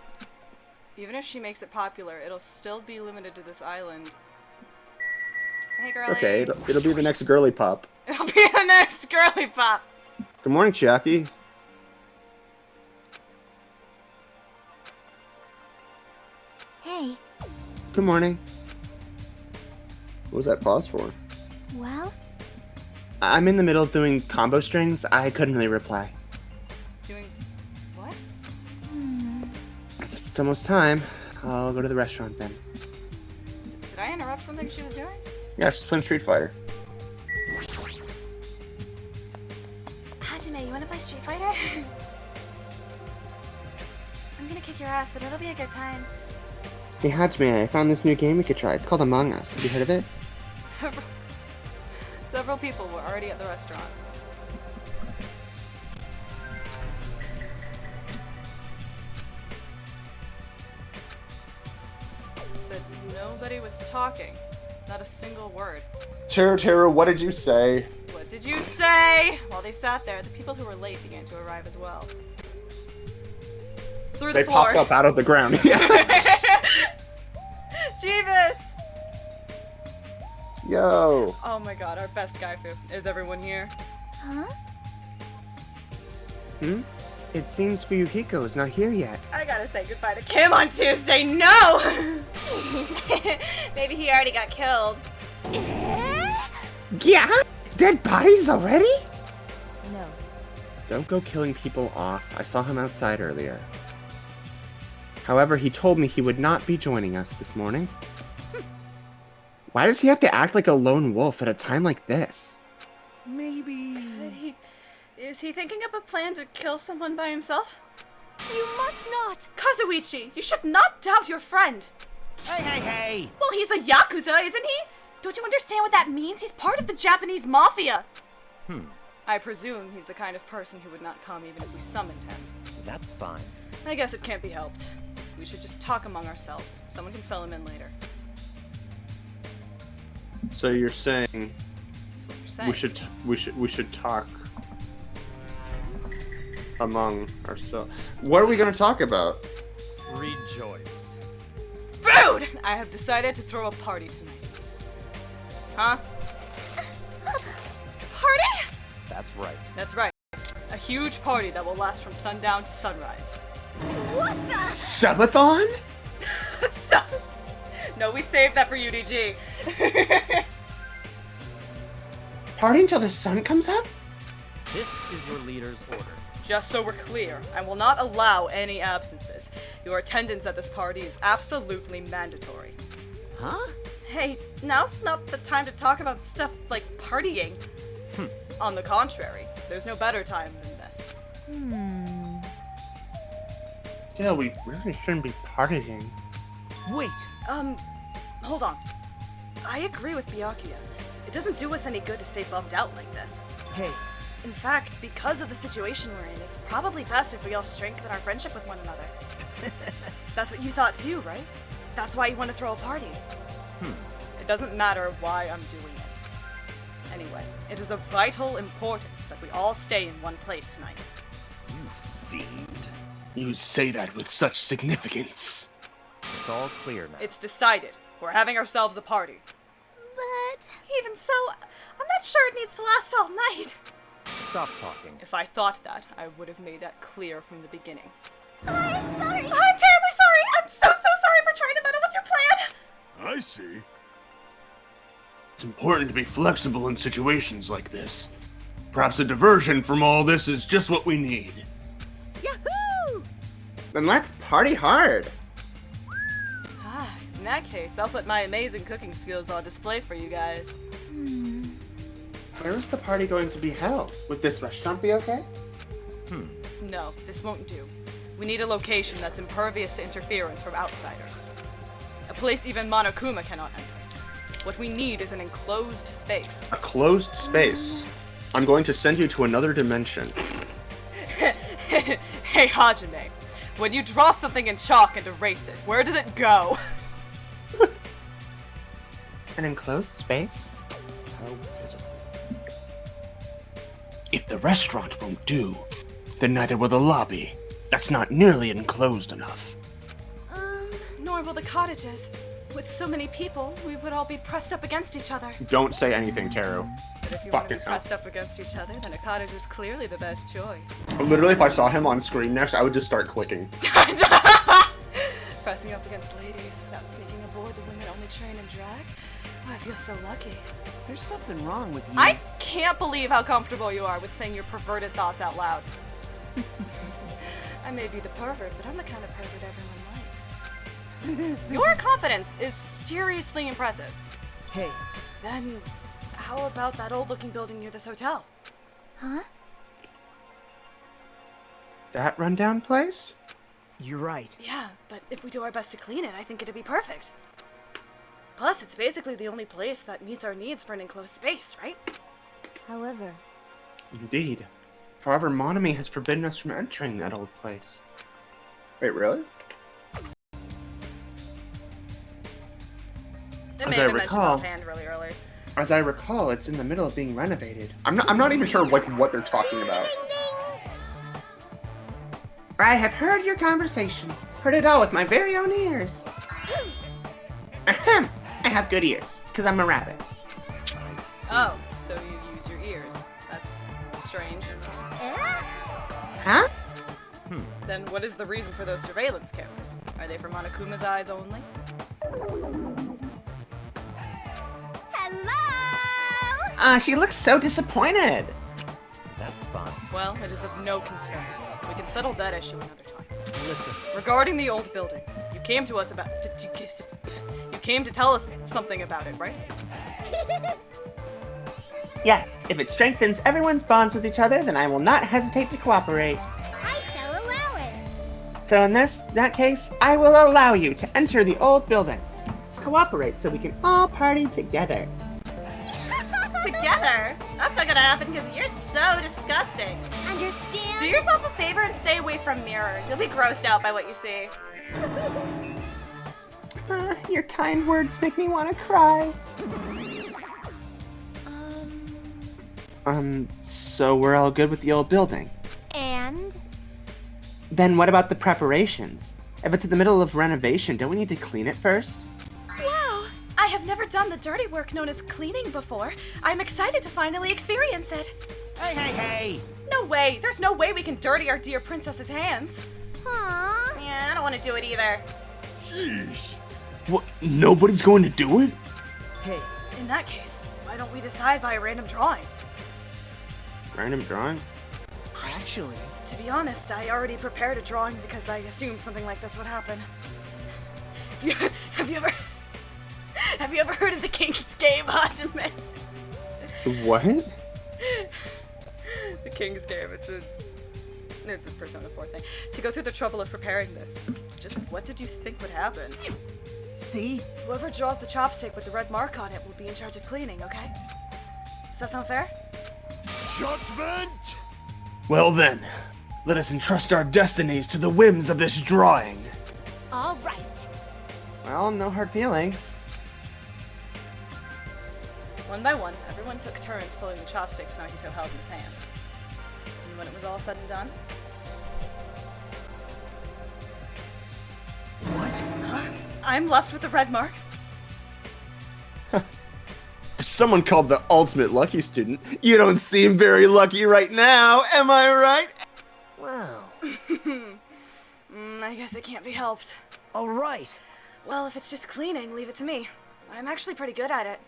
Speaker 2: Even if she makes it popular, it'll still be limited to this island. Hey, girlie.
Speaker 1: Okay, it'll be the next girly pop.
Speaker 2: It'll be the next girly pop.
Speaker 1: Good morning, Chiaki.
Speaker 5: Hey.
Speaker 9: Good morning.
Speaker 1: What was that pause for?
Speaker 5: Well,
Speaker 9: I'm in the middle of doing combo strings. I couldn't really reply.
Speaker 2: Doing what?
Speaker 9: It's almost time. I'll go to the restaurant then.
Speaker 2: Did I interrupt something she was doing?
Speaker 1: Yeah, she's playing Street Fighter.
Speaker 2: Hajime, you wanna play Street Fighter? I'm gonna kick your ass, but it'll be a good time.
Speaker 9: Hey Hajime, I found this new game we could try. It's called Among Us. Have you heard of it?
Speaker 2: Several people were already at the restaurant. But nobody was talking. Not a single word.
Speaker 1: TeruTeru, what did you say?
Speaker 2: What did you say? While they sat there, the people who were late began to arrive as well. Through the
Speaker 1: They
Speaker 2: floor.
Speaker 1: popped up out of the ground.
Speaker 2: Jeebus!
Speaker 1: Yo.
Speaker 2: Oh my god, our best gaifu. Is everyone here?
Speaker 5: huh?
Speaker 9: It seems Fuyuhiko is not here yet.
Speaker 2: I gotta say goodbye to Kim on Tuesday. No! Maybe he already got killed.
Speaker 9: Yeah? Dead bodies already?
Speaker 8: No.
Speaker 9: Don't go killing people off. I saw him outside earlier. However, he told me he would not be joining us this morning. Why does he have to act like a lone wolf at a time like this?
Speaker 8: Maybe.
Speaker 2: Is he thinking up a plan to kill someone by himself?
Speaker 5: You must not.
Speaker 2: Kazuichi, you should not doubt your friend.
Speaker 6: Hey, hey, hey!
Speaker 2: Well, he's a Yakuza, isn't he? Don't you understand what that means? He's part of the Japanese mafia. I presume he's the kind of person who would not come even if we summoned him.
Speaker 7: That's fine.
Speaker 2: I guess it can't be helped. We should just talk among ourselves. Someone can fill him in later.
Speaker 1: So you're saying
Speaker 2: That's what you're saying.
Speaker 1: we should talk among ourselves. What are we gonna talk about?
Speaker 7: Rejoice.
Speaker 2: Food! I have decided to throw a party tonight. Huh? Party?
Speaker 7: That's right.
Speaker 2: That's right. A huge party that will last from sundown to sunrise.
Speaker 5: What the?
Speaker 9: Subathon?
Speaker 2: So, no, we saved that for UDG.
Speaker 9: Party until the sun comes up?
Speaker 7: This is your leader's order.
Speaker 2: Just so we're clear, I will not allow any absences. Your attendance at this party is absolutely mandatory.
Speaker 4: Huh?
Speaker 2: Hey, now's not the time to talk about stuff like partying. On the contrary, there's no better time than this.
Speaker 9: Still, we really shouldn't be partying.
Speaker 4: Wait.
Speaker 2: Hold on. I agree with Byakuya. It doesn't do us any good to stay bummed out like this.
Speaker 4: Hey.
Speaker 2: In fact, because of the situation we're in, it's probably best if we all strengthen our friendship with one another. That's what you thought too, right? That's why you want to throw a party. It doesn't matter why I'm doing it. Anyway, it is of vital importance that we all stay in one place tonight.
Speaker 4: You fiend.
Speaker 1: You say that with such significance.
Speaker 7: It's all clear now.
Speaker 2: It's decided. We're having ourselves a party.
Speaker 5: But
Speaker 2: Even so, I'm not sure it needs to last all night.
Speaker 7: Stop talking.
Speaker 2: If I thought that, I would have made that clear from the beginning.
Speaker 5: I'm sorry.
Speaker 2: I'm terribly sorry! I'm so sorry for trying to meddle with your plan!
Speaker 6: I see.
Speaker 1: It's important to be flexible in situations like this. Perhaps a diversion from all this is just what we need.
Speaker 5: Yahoo!
Speaker 9: Then let's party hard.
Speaker 2: In that case, I'll put my amazing cooking skills on display for you guys.
Speaker 9: Where is the party going to be held? Would this restaurant be okay?
Speaker 2: No, this won't do. We need a location that's impervious to interference from outsiders. A place even Monokuma cannot enter. What we need is an enclosed space.
Speaker 1: A closed space. I'm going to send you to another dimension.
Speaker 2: Hey Hajime, when you draw something in chalk and erase it, where does it go?
Speaker 9: An enclosed space?
Speaker 1: How pitiful. If the restaurant won't do, then neither will the lobby. That's not nearly enclosed enough.
Speaker 2: Nor will the cottages. With so many people, we would all be pressed up against each other.
Speaker 1: Don't say anything, Teru.
Speaker 2: But if you want to
Speaker 1: Fucking
Speaker 2: be
Speaker 1: hell.
Speaker 2: pressed up against each other, then a cottage is clearly the best choice.
Speaker 1: Literally, if I saw him on screen next, I would just start clicking.
Speaker 2: Pressing up against ladies without sneaking aboard the women-only train and drag? Oh, I feel so lucky.
Speaker 4: There's something wrong with you.
Speaker 2: I can't believe how comfortable you are with saying your perverted thoughts out loud. I may be the pervert, but I'm the kind of pervert everyone likes. Your confidence is seriously impressive.
Speaker 4: Hey.
Speaker 2: Then, how about that old-looking building near this hotel?
Speaker 5: Huh?
Speaker 9: That rundown place?
Speaker 4: You're right.
Speaker 2: Yeah, but if we do our best to clean it, I think it'd be perfect. Plus, it's basically the only place that meets our needs for an enclosed space, right?
Speaker 5: However,
Speaker 9: Indeed. However, Monami has forbidden us from entering that old place. Wait, really?
Speaker 2: They
Speaker 9: As
Speaker 2: may
Speaker 9: I
Speaker 2: have mentioned
Speaker 9: recall-
Speaker 2: offhand really early.
Speaker 9: As I recall, it's in the middle of being renovated. I'm not even sure like what they're talking about. I have heard your conversation. Heard it all with my very own ears. Ahem. I have good ears, because I'm a rabbit.
Speaker 2: Oh, so you use your ears. That's strange.
Speaker 9: Huh?
Speaker 2: Then what is the reason for those surveillance cameras? Are they for Monokuma's eyes only?
Speaker 5: hello!
Speaker 9: She looks so disappointed.
Speaker 7: That's fun.
Speaker 2: Well, it is of no concern. We can settle that issue another time.
Speaker 7: Listen,
Speaker 2: Regarding the old building, you came to us about... You came to tell us something about it, right?
Speaker 9: Yes, if it strengthens everyone's bonds with each other, then I will not hesitate to cooperate.
Speaker 5: I shall allow it.
Speaker 9: So in that case, I will allow you to enter the old building. Cooperate so we can all party together.
Speaker 2: Together? That's not gonna happen because you're so disgusting.
Speaker 5: Understand?
Speaker 2: Do yourself a favor and stay away from mirrors. You'll be grossed out by what you see.
Speaker 9: Your kind words make me want to cry. So we're all good with the old building?
Speaker 5: And?
Speaker 9: Then what about the preparations? If it's in the middle of renovation, don't we need to clean it first?
Speaker 2: Wow! I have never done the dirty work known as cleaning before. I'm excited to finally experience it.
Speaker 4: Hey!
Speaker 2: No way! There's no way we can dirty our dear princess's hands.
Speaker 5: Aww.
Speaker 2: Yeah, I don't want to do it either.
Speaker 6: Jeez.
Speaker 1: What? Nobody's going to do it?
Speaker 4: Hey.
Speaker 2: In that case, why don't we decide by a random drawing?
Speaker 9: Random drawing?
Speaker 8: Actually,
Speaker 2: To be honest, I already prepared a drawing because I assumed something like this would happen. Have you ever heard of the King's Game, Hajime?
Speaker 9: What?
Speaker 2: The King's Game, it's a Persona 4 thing. To go through the trouble of preparing this, just what did you think would happen?
Speaker 8: see?
Speaker 2: Whoever draws the chopstick with the red mark on it will be in charge of cleaning, okay? Does that sound fair?
Speaker 6: Judgment!
Speaker 1: Well then, let us entrust our destinies to the whims of this drawing.
Speaker 3: All right.
Speaker 9: Well, no hard feelings.
Speaker 2: One by one, everyone took turns pulling the chopsticks Nagito held in his hand. And when it was all said and done...
Speaker 8: What?
Speaker 2: Huh? I'm left with the red mark?
Speaker 1: Someone called the ultimate lucky student. You don't seem very lucky right now, am I right?
Speaker 8: Wow.
Speaker 2: I guess it can't be helped.
Speaker 8: All right.
Speaker 2: Well, if it's just cleaning, leave it to me. I'm actually pretty good at it.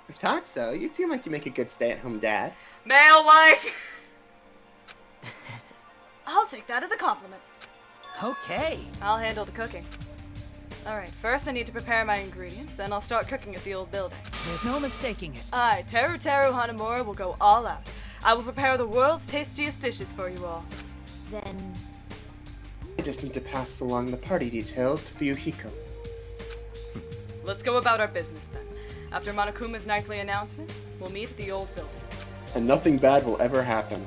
Speaker 9: I thought so. You seem like you make a good stay-at-home dad.
Speaker 2: Male life! I'll take that as a compliment.
Speaker 8: Okay.
Speaker 2: I'll handle the cooking. Alright, first I need to prepare my ingredients, then I'll start cooking at the old building.
Speaker 8: There's no mistaking it.
Speaker 2: I, TeruTeru Hanamura, will go all out. I will prepare the world's tastiest dishes for you all.
Speaker 5: Then
Speaker 9: I just need to pass along the party details to Fuyuhiko.
Speaker 2: Let's go about our business then. After Monokuma's nightly announcement, we'll meet at the old building.
Speaker 9: And nothing bad will ever happen.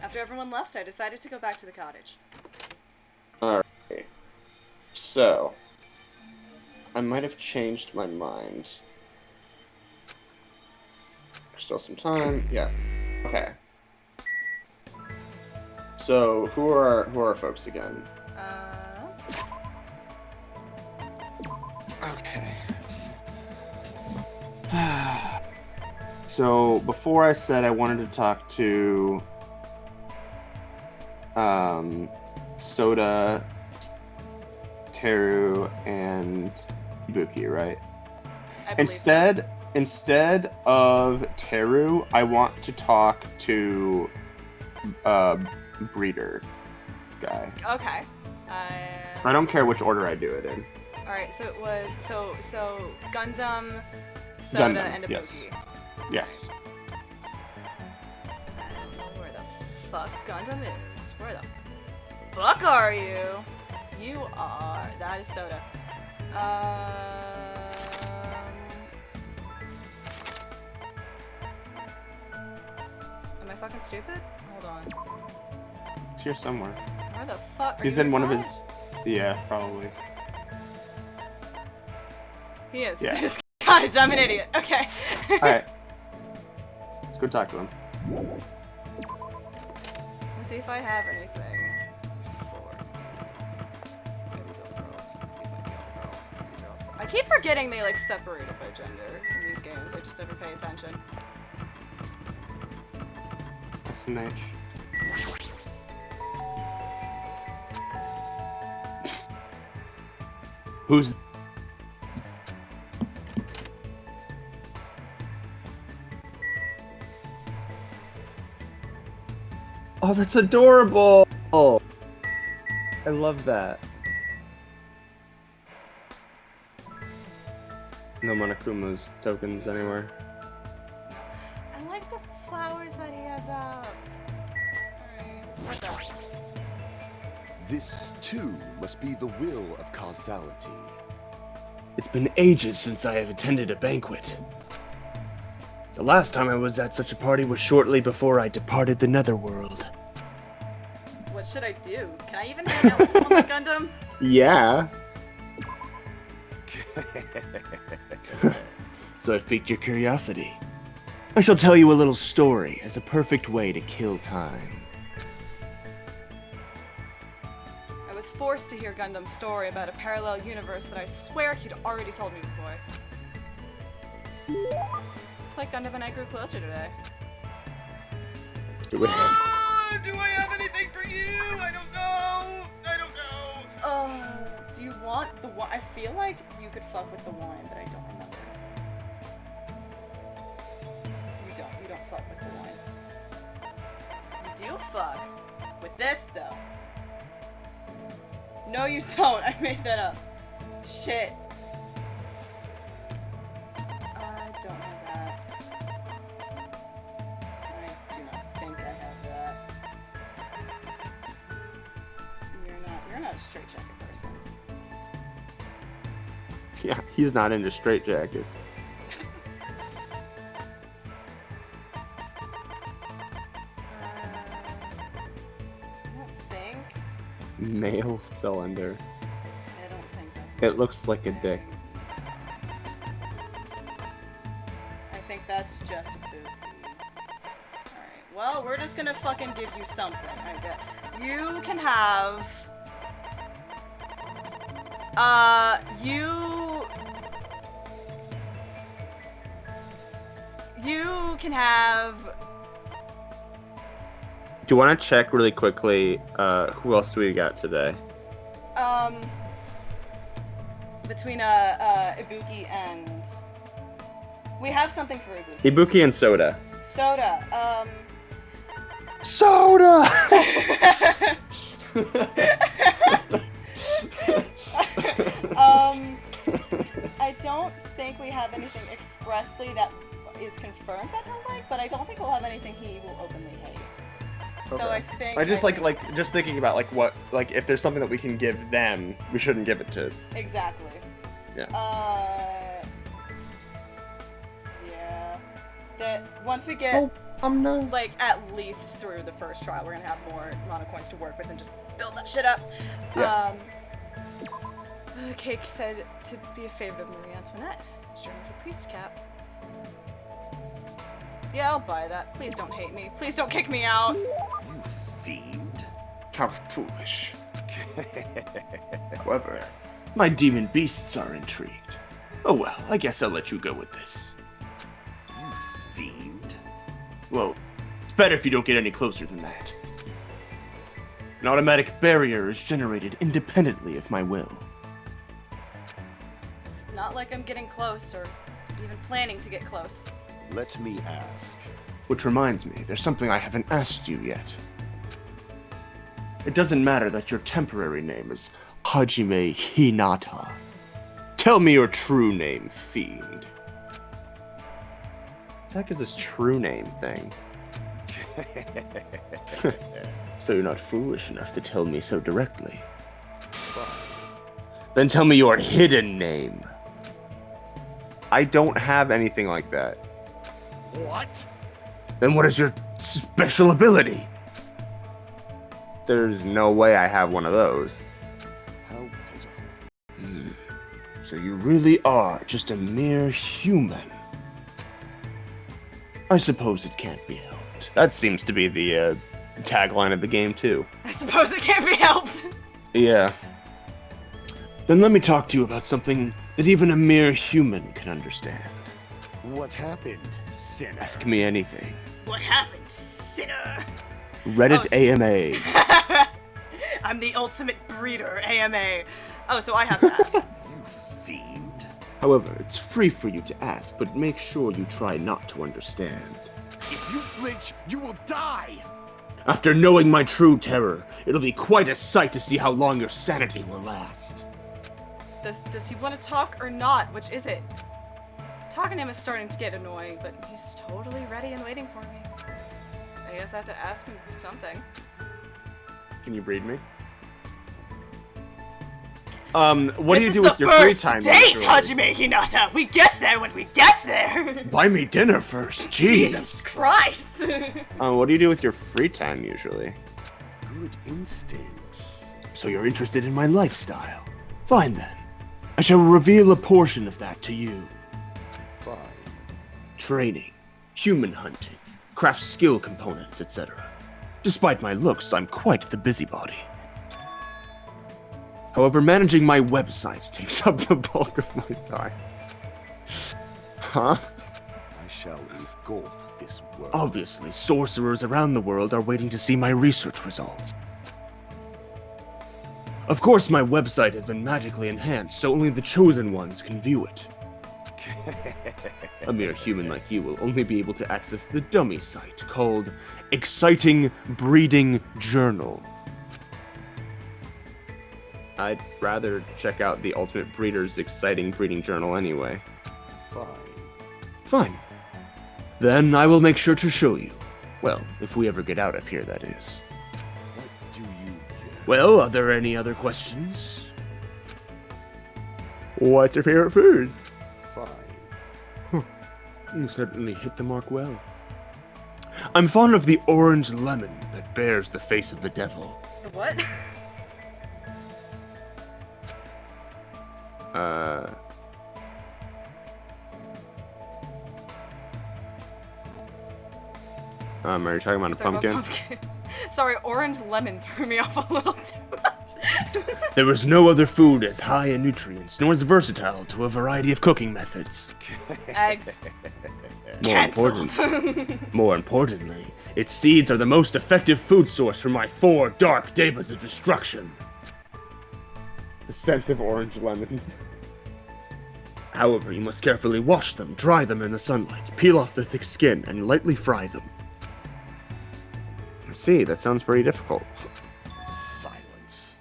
Speaker 2: After everyone left, I decided to go back to the cottage.
Speaker 9: Alright. So, I might have changed my mind. Still some time. Yeah. Okay. So, who are our folks again? Okay. So, before I said I wanted to talk to Soda, Teru, and Ibuki, right?
Speaker 2: I believe
Speaker 9: Instead of Teru, I want to talk to Breeder guy.
Speaker 2: so. Okay.
Speaker 9: I don't care which order I do it in.
Speaker 2: Alright, so it was so Gundam, Soda,
Speaker 9: Gundam,
Speaker 2: and
Speaker 9: yes.
Speaker 2: Ibuki.
Speaker 9: Yes.
Speaker 2: I don't know where the fuck Gundam is. Where the fuck are you? You are. That is Soda. Am I fucking stupid? Hold on.
Speaker 9: It's here somewhere.
Speaker 2: Where the fuck are
Speaker 9: He's
Speaker 2: you
Speaker 9: in one of his.
Speaker 2: cottage?
Speaker 9: Yeah, probably.
Speaker 2: He is.
Speaker 9: Yeah.
Speaker 2: He's in his cottage. I'm an idiot. Okay.
Speaker 9: Alright. Let's go talk to him.
Speaker 2: Let's see if I have anything for these other girls. These might be other girls. These are all... I keep forgetting they like separate it by gender in these games. I just never pay attention.
Speaker 9: SMH. Who's... Oh, that's adorable! Oh, I love that. No Monokuma's tokens anywhere.
Speaker 2: I like the flowers that he has up. Alright, what's up?
Speaker 6: This, too, must be the will of causality.
Speaker 1: It's been ages since I have attended a banquet. The last time I was at such a party was shortly before I departed the netherworld.
Speaker 2: What should I do? Can I even hang out with someone like Gundam?
Speaker 9: Yeah.
Speaker 1: So I've piqued your curiosity. I shall tell you a little story as a perfect way to kill time.
Speaker 2: I was forced to hear Gundam's story about a parallel universe that I swear he'd already told me before. Looks like Gundam and I grew closer today.
Speaker 9: Do we have...
Speaker 2: Do I have anything for you? I don't know. I don't know. Do you want the wine? I feel like you could fuck with the wine, but I don't remember. You don't fuck with the wine. You fuck with this, though. No, you don't. I made that up. Shit. I don't have that. I do not think I have that. You're not a straitjacket person.
Speaker 9: Yeah, he's not into straitjackets.
Speaker 2: I don't think.
Speaker 9: Male cylinder.
Speaker 2: I don't think that's.
Speaker 9: It looks like a dick.
Speaker 2: I think that's just a booty. Alright, well, we're just gonna fucking give you something, I bet. You can have... You can have...
Speaker 9: Do you want to check really quickly, who else do we got today?
Speaker 2: Between, Ibuki and... We have something for Ibuki.
Speaker 9: Ibuki and Soda.
Speaker 2: Soda,
Speaker 9: Soda!
Speaker 2: I don't think we have anything expressly that is confirmed that he'll like, but I don't think we'll have anything he will openly hate.
Speaker 1: Okay.
Speaker 2: So I think
Speaker 1: I just just thinking about what if there's something that we can give them, we shouldn't give it to.
Speaker 2: Exactly.
Speaker 1: Yeah.
Speaker 2: Yeah. That once we get
Speaker 9: no.
Speaker 2: like at least through the first trial, we're gonna have more mana coins to work with and just build that shit up.
Speaker 1: Yeah.
Speaker 2: Cake said to be a favorite of Marie Antoinette. Striving for priest cap. Yeah, I'll buy that. Please don't hate me. Please don't kick me out.
Speaker 6: You fiend.
Speaker 1: How foolish. However, my demon beasts are intrigued. Oh well, I guess I'll let you go with this.
Speaker 6: You fiend.
Speaker 1: Well, it's better if you don't get any closer than that. An automatic barrier is generated independently of my will.
Speaker 2: It's not like I'm getting close or even planning to get close.
Speaker 6: Let me ask.
Speaker 1: Which reminds me, there's something I haven't asked you yet. It doesn't matter that your temporary name is Hajime Hinata. Tell me your true name, fiend. What the heck is this true name thing? So you're not foolish enough to tell me so directly.
Speaker 6: Fine.
Speaker 1: Then tell me your hidden name. I don't have anything like that.
Speaker 6: What?
Speaker 1: Then what is your special ability? There's no way I have one of those.
Speaker 6: How pitiful.
Speaker 1: So you really are just a mere human. I suppose it can't be helped. That seems to be the tagline of the game too.
Speaker 2: I suppose it can't be helped.
Speaker 1: Yeah. Then let me talk to you about something that even a mere human can understand.
Speaker 6: What happened, sinner?
Speaker 1: Ask me anything.
Speaker 2: What happened, sinner?
Speaker 1: Reddit AMA.
Speaker 2: I'm the ultimate breeder, AMA. Oh, so I have to ask.
Speaker 6: You fiend.
Speaker 1: However, it's free for you to ask, but make sure you try not to understand.
Speaker 6: If you flinch, you will die!
Speaker 1: After knowing my true terror, it'll be quite a sight to see how long your sanity will last.
Speaker 2: Does he want to talk or not? Which is it? Talking to him is starting to get annoying, but he's totally ready and waiting for me. I guess I have to ask him something.
Speaker 1: Can you breed me? What do you do with your free time?
Speaker 2: Date,
Speaker 1: usually?
Speaker 2: Hajime Hinata! We get there when we get there!
Speaker 1: Buy me dinner first, jeez.
Speaker 2: Jesus Christ!
Speaker 1: What do you do with your free time usually?
Speaker 6: Good instincts.
Speaker 1: So you're interested in my lifestyle? Fine then. I shall reveal a portion of that to you.
Speaker 6: Fine.
Speaker 1: Training, human hunting, craft skill components, etc. Despite my looks, I'm quite the busybody. However, managing my website takes up the bulk of my time. Huh?
Speaker 6: I shall engulf this world.
Speaker 1: Obviously, sorcerers around the world are waiting to see my research results. Of course, my website has been magically enhanced, so only the chosen ones can view it. A mere human like you will only be able to access the dummy site called Exciting Breeding Journal. I'd rather check out the Ultimate Breeder's Exciting Breeding Journal anyway.
Speaker 6: Fine.
Speaker 1: Fine. Then I will make sure to show you. Well, if we ever get out of here, that is.
Speaker 6: What do you get?
Speaker 1: Well, are there any other questions? What's your favorite food?
Speaker 6: Fine.
Speaker 1: You certainly hit the mark well. I'm fond of the orange lemon that bears the face of the devil.
Speaker 2: What?
Speaker 1: Are you talking about a pumpkin?
Speaker 2: Sorry, orange lemon threw me off a little too much.
Speaker 1: There was no other food as high in nutrients, nor as versatile to a variety of cooking methods.
Speaker 2: Eggs.
Speaker 1: More importantly, its seeds are the most effective food source for my 4 dark devas of destruction. The scent of orange lemons. However, you must carefully wash them, dry them in the sunlight, peel off the thick skin, and lightly fry them. I see, that sounds pretty difficult.
Speaker 6: Silence.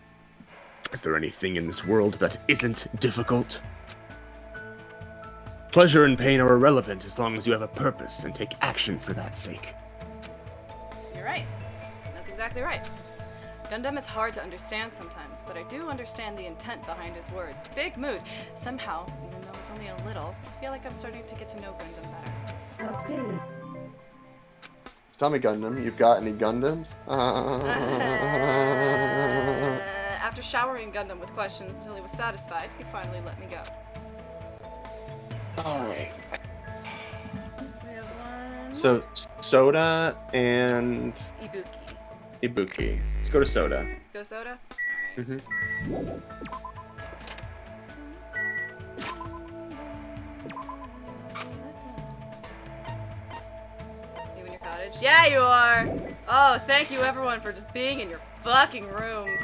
Speaker 1: Is there anything in this world that isn't difficult? Pleasure and pain are irrelevant as long as you have a purpose and take action for that sake.
Speaker 2: You're right. That's exactly right. Gundam is hard to understand sometimes, but I do understand the intent behind his words. Big mood. Somehow, even though it's only a little, I feel like I'm starting to get to know Gundam better.
Speaker 1: Tell me, Gundam, you've got any Gundams?
Speaker 2: After showering Gundam with questions until he was satisfied, he finally let me go.
Speaker 1: Alright.
Speaker 2: We have one.
Speaker 1: So, Soda and
Speaker 2: Ibuki.
Speaker 1: Ibuki. Let's go to Soda.
Speaker 2: Go Soda? Alright.
Speaker 1: Mm-hmm.
Speaker 2: Cottage. Yeah, you are! Oh, thank you everyone for just being in your fucking rooms.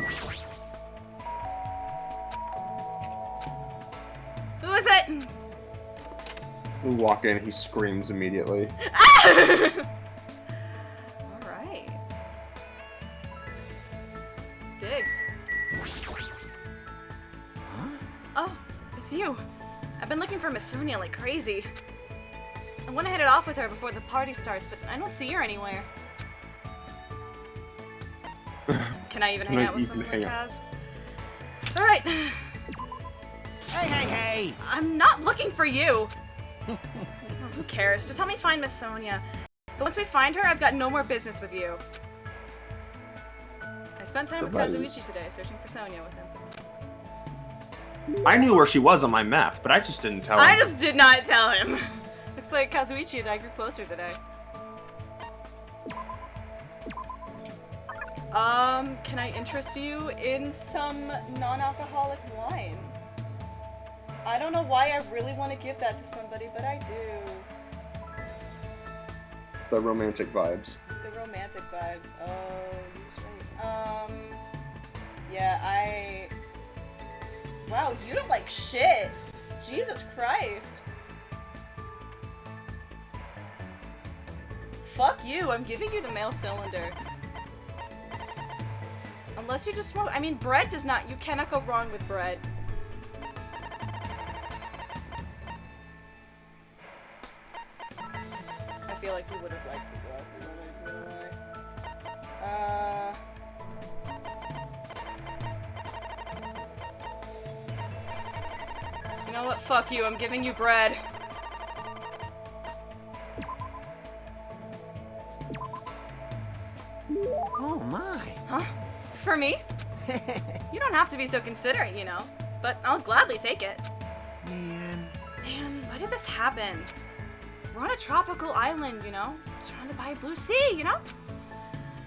Speaker 2: Who is it?
Speaker 1: We walk in, he screams immediately.
Speaker 2: Alright. Diggs.
Speaker 4: Huh?
Speaker 2: Oh, it's you. I've been looking for Masunia like crazy. I want to hit it off with her before the party starts, but I don't see her anywhere. Can I even hang out with someone like Kaz? Alright.
Speaker 4: Hey, hey, hey!
Speaker 2: I'm not looking for you! Oh, who cares? Just help me find Miss Sonia. But once we find her, I've got no more business with you. I spent time with Kazuichi today, searching for Sonia with him.
Speaker 1: I knew where she was on my map, but I just didn't tell him.
Speaker 2: I just did not tell him! Looks like Kazuichi and I grew closer today. Can I interest you in some non-alcoholic wine? I don't know why I really want to give that to somebody, but I do.
Speaker 1: The romantic vibes.
Speaker 2: The romantic vibes. Oh, he was right. Yeah, wow, you don't like shit. Jesus Christ. Fuck you, I'm giving you the male cylinder. Unless you just smoke. I mean, bread does not. You cannot go wrong with bread. I feel like you would have liked the glasses. I'm not gonna lie. You know what? Fuck you. I'm giving you bread.
Speaker 4: Oh my.
Speaker 2: Huh? For me? You don't have to be so considerate, you know. But I'll gladly take it.
Speaker 4: Man,
Speaker 2: why did this happen? We're on a tropical island, you know? Surrounded by a blue sea, you know?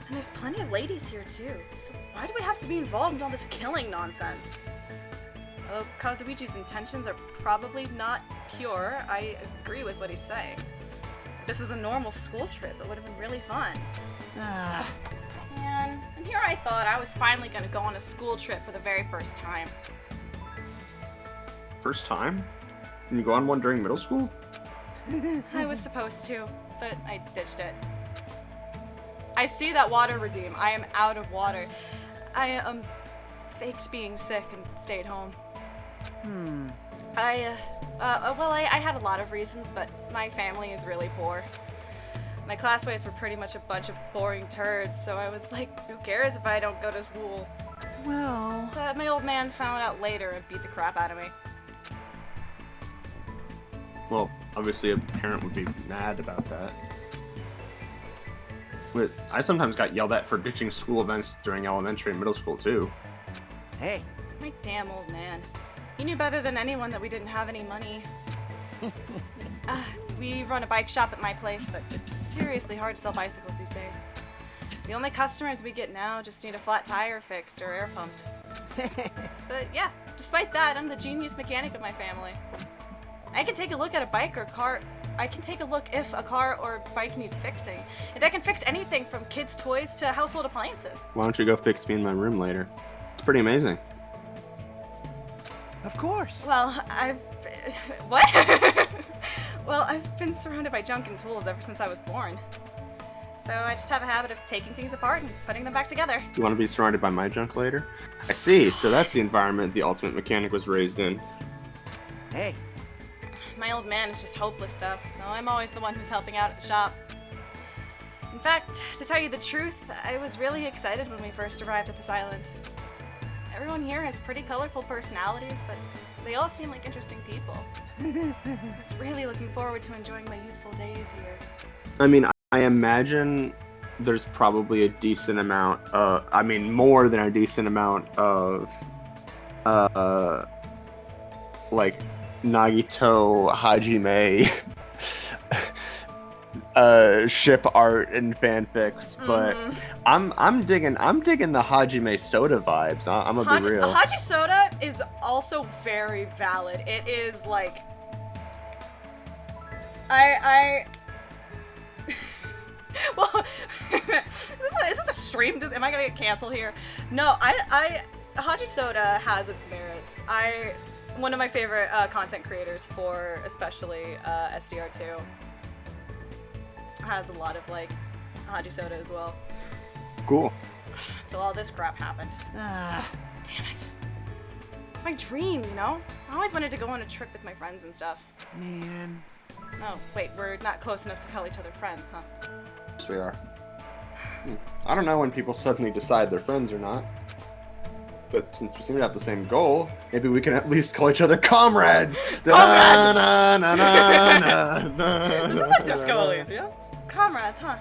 Speaker 2: And there's plenty of ladies here, too. So why do we have to be involved in all this killing nonsense? Although Kazuichi's intentions are probably not pure, I agree with what he's saying. If this was a normal school trip, it would have been really fun. Man, and here I thought I was finally gonna go on a school trip for the very first time.
Speaker 1: First time? Can you go on one during middle school?
Speaker 2: I was supposed to, but I ditched it. I see that water redeem. I am out of water. I faked being sick and stayed home. Well, I had a lot of reasons, but my family is really poor. My classmates were pretty much a bunch of boring turds, so I was like, who cares if I don't go to school?
Speaker 4: Well...
Speaker 2: But my old man found out later and beat the crap out of me.
Speaker 1: Well, obviously a parent would be mad about that. But I sometimes got yelled at for ditching school events during elementary and middle school, too.
Speaker 4: Hey.
Speaker 2: My damn old man. He knew better than anyone that we didn't have any money. We run a bike shop at my place, but it's seriously hard to sell bicycles these days. The only customers we get now just need a flat tire fixed or air pumped. But yeah, despite that, I'm the genius mechanic of my family. I can take a look at a bike or car. I can take a look if a car or bike needs fixing. And I can fix anything from kids' toys to household appliances.
Speaker 1: Why don't you go fix me in my room later? It's pretty amazing.
Speaker 4: Of course.
Speaker 2: Well, What? Well, I've been surrounded by junk and tools ever since I was born. So I just have a habit of taking things apart and putting them back together.
Speaker 1: You want to be surrounded by my junk later? I see, so that's the environment the Ultimate Mechanic was raised in.
Speaker 4: Hey.
Speaker 2: My old man is just hopeless though, so I'm always the one who's helping out at the shop. In fact, to tell you the truth, I was really excited when we first arrived at this island. Everyone here has pretty colorful personalities, but they all seem like interesting people. I was really looking forward to enjoying my youthful days here.
Speaker 1: I mean, I imagine there's probably a decent amount of, more than a decent amount of, like, Nagito Hajime ship art and fanfics, but I'm digging the Hajime Soda vibes. I'm gonna be real.
Speaker 2: Haji Soda is also very valid. It is like I well, is this a stream? Am I gonna get canceled here? No, Haji Soda has its merits. One of my favorite content creators for especially SDR2 has a lot of like Haji Soda as well.
Speaker 1: Cool.
Speaker 2: Till all this crap happened. Damn it. It's my dream, you know? I always wanted to go on a trip with my friends and stuff.
Speaker 4: Man.
Speaker 2: Oh, wait, we're not close enough to call each other friends, huh?
Speaker 1: Yes, we are. I don't know when people suddenly decide they're friends or not. But since we seem to have the same goal, maybe we can at least call each other comrades!
Speaker 2: Comrades!
Speaker 1: This
Speaker 2: is a Disco Elysium. Comrades, huh?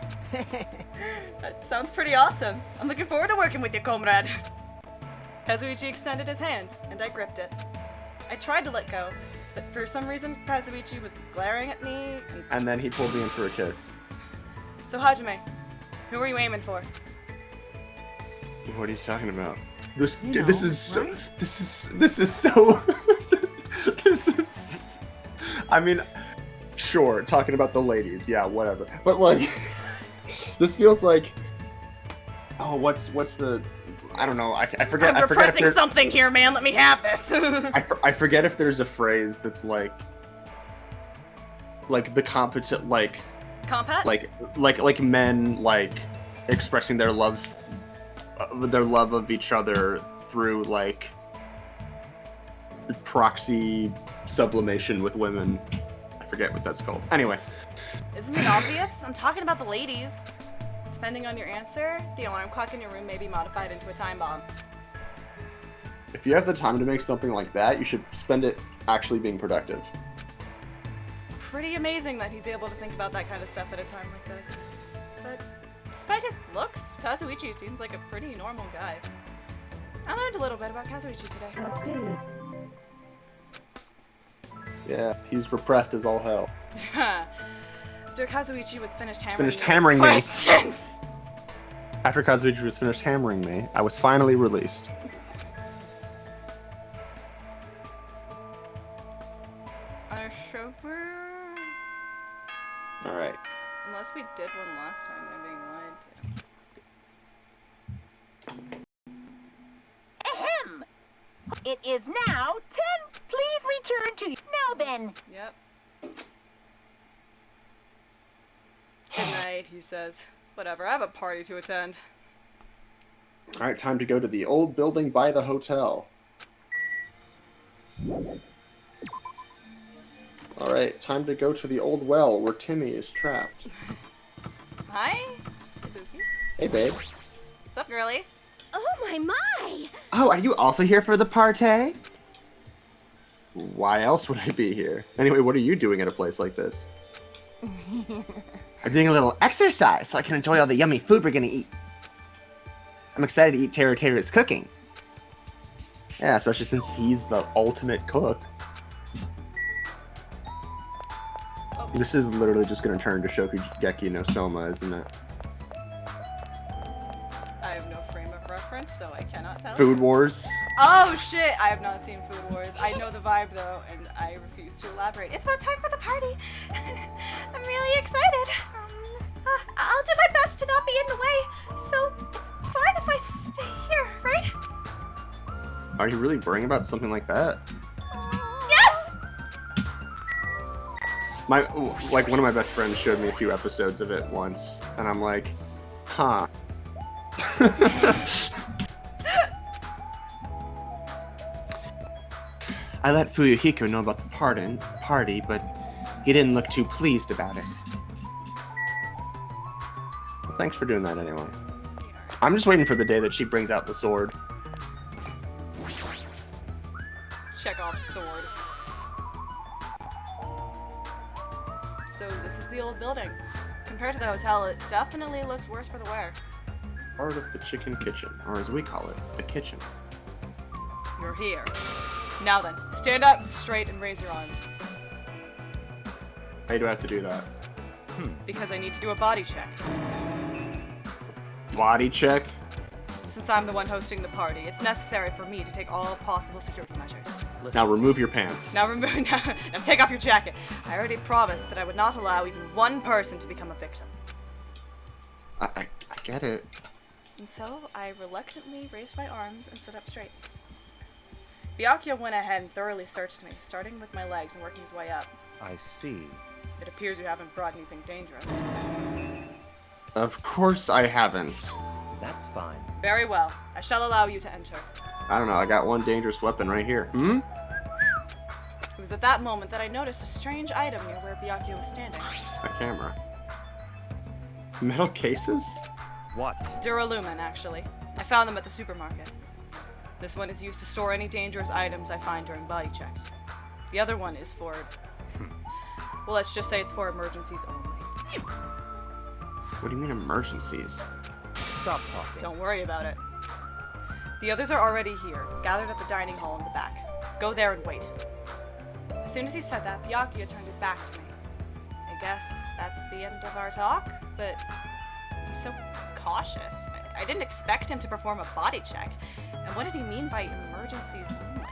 Speaker 2: That sounds pretty awesome. I'm looking forward to working with you, comrade. Kazuichi extended his hand, and I gripped it. I tried to let go, but for some reason, Kazuichi was glaring at me,
Speaker 1: and then he pulled me in for a kiss.
Speaker 2: So, Hajime, who are you aiming for?
Speaker 1: What are you talking about? This is I mean, sure, talking about the ladies, yeah, whatever. But like, this feels like, oh, what's the, I don't know, I forget.
Speaker 2: I'm
Speaker 1: I forget
Speaker 2: repressing something here, man. Let me have this.
Speaker 1: I forget if there's a phrase that's like the competent, like,
Speaker 2: Compat?
Speaker 1: like men like expressing their love of each other through like proxy sublimation with women. I forget what that's called. Anyway.
Speaker 2: Isn't it obvious? I'm talking about the ladies. Depending on your answer, the alarm clock in your room may be modified into a time bomb.
Speaker 1: If you have the time to make something like that, you should spend it actually being productive.
Speaker 2: It's pretty amazing that he's able to think about that kind of stuff at a time like this. But despite his looks, Kazuichi seems like a pretty normal guy. I learned a little bit about Kazuichi today.
Speaker 1: Yeah, he's repressed as all hell.
Speaker 2: After Kazuichi was finished
Speaker 1: hammering me.
Speaker 2: Questions!
Speaker 1: After Kazuichi was finished hammering me, I was finally released. Alright.
Speaker 2: Unless we did one last time, I'm being lied to.
Speaker 3: Ahem! It is now 10. Please return to... Now then.
Speaker 2: Yep. Right, he says. Whatever, I have a party to attend.
Speaker 1: All right, time to go to the old building by the hotel. All right, time to go to the old well where Timmy is trapped.
Speaker 2: Hi, Ibuki.
Speaker 1: Hey, babe.
Speaker 2: What's up, girly?
Speaker 5: Oh my!
Speaker 9: Oh, are you also here for the party?
Speaker 1: Why else would I be here? Anyway, what are you doing at a place like this?
Speaker 9: I'm doing a little exercise so I can enjoy all the yummy food we're gonna eat. I'm excited to eat TeruTeru's cooking.
Speaker 1: Yeah, especially since he's the ultimate cook.
Speaker 2: Oh.
Speaker 1: This is literally just going to turn to Shokugeki no Soma, isn't it?
Speaker 2: I have no frame of reference, so I cannot tell.
Speaker 1: Food Wars.
Speaker 2: Oh shit! I have not seen Food Wars. I know the vibe though, and I refuse to elaborate. It's about time for the party. I'm really excited. I'll do my best to not be in the way, so it's fine if I stay here, right?
Speaker 1: Are you really worrying about something like that?
Speaker 2: Yes!
Speaker 1: One of my best friends showed me a few episodes of it once, and I'm like, huh.
Speaker 9: I let Fuyuhiko know about the party, but he didn't look too pleased about it.
Speaker 1: Well, thanks for doing that anyway. I'm just waiting for the day that she brings out the sword.
Speaker 2: Chekhov's sword. So this is the old building. Compared to the hotel, it definitely looks worse for the wear.
Speaker 1: Part of the chicken kitchen, or as we call it, the kitchen.
Speaker 2: You're here. Now then, stand up straight and raise your arms.
Speaker 1: Why do I have to do that?
Speaker 2: Because I need to do a body check.
Speaker 1: Body check?
Speaker 2: Since I'm the one hosting the party, it's necessary for me to take all possible security measures.
Speaker 7: Listen,
Speaker 1: Now remove your pants.
Speaker 2: Now take off your jacket. I already promised that I would not allow even one person to become a victim.
Speaker 1: I get it.
Speaker 2: And so, I reluctantly raised my arms and stood up straight. Byakuya went ahead and thoroughly searched me, starting with my legs and working his way up.
Speaker 6: I see.
Speaker 2: It appears you haven't brought anything dangerous.
Speaker 1: Of course I haven't.
Speaker 7: that's fine.
Speaker 2: Very well. I shall allow you to enter.
Speaker 1: I don't know, I got one dangerous weapon right here.
Speaker 2: It was at that moment that I noticed a strange item near where Byakuya was standing.
Speaker 1: A camera. Metal cases?
Speaker 7: What?
Speaker 2: Duralumin, actually. I found them at the supermarket. This one is used to store any dangerous items I find during body checks. The other one is for... well, let's just say it's for emergencies only.
Speaker 1: What do you mean emergencies?
Speaker 7: Stop talking.
Speaker 2: Don't worry about it. The others are already here, gathered at the dining hall in the back. Go there and wait. As soon as he said that, Byakuya turned his back to me. I guess that's the end of our talk, but he's so cautious. I didn't expect him to perform a body check. And what did he mean by emergencies only?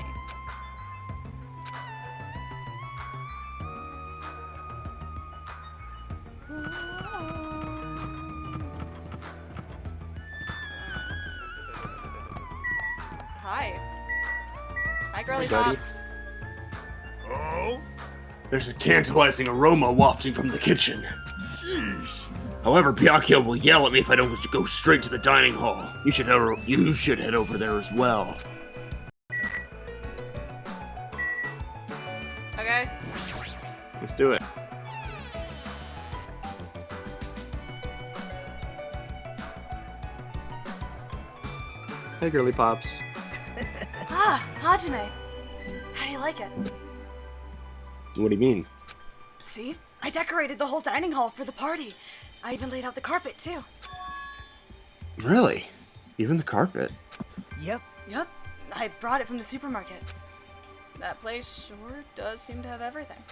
Speaker 2: Hi. Hi, girly
Speaker 1: Hey, buddy.
Speaker 2: pop.
Speaker 6: Oh?
Speaker 1: There's a tantalizing aroma wafting from the kitchen.
Speaker 6: Jeez.
Speaker 1: However, Byakuya will yell at me if I don't go straight to the dining hall. You should head over there as well.
Speaker 2: Okay.
Speaker 1: Let's do it. Hey, girly pops.
Speaker 2: Ah, Hajime. How do you like it?
Speaker 1: What do you mean?
Speaker 2: See? I decorated the whole dining hall for the party. I even laid out the carpet, too.
Speaker 1: Really? Even the carpet?
Speaker 8: Yep.
Speaker 2: Yep. I brought it from the supermarket. That place sure does seem to have everything.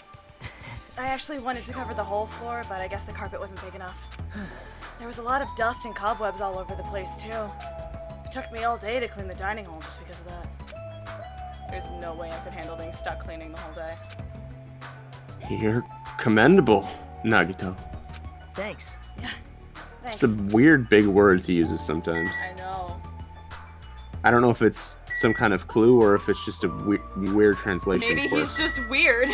Speaker 2: I actually wanted to cover the whole floor, but I guess the carpet wasn't big enough. There was a lot of dust and cobwebs all over the place, too. It took me all day to clean the dining hall just because of that. There's no way I could handle being stuck cleaning the whole day.
Speaker 1: You're commendable, Nagito.
Speaker 8: Thanks.
Speaker 2: Yeah. Thanks.
Speaker 1: It's the weird big words he uses sometimes.
Speaker 2: I know.
Speaker 1: I don't know if it's some kind of clue or if it's just a weird translation.
Speaker 2: Maybe
Speaker 1: for
Speaker 2: he's
Speaker 1: it.
Speaker 2: just weird.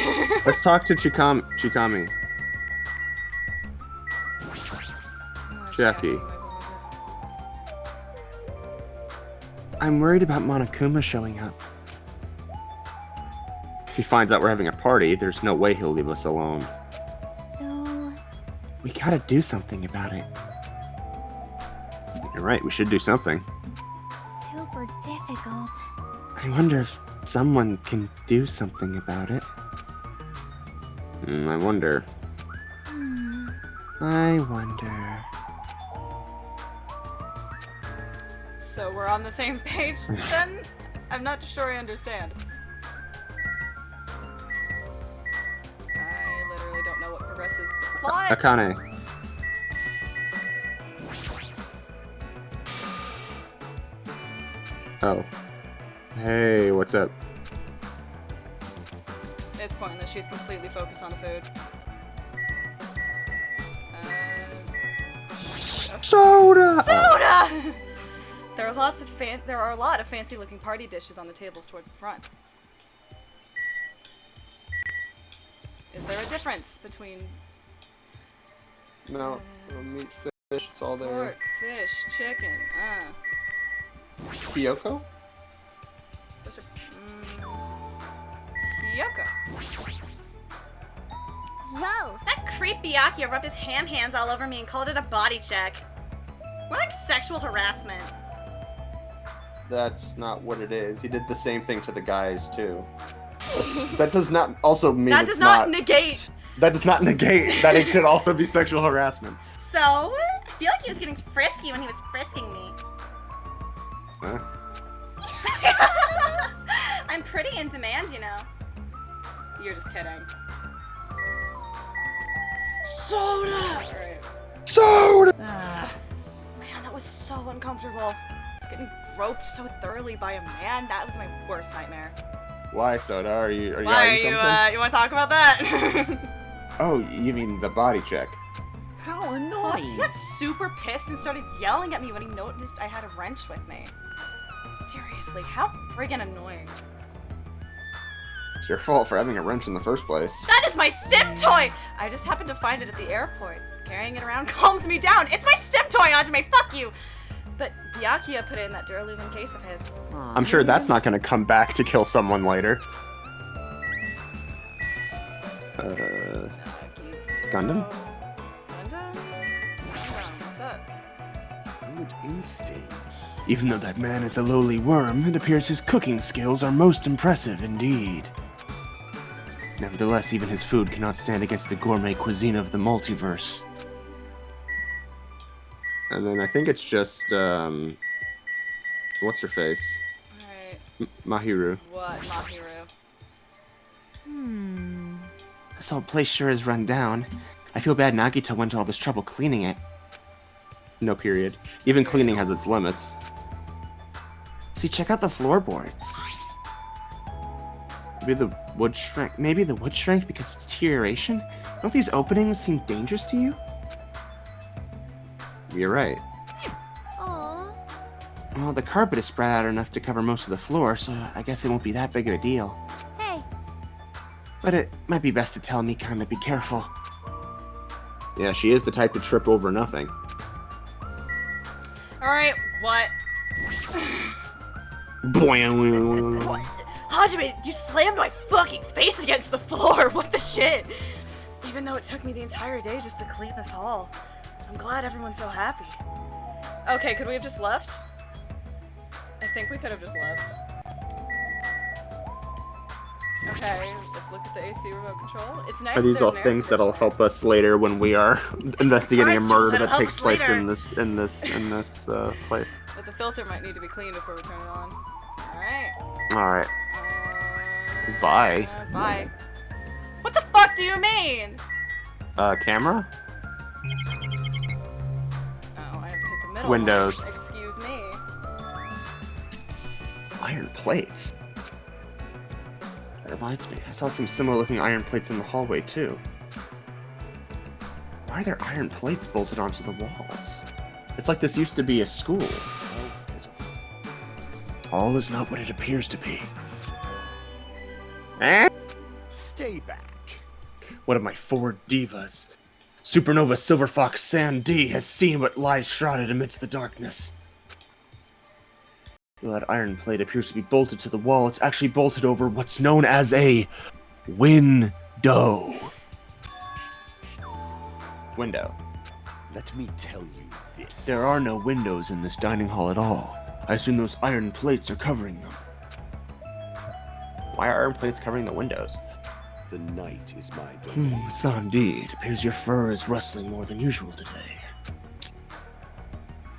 Speaker 1: Let's talk to Chikami.
Speaker 9: Jackie. I'm worried about Monokuma showing up. If he finds out we're having a party, there's no way he'll leave us alone.
Speaker 5: So,
Speaker 9: We gotta do something about it. You're right, we should do something.
Speaker 5: super difficult.
Speaker 9: I wonder if someone can do something about it. I wonder. I wonder.
Speaker 2: So we're on the same page then? I'm not sure I understand. I literally don't know what progresses the plot.
Speaker 9: Akane. Oh. Hey, what's up?
Speaker 2: It's pointless. She's completely focused on the food.
Speaker 9: Soda!
Speaker 2: Soda! There are a lot of fancy-looking party dishes on the tables toward the front. Is there a difference between
Speaker 1: No, meat, fish, it's all there.
Speaker 2: pork, fish, chicken?
Speaker 1: Kyoko?
Speaker 2: Such a Kyoko.
Speaker 5: Gross.
Speaker 2: That creep Byakuya rubbed his ham hands all over me and called it a body check. More like sexual harassment.
Speaker 1: That's not what it is. He did the same thing to the guys too. That does not also mean
Speaker 2: That
Speaker 1: it's
Speaker 2: does not negate.
Speaker 1: That does not negate that it could also be sexual harassment.
Speaker 2: So, I feel like he was getting frisky when he was frisking me.
Speaker 1: Huh?
Speaker 2: I'm pretty in demand, you know. You're just kidding. Soda! Alright.
Speaker 1: Soda!
Speaker 2: Man, that was so uncomfortable. Getting groped so thoroughly by a man, that was my worst nightmare.
Speaker 1: Why soda? Are you
Speaker 2: Why are
Speaker 1: hiding
Speaker 2: you,
Speaker 1: something?
Speaker 2: you want to talk about that?
Speaker 1: Oh, you mean the body check?
Speaker 4: How
Speaker 2: Plus,
Speaker 4: annoying.
Speaker 2: he got super pissed and started yelling at me when he noticed I had a wrench with me. Seriously, how friggin' annoying.
Speaker 1: It's your fault for having a wrench in the first place.
Speaker 2: That is my stim toy! I just happened to find it at the airport. Carrying it around calms me down. It's my stim toy, Ajime, fuck you! But Byakuya put it in that Duraludin case of his.
Speaker 1: I'm sure that's not gonna come back to kill someone later. Gundam?
Speaker 2: Gundam? What's up?
Speaker 6: Good instincts.
Speaker 9: Even though that man is a lowly worm, it appears his cooking skills are most impressive indeed. Nevertheless, even his food cannot stand against the gourmet cuisine of the multiverse.
Speaker 1: And then I think it's just, what's her face?
Speaker 2: Alright.
Speaker 1: Mahiru.
Speaker 2: What, Mahiru?
Speaker 9: This whole place sure is run down. I feel bad Nagito went to all this trouble cleaning it.
Speaker 1: No period. Even cleaning has its limits.
Speaker 9: See, check out the floorboards. Maybe the wood shrank because of deterioration? Don't these openings seem dangerous to you?
Speaker 1: You're right.
Speaker 5: Aww.
Speaker 9: Well, the carpet is spread out enough to cover most of the floor, so I guess it won't be that big of a deal.
Speaker 5: Hey.
Speaker 9: But it might be best to tell Mikon to be careful.
Speaker 1: Yeah, she is the type to trip over nothing.
Speaker 2: Alright, what?
Speaker 9: What?
Speaker 2: Hajime, you slammed my fucking face against the floor! What the shit? Even though it took me the entire day just to clean this hall. I'm glad everyone's so happy. Okay, could we have just left? I think we could have just left. Okay, let's look at the AC remote control. It's nice.
Speaker 1: Are these
Speaker 2: that
Speaker 1: all
Speaker 2: there's an air
Speaker 1: things that'll
Speaker 2: conditioner.
Speaker 1: help us later when we are investigating a
Speaker 2: surprised you
Speaker 1: murder
Speaker 2: that
Speaker 1: that
Speaker 2: it
Speaker 1: takes
Speaker 2: helps
Speaker 1: place
Speaker 2: later.
Speaker 1: in this place?
Speaker 2: But the filter might need to be cleaned before we turn it on. Alright.
Speaker 1: All right.
Speaker 2: Bye.
Speaker 1: Bye.
Speaker 2: Bye. What the fuck do you mean?
Speaker 1: Camera?
Speaker 2: Oh, I have to hit the middle.
Speaker 1: Windows.
Speaker 2: Excuse me.
Speaker 9: Iron plates? That reminds me, I saw some similar looking iron plates in the hallway too. Why are there iron plates bolted onto the walls?
Speaker 1: It's like this used to be a school.
Speaker 9: All is not what it appears to be.
Speaker 1: Eh?
Speaker 6: Stay back.
Speaker 9: One of my 4 divas.
Speaker 1: Supernova Silver Fox San D has seen what lies shrouded amidst the darkness. Well, that iron plate appears to be bolted to the wall. It's actually bolted over what's known as a window. Window.
Speaker 6: Let me tell you this.
Speaker 1: There are no windows in this dining hall at all. I assume those iron plates are covering them. Why are iron plates covering the windows?
Speaker 6: The night is my domain.
Speaker 1: Sandy, it appears your fur is rustling more than usual today.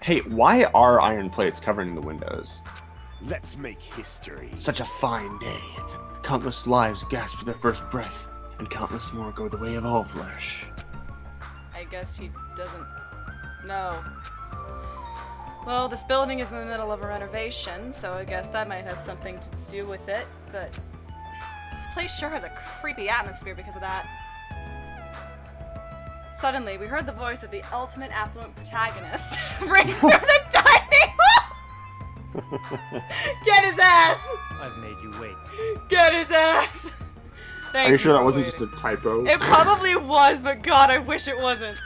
Speaker 1: Hey, why are iron plates covering the windows?
Speaker 6: Let's make history.
Speaker 1: Such a fine day. Countless lives gasp for their first breath, and countless more go the way of all flesh.
Speaker 2: I guess he doesn't know. Well, this building is in the middle of a renovation, so I guess that might have something to do with it, but this place sure has a creepy atmosphere because of that. Suddenly, we heard the voice of the ultimate affluent protagonist ring through the dining hall! Get his ass!
Speaker 7: I've made you wait.
Speaker 2: Get his ass! Thank
Speaker 1: Are you sure that
Speaker 2: for
Speaker 1: wasn't
Speaker 2: waiting.
Speaker 1: just a typo?
Speaker 2: It probably was, but God, I wish it wasn't.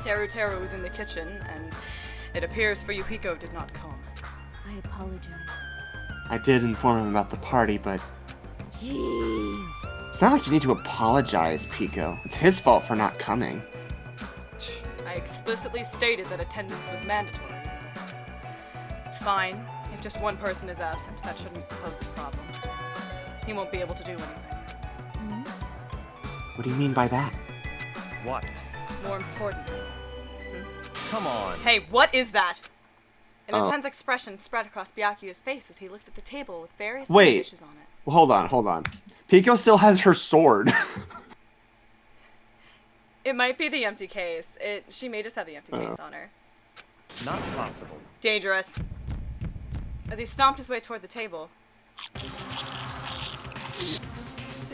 Speaker 2: TeruTeru is in the kitchen, and it appears for Yuhiko did not come.
Speaker 5: I apologize.
Speaker 9: I did inform him about the party, but
Speaker 5: Jeez.
Speaker 9: it's not like you need to apologize, Pico. It's his fault for not coming.
Speaker 2: I explicitly stated that attendance was mandatory. It's fine. If just one person is absent, that shouldn't pose a problem. He won't be able to do anything.
Speaker 9: What do you mean by that?
Speaker 7: What?
Speaker 2: More importantly.
Speaker 7: Come on.
Speaker 2: Hey, what is that? An
Speaker 9: Oh.
Speaker 2: intense expression spread across Byakuya's face as he looked at the table with various food
Speaker 9: Wait.
Speaker 2: dishes on it.
Speaker 9: Well, hold on. Pico still has her sword.
Speaker 2: It might be the empty case. She may just have the empty case on her.
Speaker 7: Not possible.
Speaker 2: Dangerous. As he stomped his way toward the table.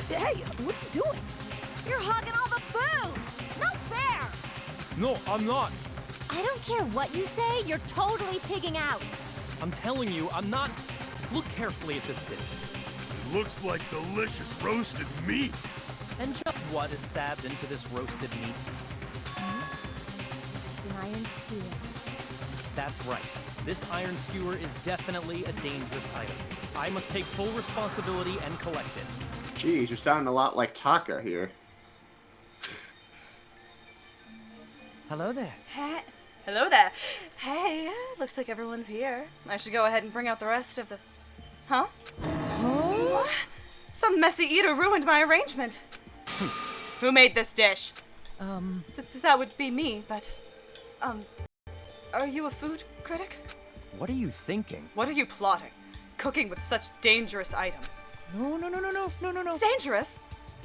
Speaker 5: Hey, what are you doing? You're hogging all the food! No fair!
Speaker 7: No, I'm not.
Speaker 5: I don't care what you say, you're totally pigging out.
Speaker 7: I'm telling you, I'm not. Look carefully at this dish.
Speaker 6: Looks like delicious roasted meat.
Speaker 7: And just what is stabbed into this roasted meat?
Speaker 5: It's an iron skewer.
Speaker 7: That's right. This iron skewer is definitely a dangerous item. I must take full responsibility and collect it.
Speaker 9: Geez, you're sounding a lot like Taka here.
Speaker 8: Hello there.
Speaker 2: Hey. Hello there. Hey, looks like everyone's here. I should go ahead and bring out the rest of the... Huh? What? Some messy eater ruined my arrangement. Who made this dish? That would be me, but... Are you a food critic?
Speaker 7: What are you thinking?
Speaker 2: What are you plotting? Cooking with such dangerous items.
Speaker 7: No.
Speaker 2: It's dangerous?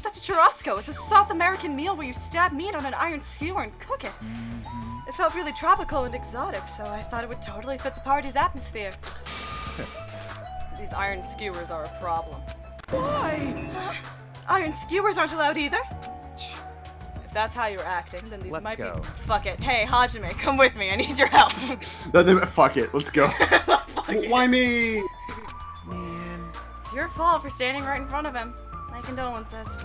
Speaker 2: That's a churrasco. It's a South American meal where you stab meat on an iron skewer and cook it. It felt really tropical and exotic, so I thought it would totally fit the party's atmosphere. These iron skewers are a problem.
Speaker 8: Why?
Speaker 2: Iron skewers aren't allowed either? If that's how you're acting, then these
Speaker 7: Let's
Speaker 2: might
Speaker 7: go.
Speaker 2: be... Fuck it. Hey, Hajime, come with me. I need your help.
Speaker 1: Fuck it, let's go.
Speaker 2: Fuck it.
Speaker 1: Why me?
Speaker 6: Man.
Speaker 2: It's your fault for standing right in front of him. My condolences.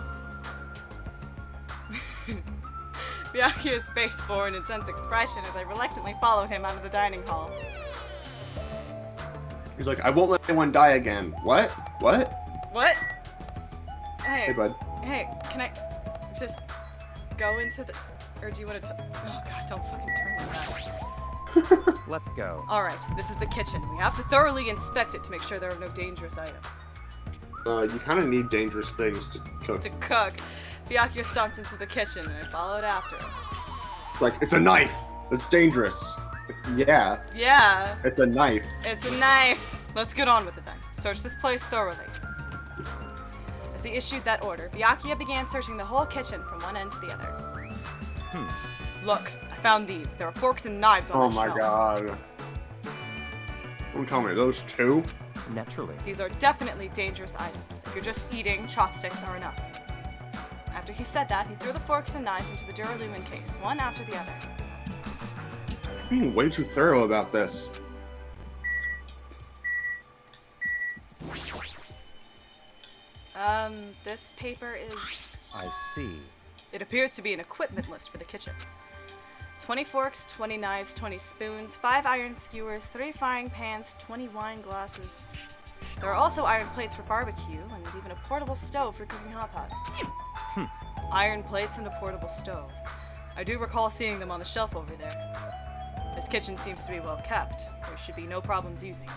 Speaker 2: Byakuya's face bore an intense expression as I reluctantly followed him out of the dining hall.
Speaker 1: He's like, I won't let anyone die again. What? What?
Speaker 2: What? Hey,
Speaker 1: Hey, bud.
Speaker 2: hey, can I just go into the... Or do you want to... Oh god, don't fucking turn like that.
Speaker 7: Let's go.
Speaker 2: Alright, this is the kitchen. We have to thoroughly inspect it to make sure there are no dangerous items.
Speaker 1: You kind of need dangerous things to cook.
Speaker 2: To cook, Byakuya stomped into the kitchen and I followed after him.
Speaker 1: It's like, it's a knife. It's dangerous. Yeah,
Speaker 2: Yeah,
Speaker 1: it's a knife.
Speaker 2: it's a knife. Let's get on with it then. Search this place thoroughly. As he issued that order, Byakuya began searching the whole kitchen from one end to the other. Look, I found these. There are forks and knives on
Speaker 1: Oh
Speaker 2: that
Speaker 1: my
Speaker 2: shelf.
Speaker 1: god. Don't tell me those two.
Speaker 7: Naturally.
Speaker 2: These are definitely dangerous items. If you're just eating, chopsticks are enough. After he said that, he threw the forks and knives into the Duralumin case, one after the other.
Speaker 1: You're being way too thorough about this.
Speaker 2: This paper is
Speaker 7: I see.
Speaker 2: It appears to be an equipment list for the kitchen. 20 forks, 20 knives, 20 spoons, 5 iron skewers, 3 frying pans, 20 wine glasses. There are also iron plates for barbecue, and even a portable stove for cooking hot pots. Iron plates and a portable stove. I do recall seeing them on the shelf over there. This kitchen seems to be well kept. There should be no problems using it.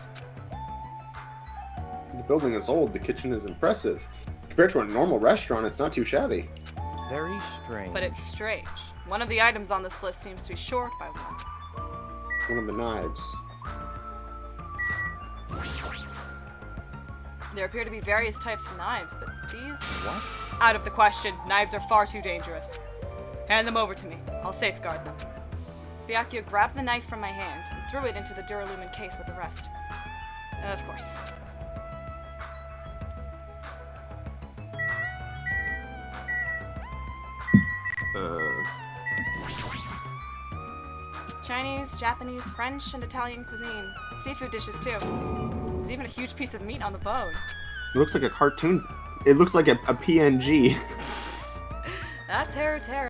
Speaker 1: The building is old, the kitchen is impressive. Compared to a normal restaurant, it's not too shabby.
Speaker 7: Very strange.
Speaker 2: But it's strange. One of the items on this list seems to be short by one.
Speaker 1: One of the knives.
Speaker 2: There appear to be various types of knives, but these...
Speaker 7: What?
Speaker 2: Out of the question. Knives are far too dangerous. Hand them over to me. I'll safeguard them. Byakuya grabbed the knife from my hand and threw it into the Duralumin case with the rest. Of course. Chinese, Japanese, French, and Italian cuisine. Seafood dishes, too. There's even a huge piece of meat on the bone.
Speaker 1: It looks like a cartoon. It looks like a PNG.
Speaker 2: That TeruTeru.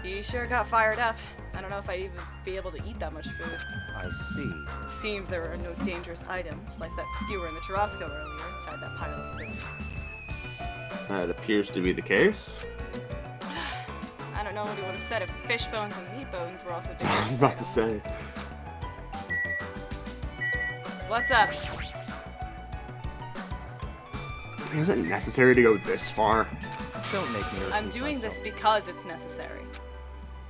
Speaker 2: He sure got fired up. I don't know if I'd even be able to eat that much food.
Speaker 7: I see.
Speaker 2: It seems there are no dangerous items, like that skewer in the Churrasco earlier, inside that pile of food.
Speaker 1: That appears to be the case.
Speaker 2: I don't know what he would have said if fish bones and meat bones were also dangerous
Speaker 1: I was about to
Speaker 2: items.
Speaker 1: say.
Speaker 2: What's up?
Speaker 1: Is it necessary to go this far?
Speaker 7: Don't make me repeat
Speaker 2: I'm doing
Speaker 7: myself.
Speaker 2: this because it's necessary.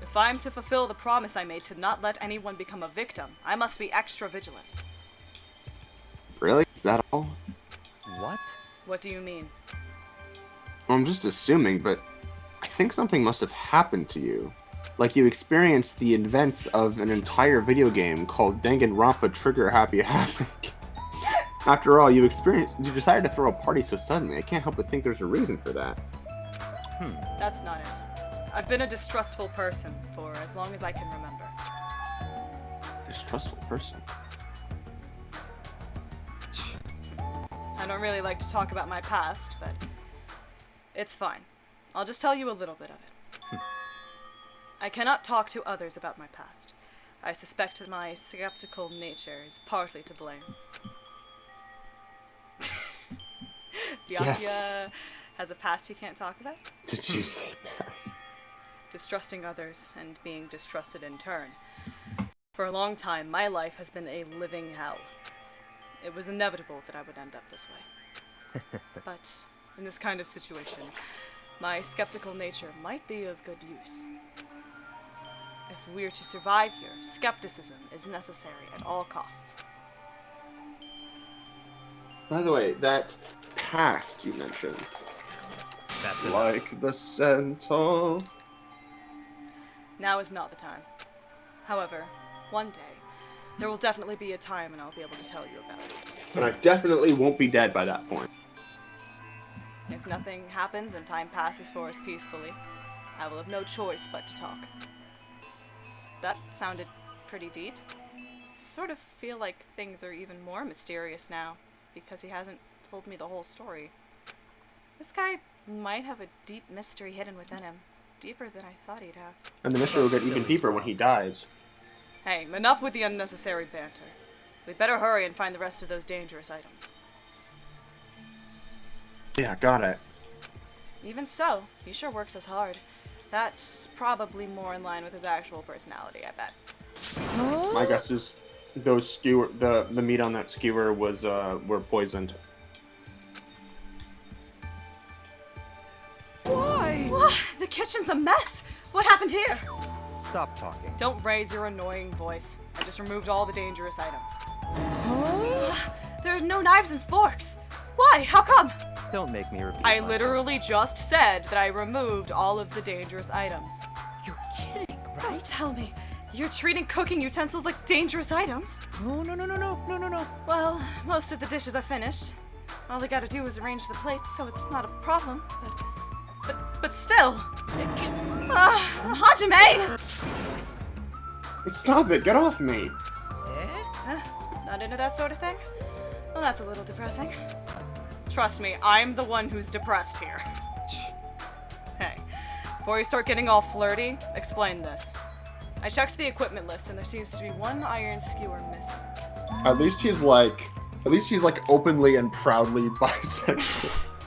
Speaker 2: If I'm to fulfill the promise I made to not let anyone become a victim, I must be extra vigilant.
Speaker 1: Really? Is that all?
Speaker 7: What?
Speaker 2: What do you mean?
Speaker 1: Well, I'm just assuming, but I think something must have happened to you. Like you experienced the events of an entire video game called Danganronpa Trigger Happy Havoc. After all, you decided to throw a party so suddenly. I can't help but think there's a reason for that.
Speaker 2: That's not it. I've been a distrustful person for as long as I can remember.
Speaker 1: Distrustful person.
Speaker 2: I don't really like to talk about my past, but it's fine. I'll just tell you a little bit of it. I cannot talk to others about my past. I suspect that my skeptical nature is partly to blame. Byakuya
Speaker 1: Yes.
Speaker 2: has a past he can't talk about?
Speaker 1: Did you say past?
Speaker 2: Distrusting others and being distrusted in turn. For a long time, my life has been a living hell. It was inevitable that I would end up this way. But in this kind of situation, my skeptical nature might be of good use. If we're to survive here, skepticism is necessary at all costs.
Speaker 1: By the way, that past you mentioned.
Speaker 7: That's it.
Speaker 1: Like the centaur.
Speaker 2: Now is not the time. However, one day, there will definitely be a time when I'll be able to tell you about it.
Speaker 1: And I definitely won't be dead by that point.
Speaker 2: If nothing happens and time passes for us peacefully, I will have no choice but to talk. That sounded pretty deep. Sort of feel like things are even more mysterious now, because he hasn't told me the whole story. This guy might have a deep mystery hidden within him. Deeper than I thought he'd have.
Speaker 1: And the mystery will get even deeper when he dies.
Speaker 2: Hey, enough with the unnecessary banter. We'd better hurry and find the rest of those dangerous items.
Speaker 1: Yeah, got it.
Speaker 2: Even so, he sure works as hard. That's probably more in line with his actual personality, I bet.
Speaker 1: My guess is those the meat on that skewer was were poisoned.
Speaker 8: Why?
Speaker 2: The kitchen's a mess! What happened here?
Speaker 7: Stop talking.
Speaker 2: Don't raise your annoying voice. I just removed all the dangerous items.
Speaker 8: Huh?
Speaker 2: There are no knives and forks! Why? How come?
Speaker 7: Don't make me repeat
Speaker 2: I
Speaker 7: myself.
Speaker 2: literally just said that I removed all of the dangerous items.
Speaker 8: You're kidding,
Speaker 2: Don't
Speaker 8: right?
Speaker 2: tell me. You're treating cooking utensils like dangerous items?
Speaker 8: No.
Speaker 2: Well, most of the dishes are finished. All I gotta do is arrange the plates, so it's not a problem. But still. Hajime!
Speaker 1: Stop it! Get off me!
Speaker 2: Not into that sort of thing? Well, that's a little depressing. Trust me, I'm the one who's depressed here. Before you start getting all flirty, explain this. I checked the equipment list, and there seems to be one iron skewer missing.
Speaker 1: At least he's like openly and proudly bisexual.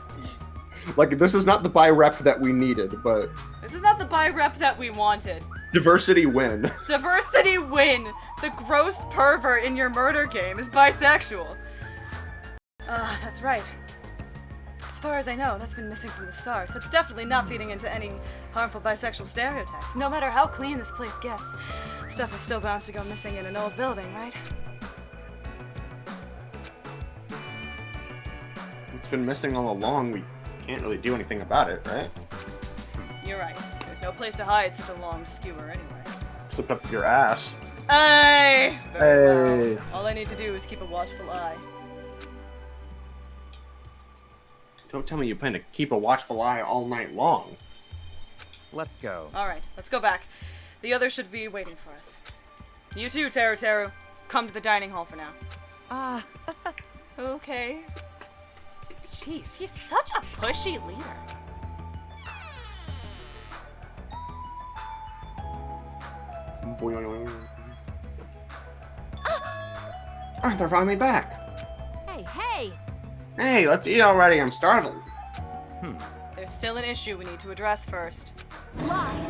Speaker 1: Like, this is not the bi rep that we needed, but
Speaker 2: This is not the bi rep that we wanted.
Speaker 1: diversity win.
Speaker 2: Diversity win! The gross pervert in your murder game is bisexual. That's right. As far as I know, that's been missing from the start. That's definitely not feeding into any harmful bisexual stereotypes. No matter how clean this place gets, stuff is still bound to go missing in an old building, right?
Speaker 1: It's been missing all along. We can't really do anything about it, right?
Speaker 2: You're right. There's no place to hide such a long skewer anyway.
Speaker 1: Slip up your ass.
Speaker 2: Hey! Very
Speaker 1: Hey.
Speaker 2: well. All I need to do is keep a watchful eye.
Speaker 1: Don't tell me you plan to keep a watchful eye all night long.
Speaker 7: Let's go.
Speaker 2: Alright, let's go back. The others should be waiting for us. You too, TeruTeru. Come to the dining hall for now. Okay. Jeez, he's such a pushy leader.
Speaker 9: Oh, they're finally back.
Speaker 5: Hey, hey!
Speaker 9: Hey, let's eat already. I'm startled.
Speaker 2: There's still an issue we need to address first.
Speaker 5: Lies!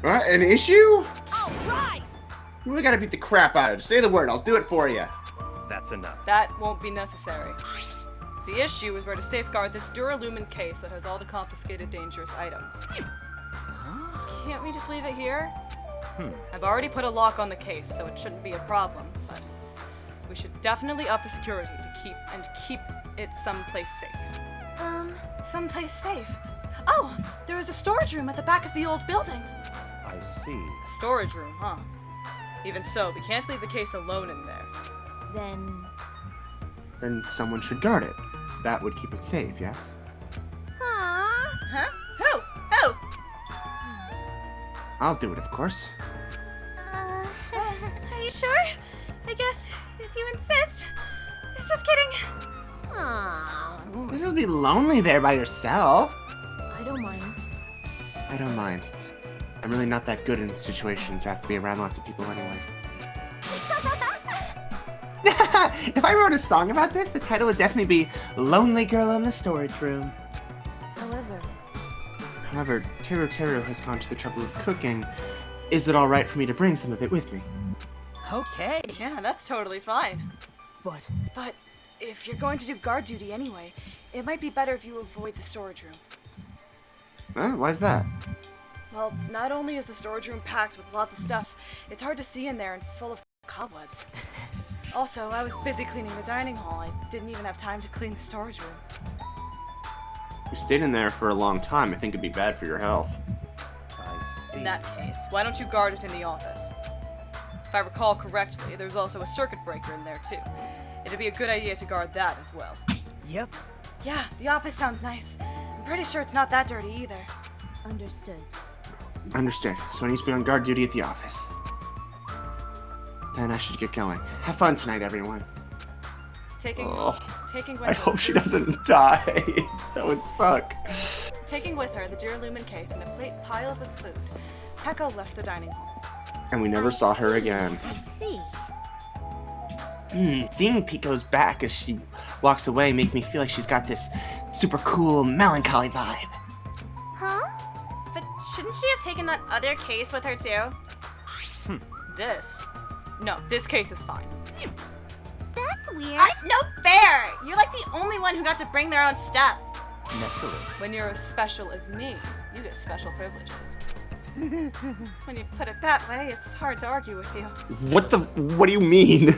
Speaker 9: What? An issue?
Speaker 5: All right!
Speaker 9: We gotta beat the crap out of it. Just say the word. I'll do it for you.
Speaker 7: That's enough.
Speaker 2: That won't be necessary. The issue is where to safeguard this Duralumin case that has all the confiscated dangerous items. Can't we just leave it here? I've already put a lock on the case, so it shouldn't be a problem, but we should definitely up the security to keep it someplace safe. Someplace safe? Oh, there is a storage room at the back of the old building.
Speaker 7: I see.
Speaker 2: A storage room, huh? Even so, we can't leave the case alone in there.
Speaker 9: Then someone should guard it. That would keep it safe, yes?
Speaker 2: Huh? Who? Who?
Speaker 9: I'll do it, of course.
Speaker 5: Are you sure? I guess, if you insist. Just kidding. Aww.
Speaker 9: It'll be lonely there by yourself.
Speaker 5: I don't mind.
Speaker 9: I don't mind. I'm really not that good in situations where I have to be around lots of people anyway. If I wrote a song about this, the title would definitely be Lonely Girl in the Storage Room. However, TeruTeru has gone to the trouble of cooking. Is it alright for me to bring some of it with me?
Speaker 8: Okay.
Speaker 2: Yeah, that's totally fine.
Speaker 8: But
Speaker 2: But if you're going to do guard duty anyway, it might be better if you avoid the storage room.
Speaker 9: Huh? Why's that?
Speaker 2: Well, not only is the storage room packed with lots of stuff, it's hard to see in there and full of cobwebs. Also, I was busy cleaning the dining hall. I didn't even have time to clean the storage room.
Speaker 1: You stayed in there for a long time. I think it'd be bad for your health.
Speaker 7: I see.
Speaker 2: In that case, why don't you guard it in the office? If I recall correctly, there's also a circuit breaker in there too. It'd be a good idea to guard that as well.
Speaker 8: yep.
Speaker 2: Yeah, the office sounds nice. I'm pretty sure it's not that dirty either.
Speaker 5: Understood.
Speaker 9: Understood. So I need to be on guard duty at the office. Then I should get going. Have fun tonight, everyone.
Speaker 2: Taking with
Speaker 1: I
Speaker 2: her
Speaker 1: hope she doesn't die. That would suck.
Speaker 2: Taking with her the Duralumin case and a plate piled with food, Pekka left the dining hall.
Speaker 1: And we never saw her again.
Speaker 5: I see.
Speaker 9: Seeing Pico's back as she walks away make me feel like she's got this super cool, melancholy vibe.
Speaker 5: Huh?
Speaker 2: But shouldn't she have taken that other case with her too? This? No, this case is fine.
Speaker 5: That's weird.
Speaker 2: No fair! You're like the only one who got to bring their own stuff.
Speaker 7: Naturally.
Speaker 2: When you're as special as me, you get special privileges. When you put it that way, it's hard to argue with you.
Speaker 1: What do you mean?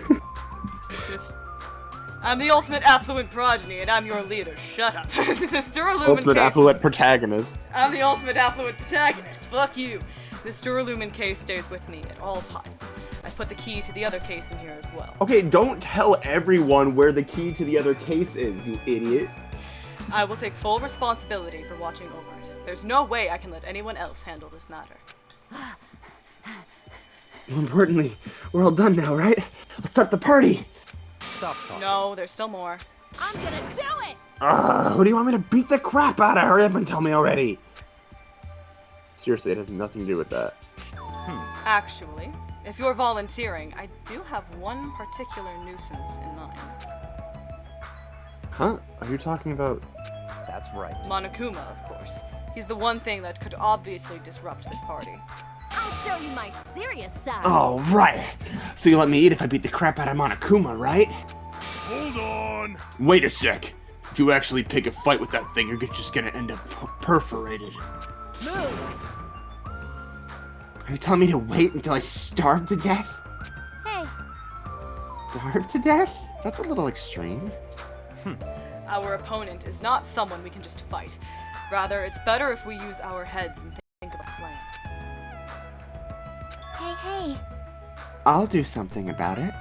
Speaker 2: I'm the ultimate affluent progeny, and I'm your leader. Shut up. This Duralumin
Speaker 1: Ultimate
Speaker 2: case.
Speaker 1: affluent protagonist.
Speaker 2: I'm the ultimate affluent protagonist. Fuck you. This Duralumin case stays with me at all times. I put the key to the other case in here as well.
Speaker 1: Okay, don't tell everyone where the key to the other case is, you idiot.
Speaker 2: I will take full responsibility for watching over it. There's no way I can let anyone else handle this matter.
Speaker 9: More importantly, we're all done now, right? Let's start the party!
Speaker 7: Stop talking.
Speaker 2: No, there's still more.
Speaker 5: I'm gonna do it!
Speaker 9: Who do you want me to beat the crap out of? Hurry up and tell me already! Seriously, it has nothing to do with that.
Speaker 2: Actually, if you're volunteering, I do have one particular nuisance in mind.
Speaker 9: Huh? Are you talking about...
Speaker 7: That's right.
Speaker 2: Monokuma, of course. He's the one thing that could obviously disrupt this party.
Speaker 5: I'll show you my serious side.
Speaker 9: Oh, right. So you let me eat if I beat the crap out of Monokuma, right?
Speaker 6: Hold on.
Speaker 1: Wait a sec. If you actually pick a fight with that thing, you're just gonna end up perforated.
Speaker 8: Move!
Speaker 9: Are you telling me to wait until I starve to death?
Speaker 5: Hey,
Speaker 9: Starve to death? That's a little extreme.
Speaker 2: Our opponent is not someone we can just fight. Rather, it's better if we use our heads and think of a plan.
Speaker 5: hey.
Speaker 9: I'll do something about it.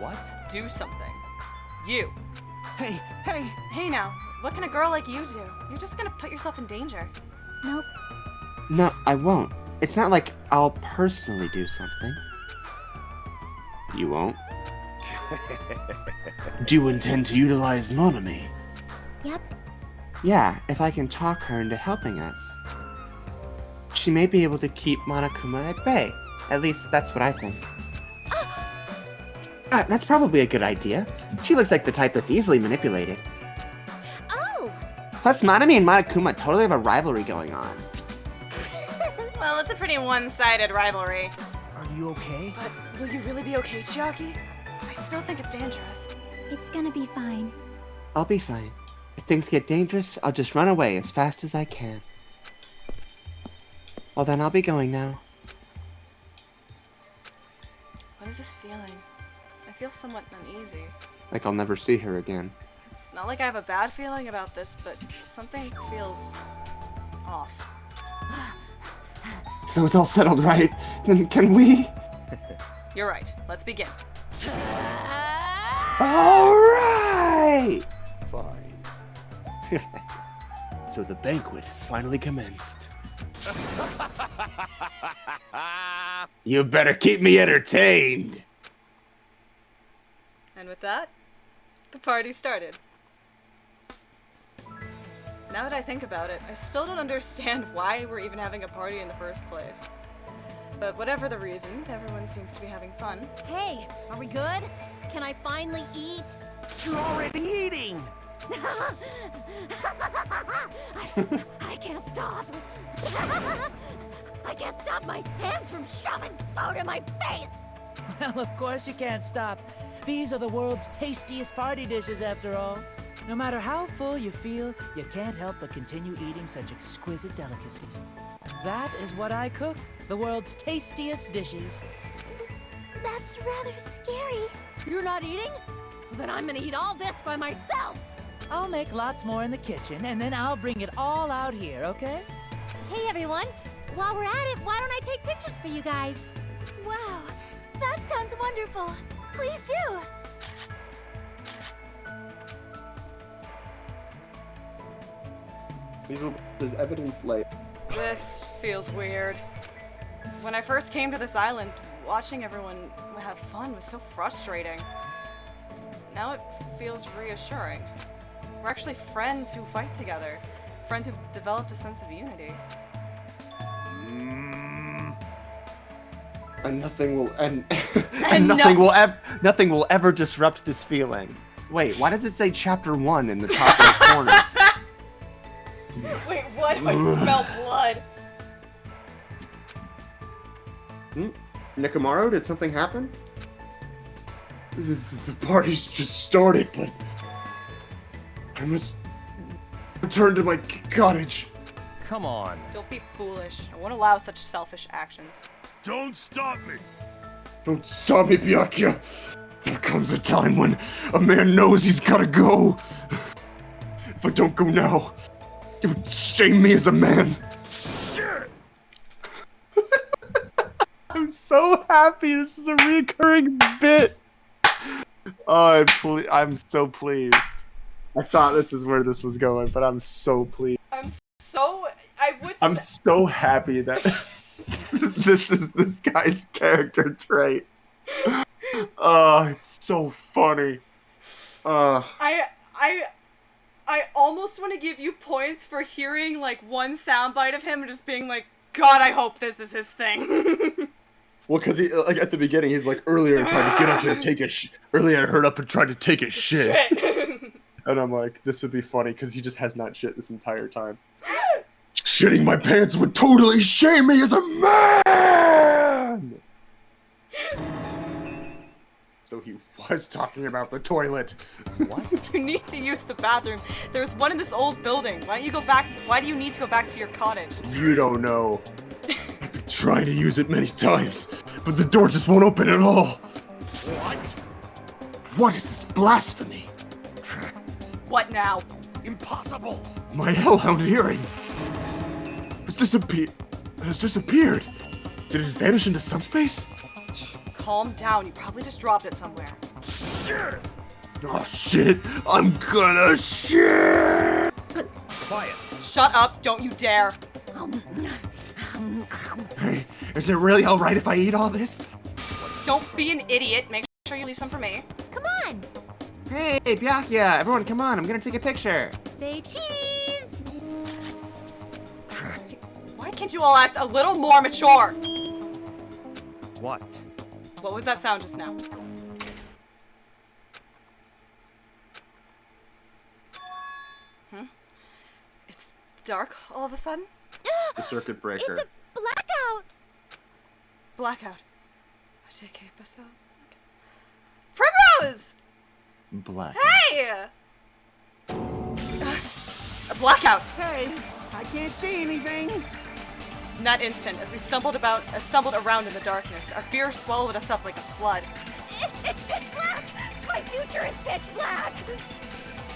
Speaker 7: What?
Speaker 2: Do something. You.
Speaker 4: Hey, hey!
Speaker 2: Hey now, what can a girl like you do? You're just gonna put yourself in danger.
Speaker 5: Nope.
Speaker 9: No, I won't. It's not like I'll personally do something. You won't?
Speaker 1: Do you intend to utilize Monami?
Speaker 5: Yep.
Speaker 9: Yeah, if I can talk her into helping us. She may be able to keep Monokuma at bay. At least, that's what I think. That's probably a good idea. She looks like the type that's easily manipulated.
Speaker 5: Oh!
Speaker 9: Plus, Monami and Monokuma totally have a rivalry going on.
Speaker 2: Well, it's a pretty one-sided rivalry.
Speaker 4: Are you okay?
Speaker 2: But will you really be okay, Chiaki? I still think it's dangerous.
Speaker 5: It's gonna be fine.
Speaker 9: I'll be fine. If things get dangerous, I'll just run away as fast as I can. Well, then I'll be going now.
Speaker 2: What is this feeling? I feel somewhat uneasy.
Speaker 9: Like I'll never see her again.
Speaker 2: It's not like I have a bad feeling about this, but something feels off.
Speaker 9: So it's all settled, right? Then can we?
Speaker 2: You're right. Let's begin.
Speaker 9: All right!
Speaker 1: Fine. So the banquet has finally commenced. You better keep me entertained.
Speaker 2: And with that, the party started. Now that I think about it, I still don't understand why we're even having a party in the first place. But whatever the reason, everyone seems to be having fun.
Speaker 5: Hey, are we good? Can I finally eat?
Speaker 4: You're already eating!
Speaker 5: I can't stop. I can't stop my hands from shoving food in my face.
Speaker 8: Well, of course you can't stop. These are the world's tastiest party dishes, after all. No matter how full you feel, you can't help but continue eating such exquisite delicacies. That is what I cook, the world's tastiest dishes.
Speaker 5: That's rather scary. You're not eating? Then I'm gonna eat all this by myself.
Speaker 8: I'll make lots more in the kitchen, and then I'll bring it all out here, okay?
Speaker 5: Hey everyone, while we're at it, why don't I take pictures for you guys? Wow, that sounds wonderful. Please do.
Speaker 9: There's evidence later.
Speaker 2: This feels weird. When I first came to this island, watching everyone have fun was so frustrating. Now it feels reassuring. We're actually friends who fight together. Friends who've developed a sense of unity.
Speaker 9: And nothing will and
Speaker 2: And
Speaker 1: Nothing will ever disrupt this feeling.
Speaker 9: Wait, why does it say chapter 1 in the top right corner?
Speaker 2: Wait, what? I smell blood.
Speaker 9: Nikomaru, did something happen?
Speaker 1: The party's just started, but I must return to my cottage.
Speaker 7: Come on.
Speaker 2: Don't be foolish. I won't allow such selfish actions.
Speaker 6: Don't stop me.
Speaker 1: Don't stop me, Byakuya. There comes a time when a man knows he's gotta go. If I don't go now, it would shame me as a man.
Speaker 6: Shit!
Speaker 1: I'm so happy this is a recurring bit. Oh, I'm so pleased. I thought this is where this was going, but I'm so pleased. I'm so happy that this is this guy's character trait. Oh, it's so funny.
Speaker 2: I almost want to give you points for hearing like one soundbite of him just being like, God, I hope this is his thing.
Speaker 1: Well, because he like at the beginning, he's like, earlier I tried to get up and take a earlier I heard up and tried to take a shit. And I'm like, this would be funny because he just has not shit this entire time. Shitting my pants would totally shame me as a man! So he was talking about the toilet.
Speaker 7: What?
Speaker 2: You need to use the bathroom. There's one in this old building. Why don't you go back? Why do you need to go back to your cottage?
Speaker 1: You don't know. I've been trying to use it many times, but the door just won't open at all.
Speaker 6: What?
Speaker 1: What is this blasphemy?
Speaker 2: What now?
Speaker 6: Impossible!
Speaker 1: My hellhound earring has disappeared. Did it vanish into subspace?
Speaker 2: Calm down. You probably just dropped it somewhere.
Speaker 6: Shit!
Speaker 1: Oh shit! I'm gonna shit!
Speaker 7: Quiet.
Speaker 2: Shut up. Don't you dare.
Speaker 1: Hey, is it really alright if I eat all this?
Speaker 2: Don't be an idiot. Make sure you leave some for me.
Speaker 5: Come on.
Speaker 9: Hey, Byakuya, everyone come on, I'm gonna take a picture.
Speaker 5: Say cheese.
Speaker 2: Why can't you all act a little more mature?
Speaker 7: What?
Speaker 2: What was that sound just now? It's dark all of a sudden?
Speaker 1: The circuit breaker.
Speaker 5: It's a blackout.
Speaker 2: Blackout. ¿Qué pasó? Primrose!
Speaker 1: Black.
Speaker 2: Hey! A blackout.
Speaker 4: Hey, I can't see anything.
Speaker 2: In that instant, as we stumbled around in the darkness, our fear swallowed us up like a flood.
Speaker 5: It's pitch black. My future is pitch black.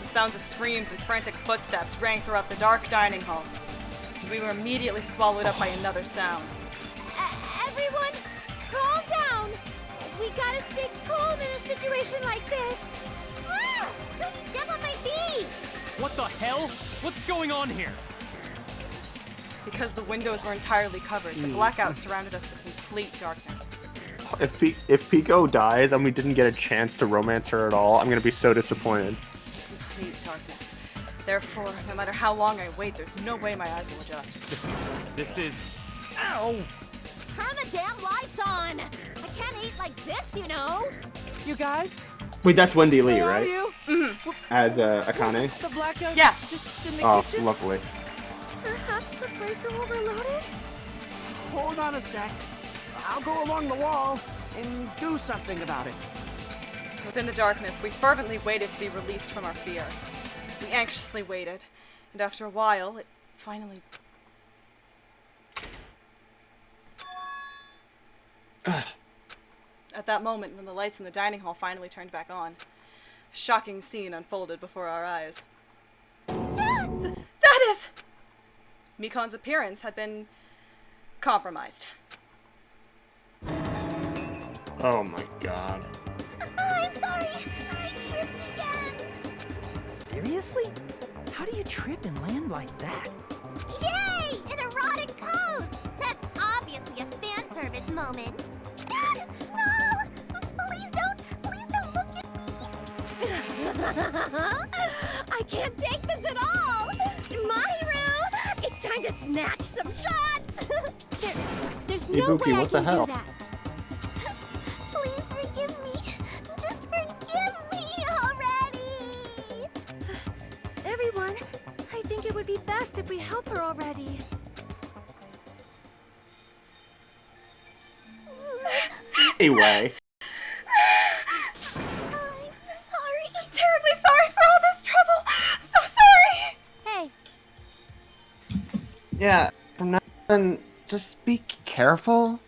Speaker 2: The sounds of screams and frantic footsteps rang throughout the dark dining hall. We were immediately swallowed up by another sound.
Speaker 5: Everyone, calm down. We gotta stay calm in a situation like this. Ah! Don't step on my feet.
Speaker 7: What the hell? What's going on here?
Speaker 2: Because the windows were entirely covered, the blackout surrounded us with complete darkness.
Speaker 1: If Pico dies and we didn't get a chance to romance her at all, I'm gonna be so disappointed.
Speaker 2: Complete darkness. Therefore, no matter how long I wait, there's no way my eyes will adjust.
Speaker 7: This is... Ow!
Speaker 5: Turn the damn lights on. I can't eat like this, you know.
Speaker 8: You guys,
Speaker 9: Wait, that's Wendy Lee,
Speaker 8: where are
Speaker 9: right?
Speaker 8: you?
Speaker 9: As Akane?
Speaker 8: The blackout
Speaker 2: Yeah.
Speaker 8: just in the
Speaker 1: Oh,
Speaker 8: kitchen?
Speaker 1: lovely.
Speaker 5: Perhaps the breaker overloaded?
Speaker 4: Hold on a sec. I'll go along the wall and do something about it.
Speaker 2: Within the darkness, we fervently waited to be released from our fear. We anxiously waited, and after a while, it finally... At that moment, when the lights in the dining hall finally turned back on, a shocking scene unfolded before our eyes. That is... Mikon's appearance had been compromised.
Speaker 1: Oh my god.
Speaker 5: I'm sorry. I tripped again.
Speaker 8: Seriously? How do you trip and land like that?
Speaker 5: Yay! An erotic pose! That's obviously a fan service moment. No! Please don't look at me! I can't take this at all! Mahiru! It's time to snatch some shots! There's no
Speaker 1: Ibuki,
Speaker 5: way I
Speaker 1: what the
Speaker 5: can
Speaker 1: hell?
Speaker 5: do that. Please forgive me. Just forgive me already! Everyone, I think it would be best if we help her already.
Speaker 1: Anyway.
Speaker 5: I'm sorry.
Speaker 2: Terribly sorry for all this trouble! So sorry!
Speaker 5: Hey,
Speaker 9: Yeah, from now on, just be careful.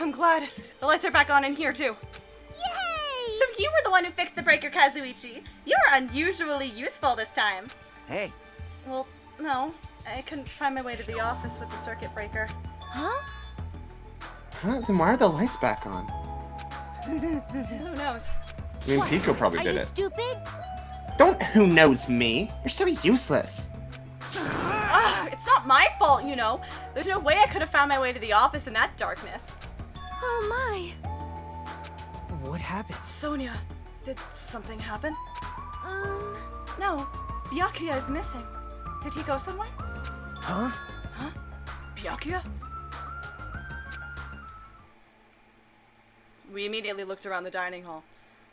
Speaker 2: I'm glad. The lights are back on in here, too.
Speaker 5: yay!
Speaker 2: So you were the one who fixed the breaker, Kazuichi. You were unusually useful this time.
Speaker 4: Hey,
Speaker 2: Well, no. I couldn't find my way to the office with the circuit breaker.
Speaker 5: Huh?
Speaker 9: Huh? Then why are the lights back on?
Speaker 2: Who knows?
Speaker 9: I mean,
Speaker 5: What?
Speaker 9: Pico probably
Speaker 5: Are
Speaker 9: did
Speaker 5: you
Speaker 9: it.
Speaker 5: stupid?
Speaker 9: Don't who knows me. You're so useless.
Speaker 2: It's not my fault, you know. There's no way I could have found my way to the office in that darkness.
Speaker 5: Oh my.
Speaker 8: What happened?
Speaker 2: Sonia, did something happen?
Speaker 5: Um,
Speaker 2: No, Byakuya is missing. Did he go somewhere?
Speaker 8: Huh?
Speaker 2: Huh? Byakuya? We immediately looked around the dining hall.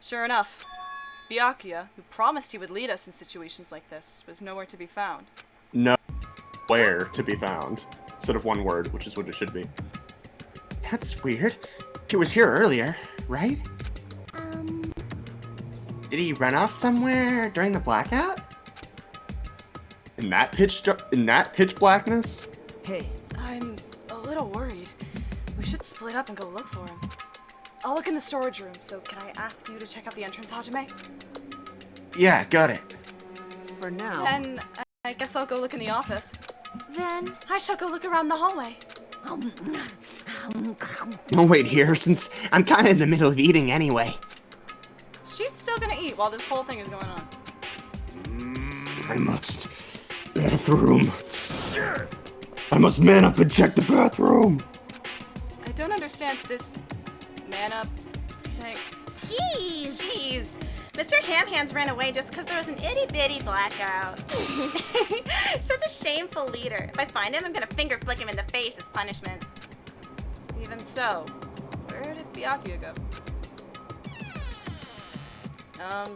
Speaker 2: Sure enough, Byakuya, who promised he would lead us in situations like this, was nowhere to be found.
Speaker 1: Nowhere to be found. Instead of one word, which is what it should be.
Speaker 9: That's weird. He was here earlier, right? Did he run off somewhere during the blackout?
Speaker 1: In that pitch blackness?
Speaker 8: Hey,
Speaker 2: I'm a little worried. We should split up and go look for him. I'll look in the storage room, so can I ask you to check out the entrance, Hajime?
Speaker 9: Yeah, got it.
Speaker 4: For now.
Speaker 2: Then I guess I'll go look in the office.
Speaker 5: Then,
Speaker 2: I shall go look around the hallway.
Speaker 9: Don't wait here, since I'm kind of in the middle of eating anyway.
Speaker 2: She's still gonna eat while this whole thing is going on.
Speaker 9: I must. Bathroom. I must man up and check the bathroom.
Speaker 2: I don't understand this man up thing.
Speaker 5: jeez!
Speaker 10: Jeez. Mr. Hamhands ran away just because there was an itty-bitty blackout. Such a shameful leader. If I find him, I'm gonna finger flick him in the face as punishment.
Speaker 2: Even so, where did Byakuya go? I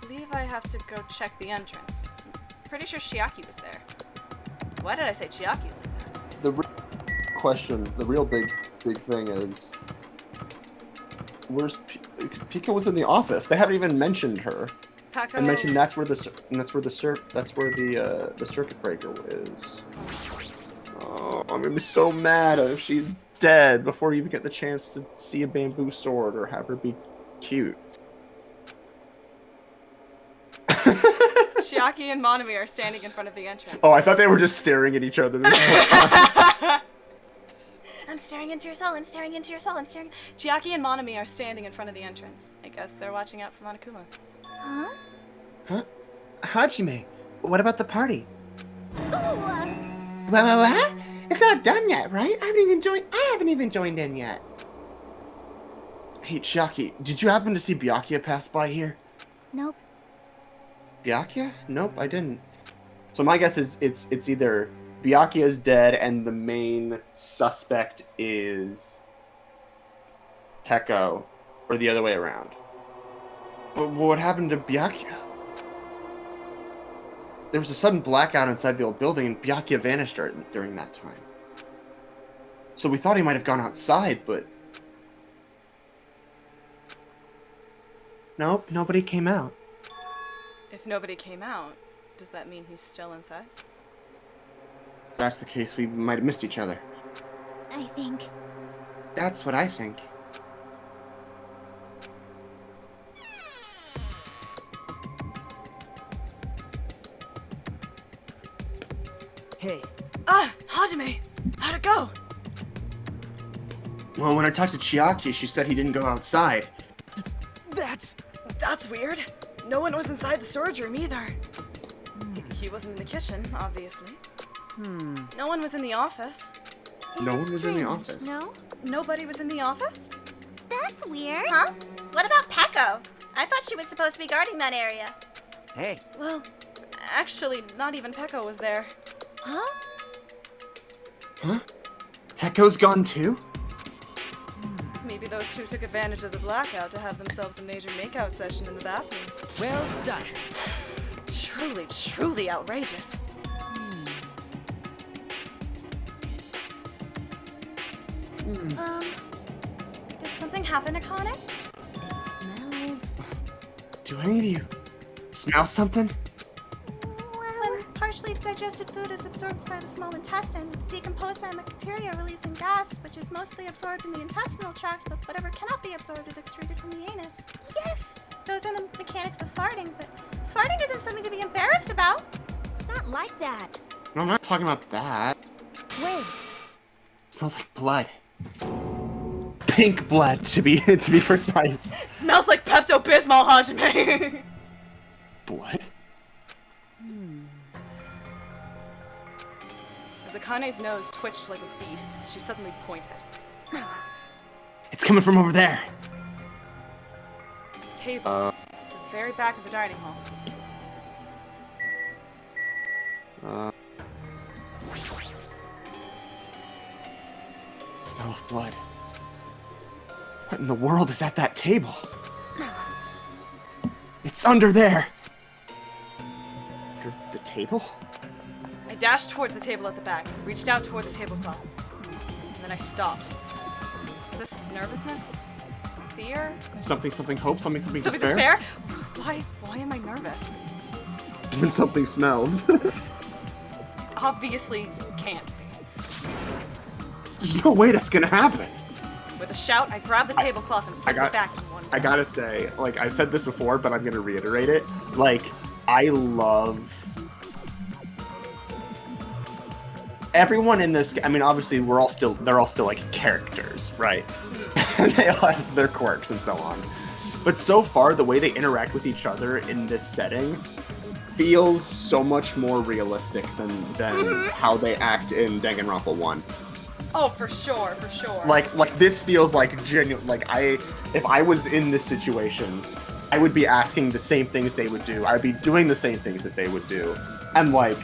Speaker 2: believe I have to go check the entrance. Pretty sure Chiaki was there. Why did I say Chiaki like that?
Speaker 1: The real big thing is, where's Pika was in the office. They haven't even mentioned her.
Speaker 2: Pako.
Speaker 1: And mentioned that's where the circuit breaker is. Oh, I'm gonna be so mad if she's dead before we even get the chance to see a bamboo sword or have her be cute.
Speaker 2: Chiaki and Monami are standing in front of the entrance.
Speaker 1: Oh, I thought they were just staring at each other.
Speaker 10: I'm staring into your soul, I'm staring into your soul, I'm staring...
Speaker 2: Chiaki and Monami are standing in front of the entrance. I guess they're watching out for Monokuma.
Speaker 5: Huh?
Speaker 9: Huh? Hajime, what about the party?
Speaker 5: Oh,
Speaker 9: What? It's not done yet, right? I haven't even joined in yet. Hey, Chiaki, did you happen to see Byakuya pass by here?
Speaker 5: nope.
Speaker 9: Byakuya? Nope, I didn't. So my guess is it's either Byakuya is dead and the main suspect is Peko, or the other way around. But what happened to Byakuya? There was a sudden blackout inside the old building, and Byakuya vanished during that time. So we thought he might have gone outside, but... Nope, nobody came out.
Speaker 2: If nobody came out, does that mean he's still inside?
Speaker 9: If that's the case, we might have missed each other.
Speaker 5: I think.
Speaker 9: That's what I think.
Speaker 8: hey,
Speaker 2: Ah, Hajime! How'd it go?
Speaker 9: Well, when I talked to Chiaki, she said he didn't go outside.
Speaker 2: That's weird. No one was inside the storage room either. He wasn't in the kitchen, obviously. No one was in the office.
Speaker 9: No one was in the
Speaker 5: Strange,
Speaker 9: office.
Speaker 5: No?
Speaker 2: Nobody was in the office?
Speaker 5: That's weird.
Speaker 10: Huh? What about Peko? I thought she was supposed to be guarding that area.
Speaker 4: Hey,
Speaker 2: Well, actually, not even Peko was there.
Speaker 5: Huh?
Speaker 9: Huh? Peko's gone too?
Speaker 2: Maybe those two took advantage of the blackout to have themselves a major makeout session in the bathroom.
Speaker 8: well done.
Speaker 2: Truly, truly outrageous. Did something happen to Kane?
Speaker 5: It smells.
Speaker 9: Do any of you smell something?
Speaker 10: When partially digested food is absorbed by the small intestine, it's decomposed by bacteria releasing gas, which is mostly absorbed in the intestinal tract, but whatever cannot be absorbed is excreted from the anus.
Speaker 5: Yes!
Speaker 10: Those are the mechanics of farting, but farting isn't something to be embarrassed about.
Speaker 5: It's not like that.
Speaker 9: No, I'm not talking about that.
Speaker 5: Wait.
Speaker 9: It smells like blood. Pink blood, to be precise.
Speaker 2: It smells like Pepto-Bismol, Hajime!
Speaker 9: Blood?
Speaker 2: As Akane's nose twitched like a beast, she suddenly pointed.
Speaker 9: It's coming from over there.
Speaker 2: A table at the very back of the dining hall.
Speaker 1: smell of blood. What in the world is at that table? It's under there! Under the table?
Speaker 2: I dashed toward the table at the back, reached out toward the tablecloth, and then I stopped. Is this nervousness? Fear?
Speaker 1: Something hope? Something
Speaker 2: Something
Speaker 1: despair?
Speaker 2: Why am I nervous?
Speaker 1: When something smells.
Speaker 2: Obviously can't be.
Speaker 1: There's no way that's gonna happen!
Speaker 2: With a shout, I grabbed the tablecloth and flipped it back in one
Speaker 1: I
Speaker 2: go.
Speaker 1: gotta say, like, I've said this before, but I'm gonna reiterate it. Like, I love... everyone in this... I mean, obviously, they're all still, like, characters, right? And they all have their quirks and so on. But so far, the way they interact with each other in this setting feels so much more realistic than how they act in Danganronpa 1.
Speaker 2: Oh, for sure, for sure.
Speaker 1: Like this feels like genuine. Like if I was in this situation, I would be asking the same things they would do. I'd be doing the same things that they would do, and like,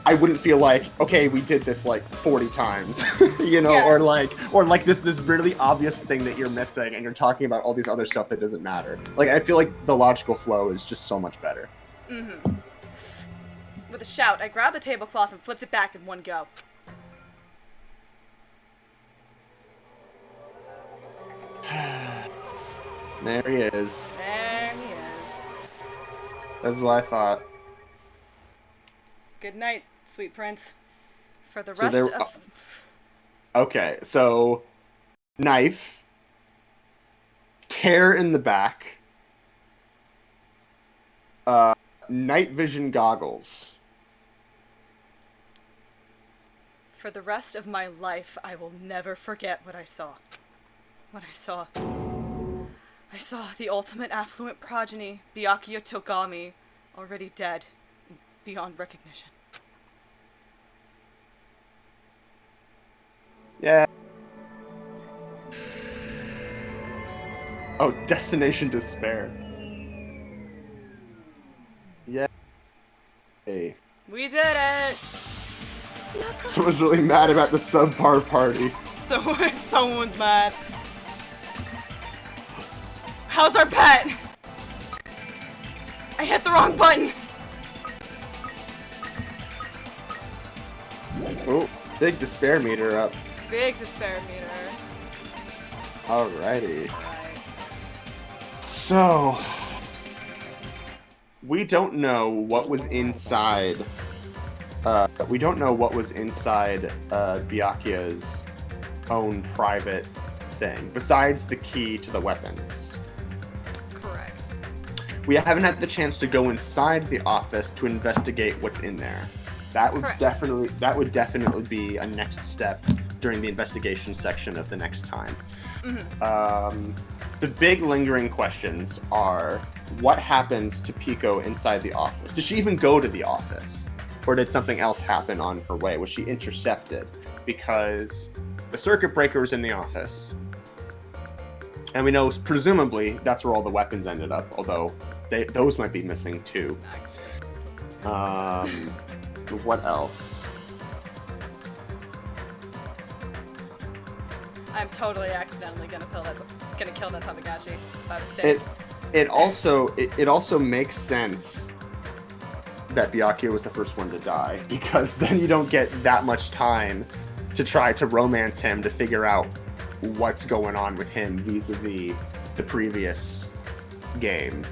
Speaker 1: I wouldn't feel like, okay, we did this like 40 times, you know,
Speaker 2: Yeah.
Speaker 1: or like this really obvious thing that you're missing, and you're talking about all these other stuff that doesn't matter. Like, I feel like the logical flow is just so much better.
Speaker 2: Mm-hmm. With a shout, I grabbed the tablecloth and flipped it back in one go.
Speaker 1: There he is.
Speaker 2: There he is.
Speaker 1: That's what I thought.
Speaker 2: Good night, sweet prince. For the
Speaker 1: So
Speaker 2: rest
Speaker 1: there-
Speaker 2: of...
Speaker 1: Okay, so knife, tear in the back, night vision goggles.
Speaker 2: For the rest of my life, I will never forget what I saw. What I saw. I saw the ultimate affluent progeny, Byakuya Togami, already dead and beyond recognition.
Speaker 1: Yeah. Oh, Destination Despair. Yeah. Hey.
Speaker 2: We did it!
Speaker 1: Someone's really mad about the subpar party.
Speaker 2: So someone's mad. How's our pet? I hit the wrong button!
Speaker 1: Oh, big despair meter up.
Speaker 2: Big despair meter.
Speaker 1: Alrighty.
Speaker 2: Right.
Speaker 1: So, we don't know what was inside. We don't know what was inside Byakuya's own private thing, besides the key to the weapons.
Speaker 2: Correct.
Speaker 1: We haven't had the chance to go inside the office to investigate what's in there. That would
Speaker 2: Correct.
Speaker 1: definitely be a next step during the investigation section of the next time.
Speaker 2: Mm-hmm.
Speaker 1: The big lingering questions are, what happened to Pico inside the office? Did she even go to the office? Or did something else happen on her way? Was she intercepted? Because the circuit breaker was in the office. And we know, presumably, that's where all the weapons ended up, although those might be missing too. What else?
Speaker 2: I'm totally accidentally gonna kill that Tamagotchi by mistake.
Speaker 1: It also makes sense that Byakuya was the first one to die, because then you don't get that much time to try to romance him to figure out what's going on with him vis-a-vis the previous game.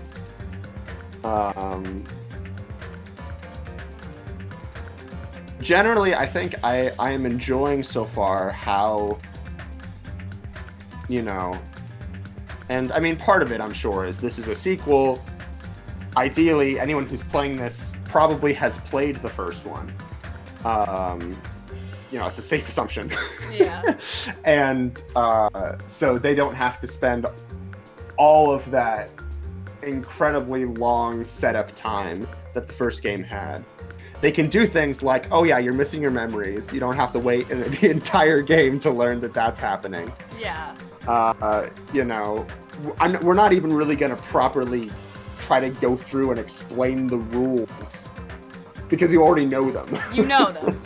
Speaker 1: Generally, I think I am enjoying so far how, you know, and I mean, part of it, I'm sure, is this is a sequel. Ideally, anyone who's playing this probably has played the first one. You know, it's a safe assumption.
Speaker 2: Yeah.
Speaker 1: And so they don't have to spend all of that incredibly long setup time that the first game had. They can do things like, oh yeah, you're missing your memories. You don't have to wait the entire game to learn that that's happening.
Speaker 2: Yeah.
Speaker 1: You know, we're not even really going to properly try to go through and explain the rules, because you already know them.
Speaker 2: You know them.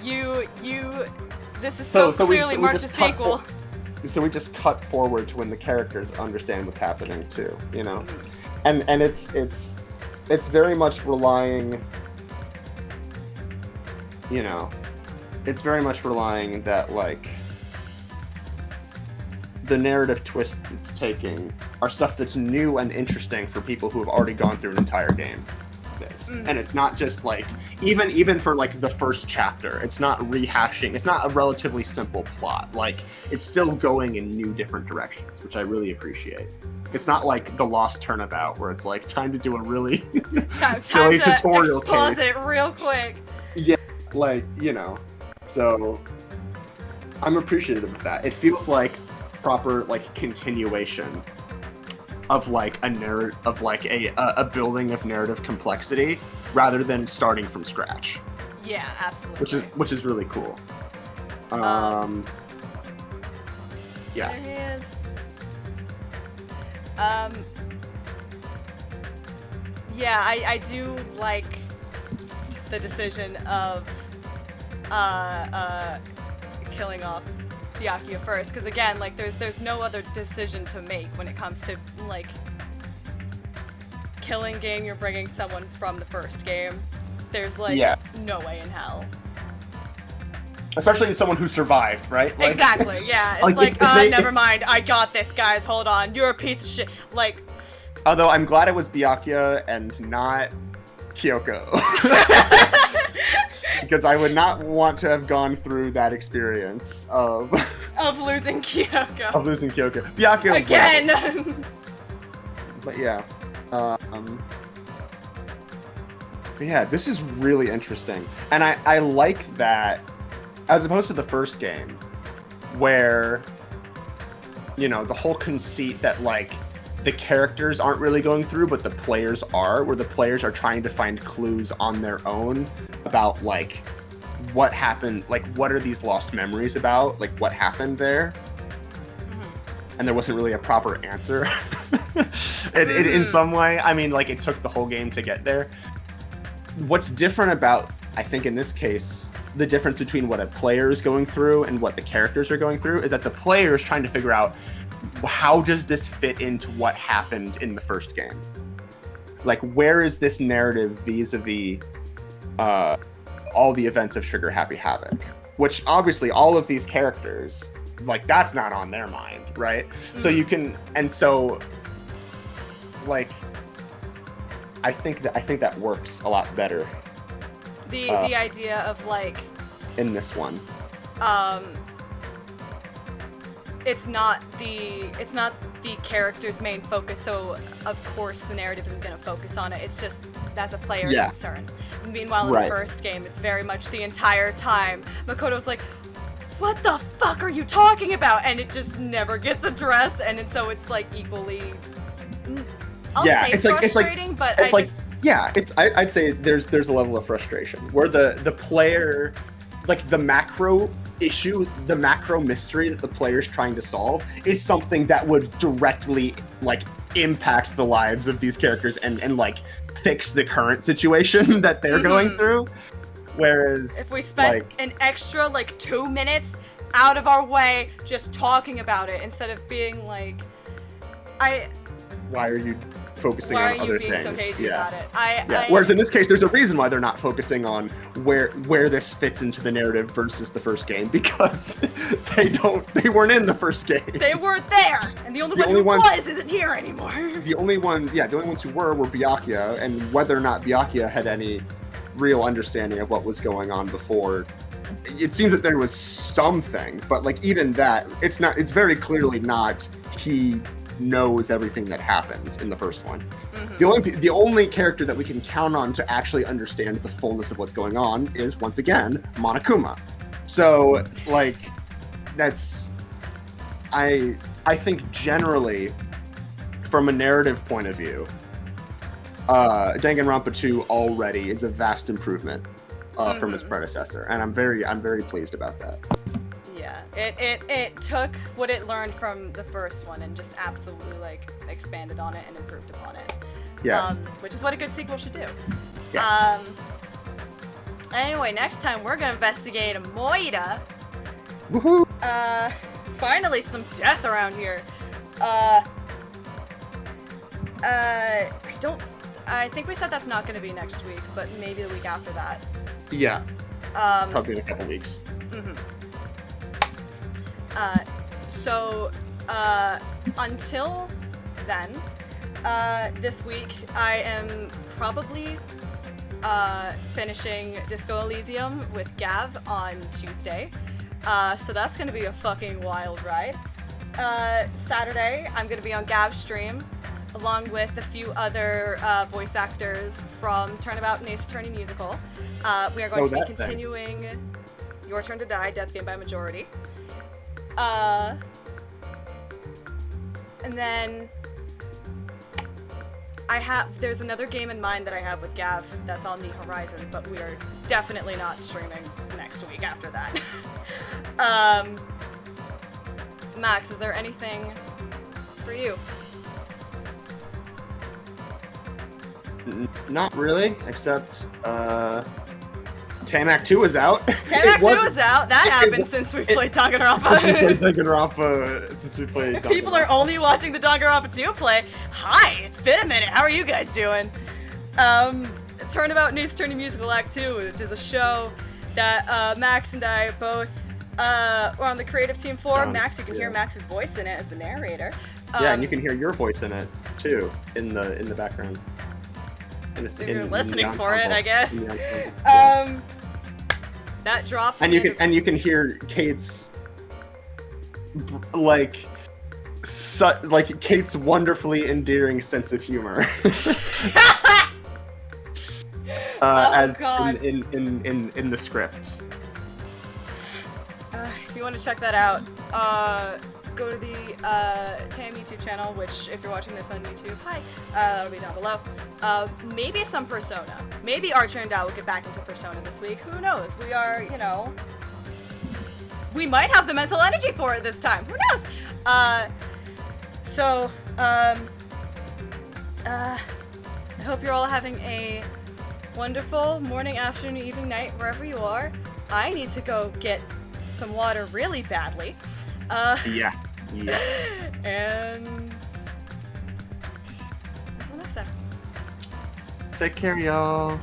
Speaker 2: This is so clearly marked a sequel.
Speaker 1: we just cut forward to when the characters understand what's happening too, you know, and it's very much relying, you know, it's very much relying that like the narrative twists it's taking are stuff that's new and interesting for people who have already gone through an entire game. And it's not just like even for like the first chapter, it's not rehashing, it's not a relatively simple plot, like it's still going in new different directions, which I really appreciate. It's not like the Lost Turnabout where it's like time to do a really silly
Speaker 2: time to
Speaker 1: tutorial
Speaker 2: expose
Speaker 1: case.
Speaker 2: it real quick.
Speaker 1: Yeah, like, you know, so I'm appreciative of that. It feels like proper like continuation of like a a building of narrative complexity rather than starting from scratch.
Speaker 2: Yeah, absolutely.
Speaker 1: Which is really cool. Yeah.
Speaker 2: There he is. Yeah, I do like the decision of killing off Byakuya first, because again, like there's no other decision to make when it comes to like killing game. You're bringing someone from the first game. There's like no way in hell.
Speaker 1: Especially as someone who survived, right? Like,
Speaker 2: exactly. Yeah. It's like never mind. I got this, guys. Hold on. You're a piece of shit. Like.
Speaker 1: Although I'm glad it was Byakuya and not Kyoko. Because I would not want to have gone through that experience of
Speaker 2: losing Kyoko.
Speaker 1: Of losing Kyoko. Byakuya
Speaker 2: again.
Speaker 1: But yeah. Yeah, this is really interesting. And I like that as opposed to the first game where, you know, the whole conceit that like the characters aren't really going through, but the players are, where the players are trying to find clues on their own about like what happened, like what are these lost memories about, like what happened there. And there wasn't really a proper answer. In some way. I mean, like it took the whole game to get there. What's different about, I think in this case, the difference between what a player is going through and what the characters are going through is that the player is trying to figure out how does this fit into what happened in the first game? Like, where is this narrative vis-a-vis all the events of Sugar Happy Havoc? Which obviously all of these characters, like that's not on their mind, right? So you can, and so like I think that works a lot better.
Speaker 2: The idea of like
Speaker 1: in this one.
Speaker 2: It's not the character's main focus, so of course the narrative isn't going to focus on it. It's just that's a player concern. Meanwhile, in the first game, it's very much the entire time Makoto's like, "What the fuck are you talking about?" And it just never gets addressed, and so it's like equally. I'll say
Speaker 1: it's
Speaker 2: frustrating, but
Speaker 1: I'd say there's a level of frustration where the player, like the macro issue, the macro mystery that the player's trying to solve is something that would directly like impact the lives of these characters and like fix the current situation that they're going through. Whereas
Speaker 2: if we spent an extra like 2 minutes out of our way just talking about it instead of being like,
Speaker 1: why are you focusing on other things?
Speaker 2: So cagey about it?
Speaker 1: Whereas in this case, there's a reason why they're not focusing on where this fits into the narrative versus the first game, because they weren't in the first game.
Speaker 2: They weren't there, and the only one who was isn't here anymore.
Speaker 1: The only ones who were Byakuya, and whether or not Byakuya had any real understanding of what was going on before. It seems that there was something, but like even that, it's very clearly not he knows everything that happened in the first one. The only character that we can count on to actually understand the fullness of what's going on is, once again, Monokuma. So, like, that's... I think generally, from a narrative point of view, Danganronpa 2 already is a vast improvement from its predecessor, and I'm very pleased about that.
Speaker 2: Yeah, it took what it learned from the first one and just absolutely like expanded on it and improved upon it.
Speaker 1: Yes.
Speaker 2: Which is what a good sequel should do.
Speaker 1: Yes.
Speaker 2: Anyway, next time we're gonna investigate Moira.
Speaker 1: Woohoo!
Speaker 2: Finally, some death around here. I think we said that's not going to be next week, but maybe the week after that.
Speaker 1: Yeah. Probably in a couple weeks.
Speaker 2: So, until then, this week I am probably finishing Disco Elysium with Gav on Tuesday. So that's gonna be a fucking wild ride. Saturday, I'm gonna be on Gav's stream, along with a few other voice actors from Turnabout and Ace Attorney Musical. We are going to be continuing Your Turn to Die, Death Game by Majority. And then there's another game in mind that I have with Gav that's on the horizon, but we are definitely not streaming next week after that. Max, is there anything for you?
Speaker 1: Not really, except Tamak 2 is out.
Speaker 2: Tamak 2 is out. That happened since we played Danganronpa.
Speaker 1: Since we played Danganronpa.
Speaker 2: People are only watching the Danganronpa 2 play. Hi, it's been a minute. How are you guys doing? Turnabout and Ace Attorney Musical Act 2, which is a show that Max and I both were on the creative team for. Max, you can hear Max's voice in it as the narrator.
Speaker 1: Yeah, and you can hear your voice in it too, in the background.
Speaker 2: If you're listening for it, I guess. That drops.
Speaker 1: And you can hear Kate's Kate's wonderfully endearing sense of humor. As
Speaker 2: God.
Speaker 1: in the script.
Speaker 2: If you want to check that out, go to the TAM YouTube channel, which if you're watching this on YouTube, hi, that'll be down below. Maybe some Persona. Maybe Archer and Dow will get back into Persona this week. Who knows? We are, we might have the mental energy for it this time. Who knows? I hope you're all having a wonderful morning, afternoon, evening, night, wherever you are. I need to go get some water really badly.
Speaker 1: Yeah.
Speaker 2: And until next time.
Speaker 1: Take care, y'all.